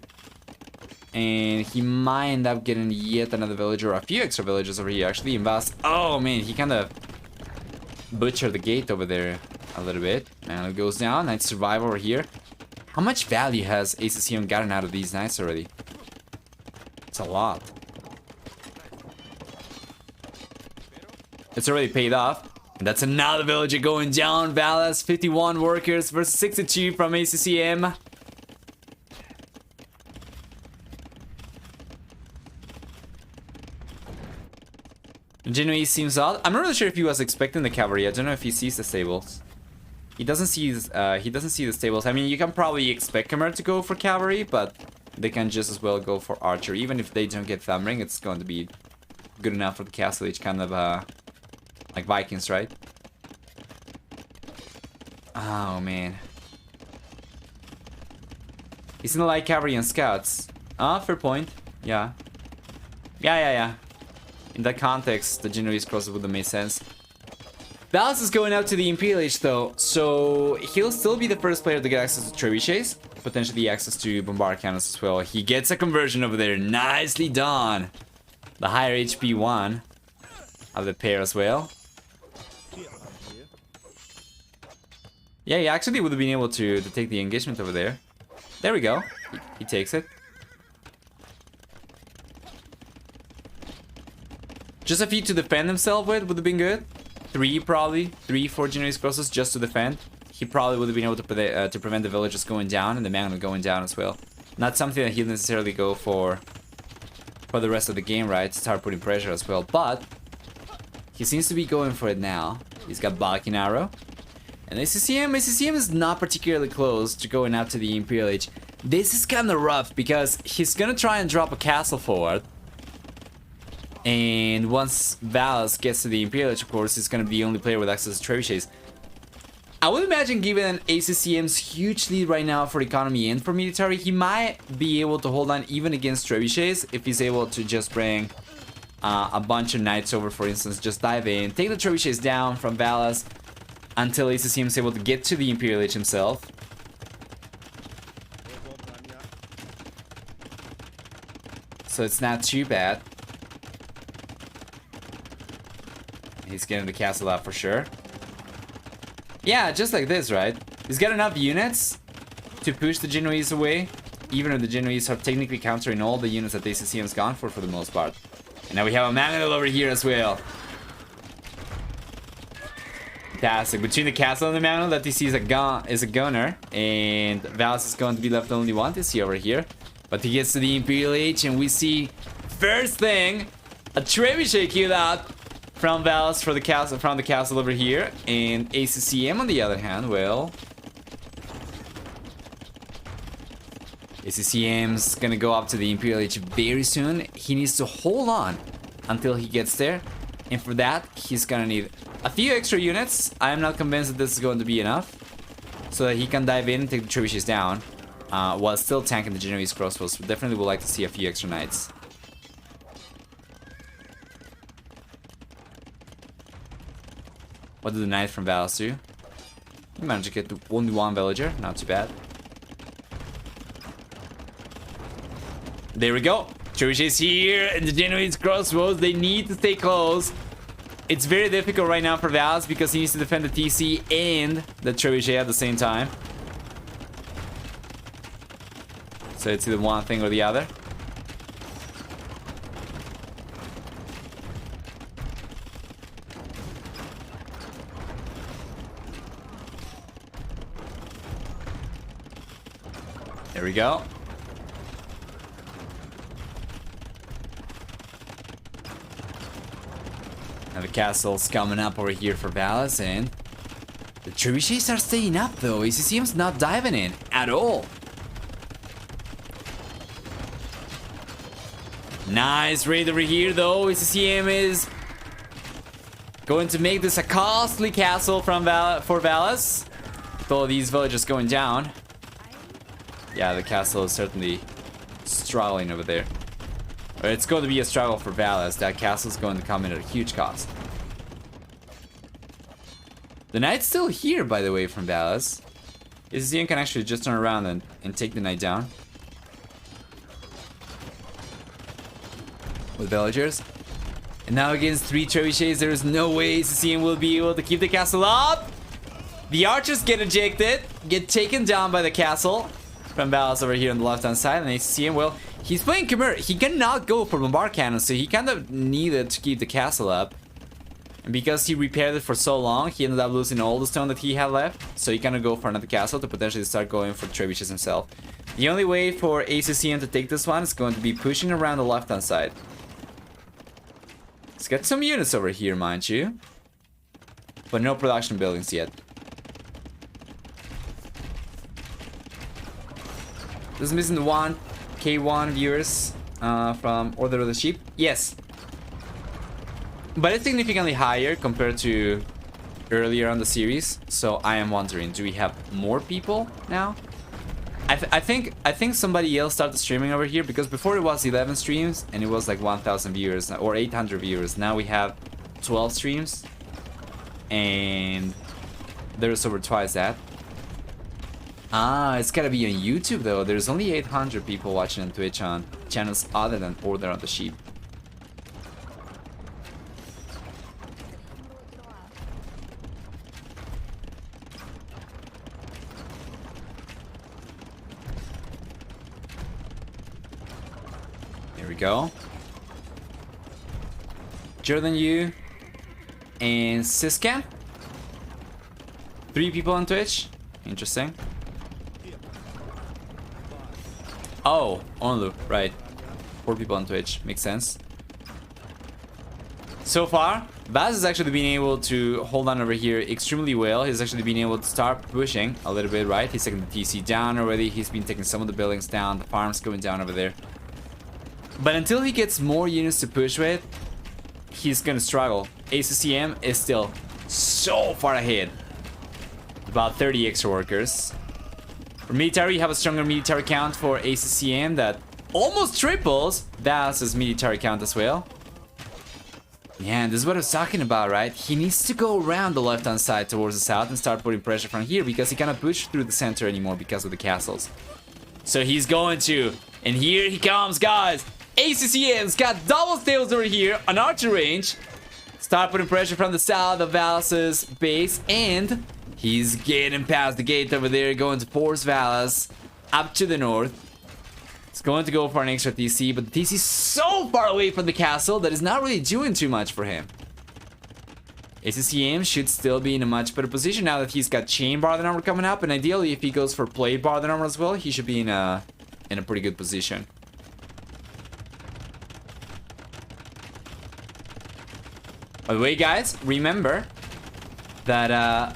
And he might end up getting yet another villager, or a few extra villagers over here, actually. Invest. Oh, man, he kind of butchered the gate over there a little bit. And it goes down. Knight survive over here. How much value has ACCM gotten out of these knights already? It's a lot. It's already paid off. And that's another villager going down. Valas, 51 workers versus 62 from ACCM. Genuine seems odd. I'm not really sure if he was expecting the cavalry. I don't know if he sees the stables. He doesn't see the stables. I mean, you can probably expect Khmer to go for cavalry, but they can just as well go for archer. Even if they don't get thumbring, it's going to be good enough for the castle age, kind of like Vikings, right? Oh man, he's in the light cavalry and scouts. Ah, fair point. Yeah. In that context, the Genoese crosses would have made sense. Valas is going out to the Imperial Age though, so he'll still be the first player to get access to trebuchets, potentially access to bombard cannons as well. He gets a conversion over there, nicely done. The higher HP one of the pair as well. Yeah, he actually would have been able to take the engagement over there. There we go. He takes it. Just a few to defend himself with would have been good. 3 probably. 3-4 Genoese crosses just to defend. He probably would have been able to prevent the villagers going down and the man going down as well. Not something that he'll necessarily go for the rest of the game, right? Start putting pressure as well. But he seems to be going for it now. He's got Balkan Arrow. And ACCM is not particularly close to going out to the Imperial Age. This is kind of rough because he's gonna try and drop a castle forward. And once Valas gets to the Imperial Age, of course, he's gonna be the only player with access to trebuchets. I would imagine, given ACCM's huge lead right now for economy and for military, he might be able to hold on even against trebuchets if he's able to just bring a bunch of knights over, for instance, just dive in, take the trebuchets down from Valas until ACCM is able to get to the Imperial Age himself. So it's not too bad. He's getting the castle out for sure. Yeah, just like this, right? He's got enough units to push the Genoese away, even if the Genoese are technically countering all the units that the ACCM has gone for the most part. And now we have a Manuel over here as well. Fantastic. Between the castle and the Manuel, that TC is a gunner, and Valas is going to be left only one TC over here. But he gets to the Imperial Age, and we see first thing a trebuchet queued out from Valas for the castle, from the castle over here, and ACCM on the other hand, well, ACCM's gonna go up to the Imperial Age very soon. He needs to hold on until he gets there, and for that he's gonna need a few extra units. I am not convinced that this is going to be enough, so that he can dive in and take the trebuchets down while still tanking the Genoese crossbows. Definitely would like to see a few extra knights. What did the knight from Valas do? He managed to get to only one villager, not too bad. There we go. Trebuchets here, and the Genoese crossbows, they need to stay close. It's very difficult right now for Valas because he needs to defend the TC and the trebuchet at the same time. So it's either one thing or the other. There we go. Now the castle's coming up over here for Valas, and the trebuchets are staying up though. ACCM's not diving in at all. Nice raid over here though. ACCM is going to make this a costly castle for Valas. With all these villagers going down. Yeah, the castle is certainly struggling over there. But it's going to be a struggle for Valas. That castle is going to come in at a huge cost. The knight's still here, by the way, from Valas. ACCM can actually just turn around and take the knight down. With villagers. And now against 3 trebuchets, there is no way ACCM will be able to keep the castle up. The archers get ejected, get taken down by the castle from Valas over here on the left-hand side. And ACCM, well, he's playing Khmer. He cannot go for bombard cannon, so he kind of needed to keep the castle up. And because he repaired it for so long, he ended up losing all the stone that he had left. So he kind of go for another castle to potentially start going for trebuchets himself. The only way for ACCM to take this one is going to be pushing around the left-hand side. Let's get some units over here, mind you. But no production buildings yet. Just missing the one K1 viewers from Order of the Sheep. Yes. But it's significantly higher compared to earlier on the series. So I am wondering, do we have more people now? I think somebody else started streaming over here, because before it was 11 streams and it was like 1,000 viewers or 800 viewers. Now we have 12 streams and there's over twice that. Ah, it's gotta be on YouTube though. There's only 800 people watching on Twitch on channels other than Order of the Sheep. Go. Jordan Yu and Siscan. 3 people on Twitch. Interesting. Oh, Onlu, right. 4 people on Twitch. Makes sense. So far, Valas has actually been able to hold on over here extremely well. He's actually been able to start pushing a little bit, right? He's taking the TC down already. He's been taking some of the buildings down. The farm's going down over there. But until he gets more units to push with, he's gonna struggle. ACCM is still so far ahead. About 30 extra workers. For military, you have a stronger military count for ACCM that almost triples Valas' military count as well. Yeah, and this is what I was talking about, right? He needs to go around the left-hand side towards the south and start putting pressure from here, because he cannot push through the center anymore because of the castles. So he's going to. And here he comes, guys. ACCM's got double sails over here on archer range. Start putting pressure from the south of Valas' base, and he's getting past the gate over there, going to force Valas up to the north. He's going to go for an extra TC, but the TC is so far away from the castle that it's not really doing too much for him. ACCM should still be in a much better position now that he's got chain bar armor coming up, and ideally if he goes for plate bar armor as well, he should be in a pretty good position. By the way, guys, remember that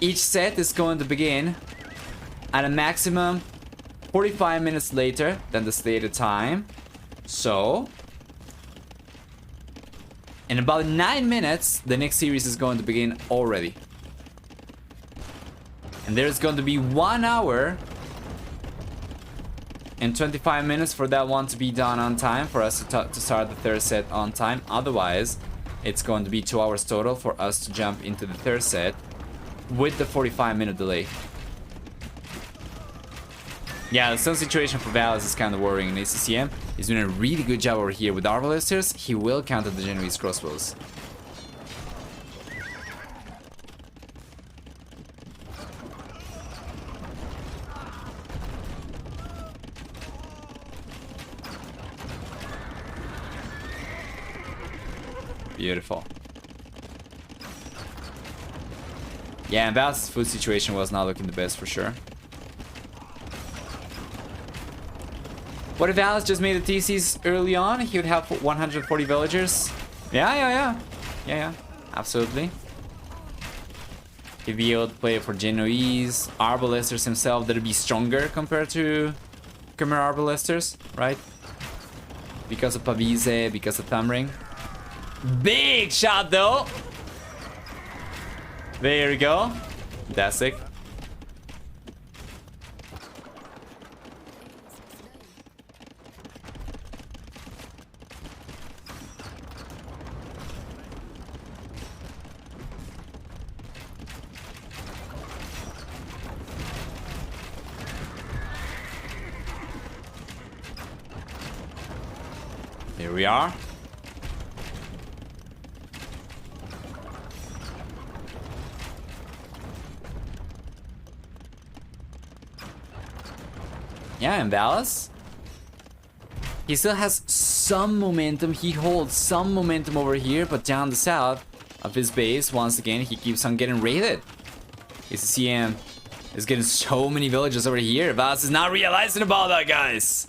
each set is going to begin at a maximum 45 minutes later than the stated time. So, in about 9 minutes, the next series is going to begin already. And there's going to be 1 hour and 25 minutes for that one to be done on time, for us to start the third set on time. Otherwise, it's going to be 2 hours total for us to jump into the third set with the 45-minute delay. Yeah, the sun situation for Valas is kind of worrying, and ACCM is doing a really good job over here with Arbalesters. He will counter the Genoese crossbows. Beautiful. Yeah, and Valas' food situation was not looking the best for sure. What if Valas just made the TCs early on? He would have 140 villagers. Yeah. Absolutely. He'd be able to play for Genoese, Arbalesters himself that would be stronger compared to Khmer Arbalesters, right? Because of Pavise, because of Thumbring. Big shot though! There we go. Fantastic. Here we are. Yeah, and Valas, he still has some momentum. He holds some momentum over here, but down the south of his base, once again, he keeps on getting raided. ACCM is getting so many villages over here. Valas is not realizing about that, guys.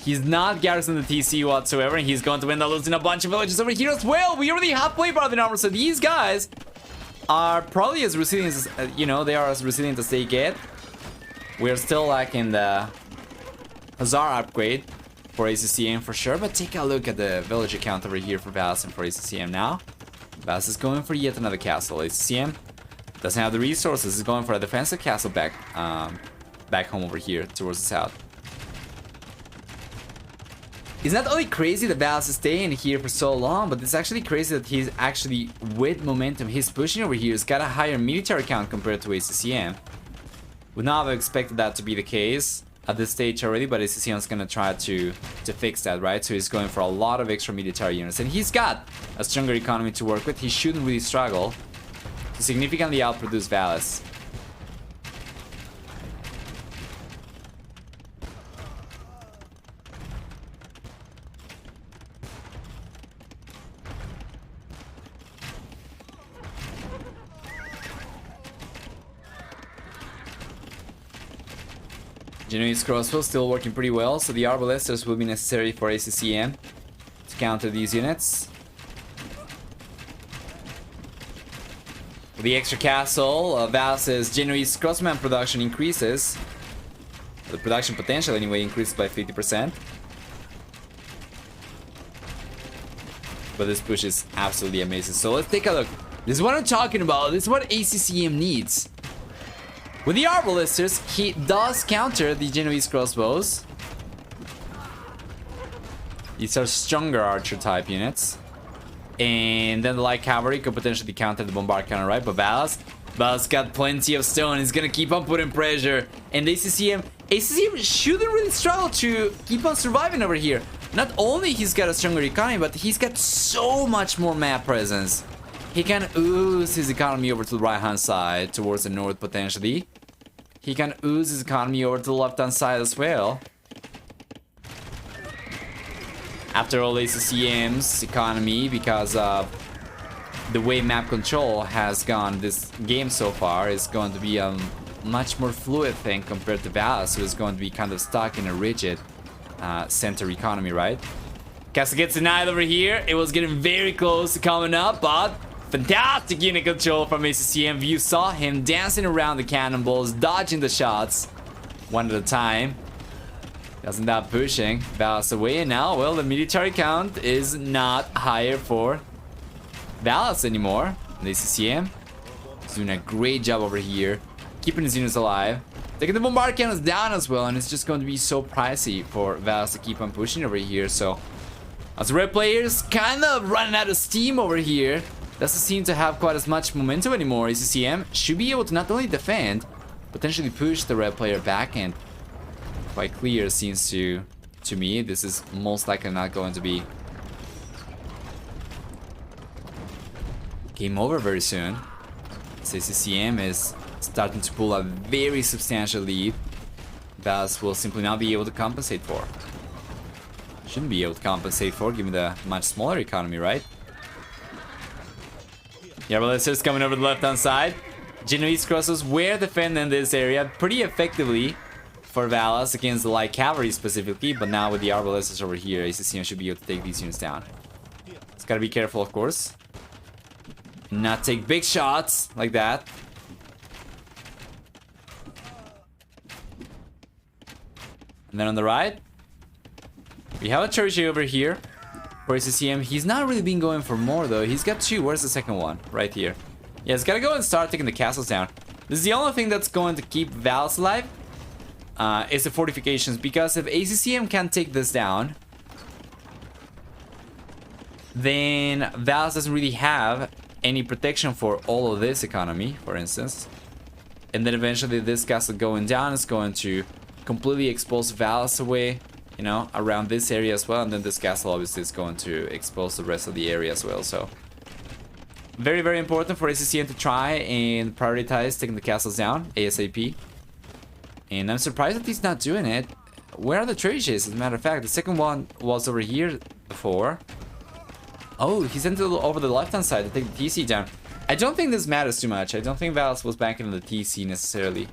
He's not garrisoning the TC whatsoever, and he's going to end up losing a bunch of villages over here as well. We already have play part of the number, so these guys are probably as resilient as, you know, they are as resilient as they get. We're still lacking the Hazar upgrade for ACCM for sure, but take a look at the villager count over here for Valas and for ACCM now. Valas is going for yet another castle. ACCM doesn't have the resources. He's going for a defensive castle back home over here towards the south. It's not only crazy that Valas is staying here for so long, but it's actually crazy that he's actually, with momentum, he's pushing over here. He's got a higher military count compared to ACCM. Would not have expected that to be the case at this stage already, but ACCM is gonna try to fix that, right? So he's going for a lot of extra military units, and he's got a stronger economy to work with. He shouldn't really struggle to significantly outproduce Valas. Genoese crossbow still working pretty well, so the Arbalesters will be necessary for ACCM to counter these units. With the extra castle, Valas' Genoese crossman production increases. The production potential anyway increases by 50%. But this push is absolutely amazing. So let's take a look. This is what I'm talking about. This is what ACCM needs. With the Arbalesters, he does counter the Genoese crossbows. These are stronger archer type units. And then the light cavalry could potentially counter the bombard cannon, right? But Valas got plenty of stone. He's gonna keep on putting pressure. And ACCM shouldn't really struggle to keep on surviving over here. Not only he's got a stronger economy, but he's got so much more map presence. He can ooze his economy over to the right-hand side, towards the north potentially. He can ooze his economy over to the left-hand side as well. After all, ACCM's economy, because of the way map control has gone this game so far, is going to be a much more fluid thing compared to Valas, who is going to be kind of stuck in a rigid center economy, right? Castle gets denied over here. It was getting very close to coming up, but fantastic unit control from ACCM. You saw him dancing around the cannonballs, dodging the shots one at a time. Doesn't that pushing Valas away, and now, well, the military count is not higher for Valas anymore. And ACCM is doing a great job over here, keeping his units alive, taking the bombard cannons down as well, and it's just going to be so pricey for Valas to keep on pushing over here. So, as red players kind of running out of steam over here, doesn't seem to have quite as much momentum anymore. ACCM should be able to not only defend, potentially push the red player back, and quite clear seems to me this is most likely not going to be game over very soon. So ACCM is starting to pull a very substantial lead. Valas will simply not be able to compensate for. Shouldn't be able to compensate for, given the much smaller economy, right? Yeah, Ballister's coming over the left-hand side. Genoese Crosses were defending this area pretty effectively for Valas against the light cavalry specifically, but now with the Arbalistas over here, ACCM should be able to take these units down. It's gotta be careful, of course. Not take big shots like that. And then on the right, we have a Trebuchet over here for ACCM. He's not really been going for more though. He's got 2. Where's the second one? Right here. Yeah, he's gotta go and start taking the castles down. This is the only thing that's going to keep Valas alive. Is the fortifications, because if ACCM can take this down, then Valas doesn't really have any protection for all of this economy, for instance. And then eventually this castle going down is going to completely expose Valas away, you know, around this area as well. And then this castle obviously is going to expose the rest of the area as well. So very, very important for ACCM to try and prioritize taking the castles down ASAP. And I'm surprised that he's not doing it. Where are the trebuchets, as a matter of fact? The second one was over here before. Oh, he's over the left-hand side to take the TC down. I don't think this matters too much. I don't think Valas was banking on the TC necessarily.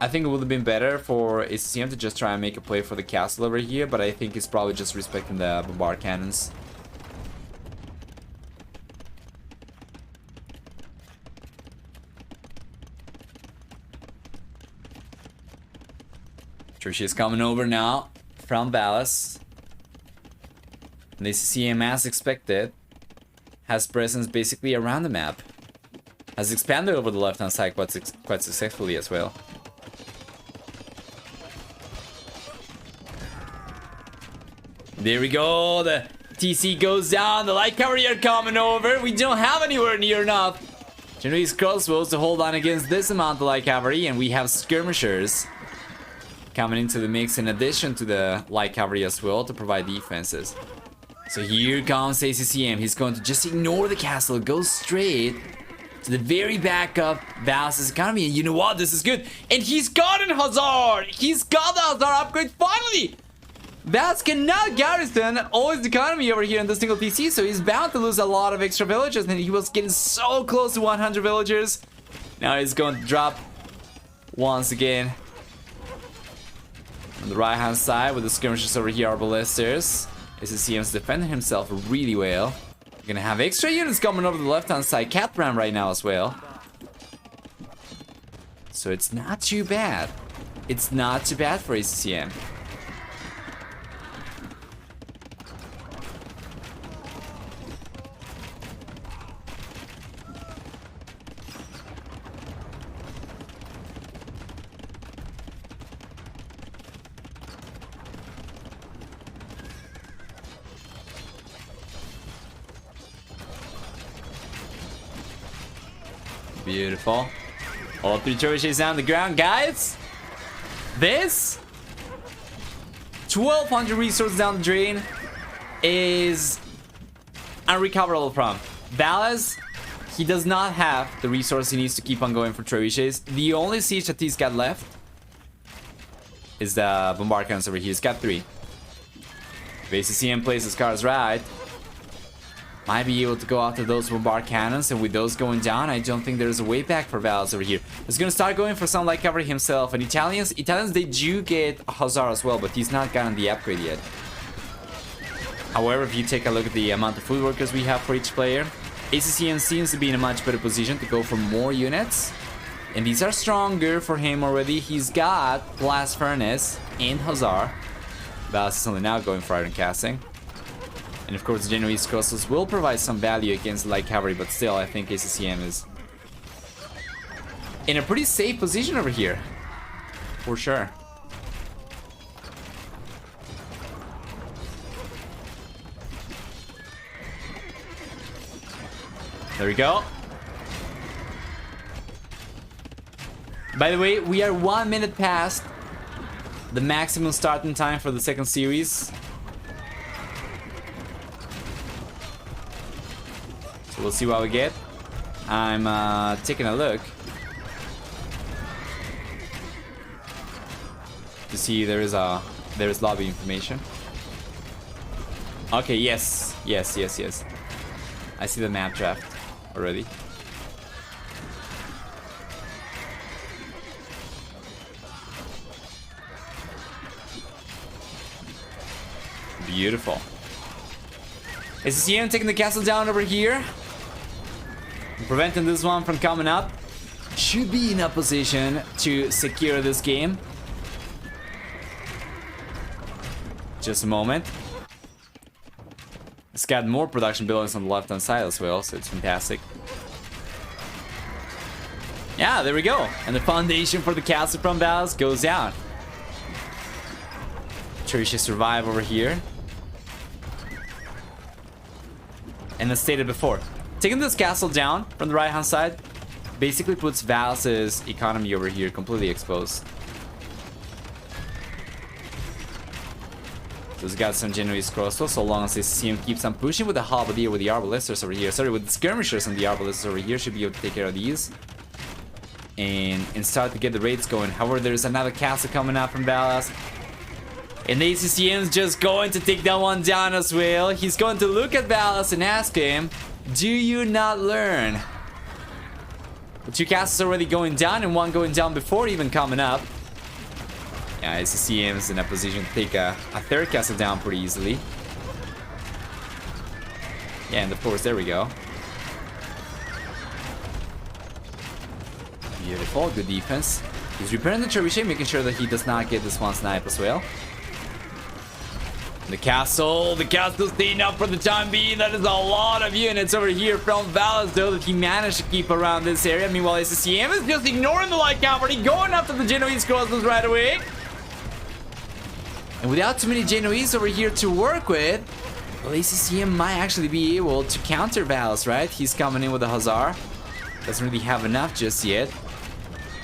I think it would have been better for ACCM to just try and make a play for the castle over here, but I think he's probably just respecting the bombard cannons. She's coming over now from Valas. And the ACCM, as expected, has presence basically around the map. Has expanded over the left-hand side quite successfully as well. There we go. The TC goes down. The light cavalry are coming over. We don't have anywhere near enough Genoese crossbows to hold on against this amount of light cavalry, and we have skirmishers coming into the mix in addition to the light cavalry as well to provide defenses. So here comes ACCM. He's going to just ignore the castle, go straight to the very back of Valas' economy. And you know what? This is good. And he's got an Hussar! He's got the Hussar upgrade finally! Valas cannot garrison all his economy over here in the single TC, so he's bound to lose a lot of extra villagers, and he was getting so close to 100 villagers. Now he's going to drop once again. On the right hand side with the skirmishers over here are Ballistas. ACCM's defending himself really well. We're gonna have extra units coming over the left hand side. Catram right now as well. So it's not too bad. It's not too bad for ACCM. Beautiful. All 3 trebuchets down the ground, guys. This 1200 resources down the drain is unrecoverable from Valas. He does not have the resource he needs to keep on going for trebuchets. The only siege that he's got left is the bombard cannons over here. He's got 3. If ACCM plays his cards right, might be able to go after those bombard cannons, and with those going down, I don't think there's a way back for Valas over here. He's gonna start going for some light cavalry himself, and Italians, they do get a Hussar as well, but he's not gotten the upgrade yet. However, if you take a look at the amount of food workers we have for each player, ACCM seems to be in a much better position to go for more units, and these are stronger for him already. He's got Blast Furnace and Hussar. Valas is only now going for Iron Casting. And of course, the Genoese Crosses will provide some value against light cavalry, but still, I think ACCM is in a pretty safe position over here. For sure. There we go. By the way, we are 1 minute past the maximum starting time for the second series. So we'll see what we get. I'm taking a look to see there is lobby information. Okay, yes. I see the map draft already. Beautiful. ACCM taking the castle down over here. Preventing this one from coming up. Should be in a position to secure this game. Just a moment. It's got more production buildings on the left hand side as well, so it's fantastic. Yeah, there we go. And the foundation for the castle from Valas goes down. Sure, you should survive over here. And as stated before, taking this castle down from the right hand side basically puts Valas' economy over here completely exposed. So he's got some Genoese crossbows, so long as ACCM keeps on pushing with the halberdier, with the arbalisters over here. Sorry, with the skirmishers and the arbalisters over here, should be able to take care of these. And start to get the raids going. However, there's another castle coming out from Valas. And ACCM's just going to take that one down as well. He's going to look at Valas and ask him, do you not learn? The two castles already going down and one going down before even coming up. Yeah, ACCM's in a position to take a third castle down pretty easily. Yeah, and of course, there we go. Beautiful, good defense. He's repairing the trebuchet, making sure that he does not get this one snipe as well. The castle's staying up for the time being. That is a lot of units over here from Valas, though, that he managed to keep around this area. Meanwhile, ACCM is just ignoring the light cavalry, going after the Genoese crossbows right away. And without too many Genoese over here to work with, well, ACCM might actually be able to counter Valas, right? He's coming in with a Hussar. Doesn't really have enough just yet.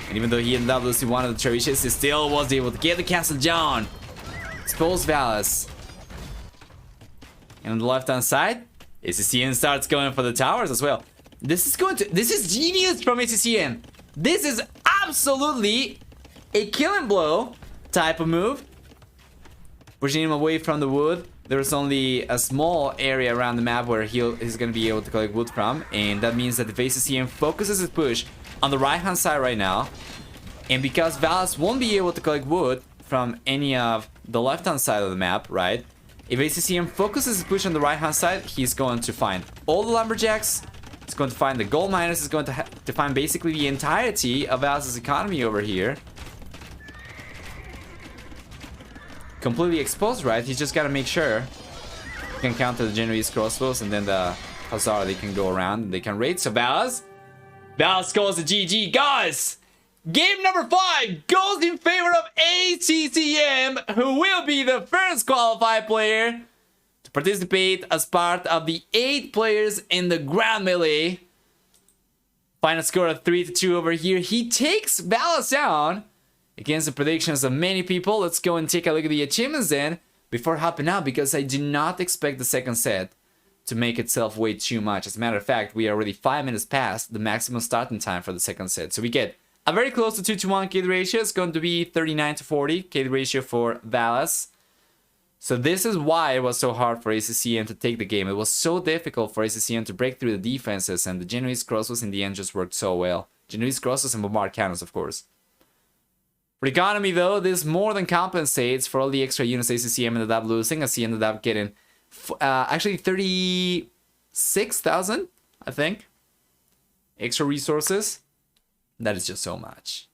And even though he ended up losing one of the trebuchets, he still was able to get the castle down. Expose Valas. And on the left-hand side, ACCM starts going for the towers as well. This is genius from ACCM. This is absolutely a killing blow type of move. Pushing him away from the wood. There's only a small area around the map where he's going to be able to collect wood from. And that means that if ACCM focuses his push on the right-hand side right now, and because Valas won't be able to collect wood from any of the left-hand side of the map, right? If ACCM focuses his push on the right-hand side, he's going to find all the lumberjacks. He's going to find the gold miners. He's going to find basically the entirety of Valas' economy over here. Completely exposed, right? He's just got to make sure he can counter the Genoese crossbows, and then the Hussar, they can go around and they can raid. So Valas scores the GG. Guys, game number 5 goes in favor of ACCM, who will be the first qualified player to participate as part of the 8 players in the Grand Melee. Final score of 3-2 over here. He takes Valas down against the predictions of many people. Let's go and take a look at the achievements then before hopping out, because I do not expect the second set to make itself weigh too much. As a matter of fact, we are already 5 minutes past the maximum starting time for the second set. So we get a very close to 2-to-1 KD ratio. It's going to be 39-40 KD ratio for Valas. So this is why it was so hard for ACCM to take the game. It was so difficult for ACCM to break through the defenses, and the Genoese crossbows in the end just worked so well. Genoese crossbows and bombard cannons, of course. For economy, though, this more than compensates for all the extra units ACCM ended up losing, as he ended up getting actually 36,000, I think, extra resources. That is just so much.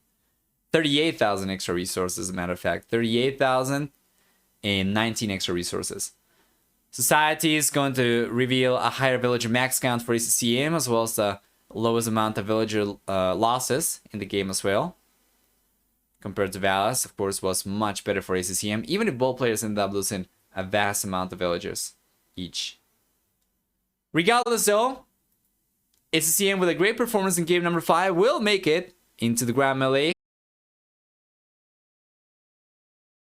38,000 extra resources, as a matter of fact. 38,000 and 19 extra resources. Society is going to reveal a higher villager max count for ACCM, as well as the lowest amount of villager losses in the game as well. Compared to Valas, of course, was much better for ACCM, even if both players ended up losing a vast amount of villagers each. Regardless, though, ACCM with a great performance in game number 5 will make it into the Grand Melee.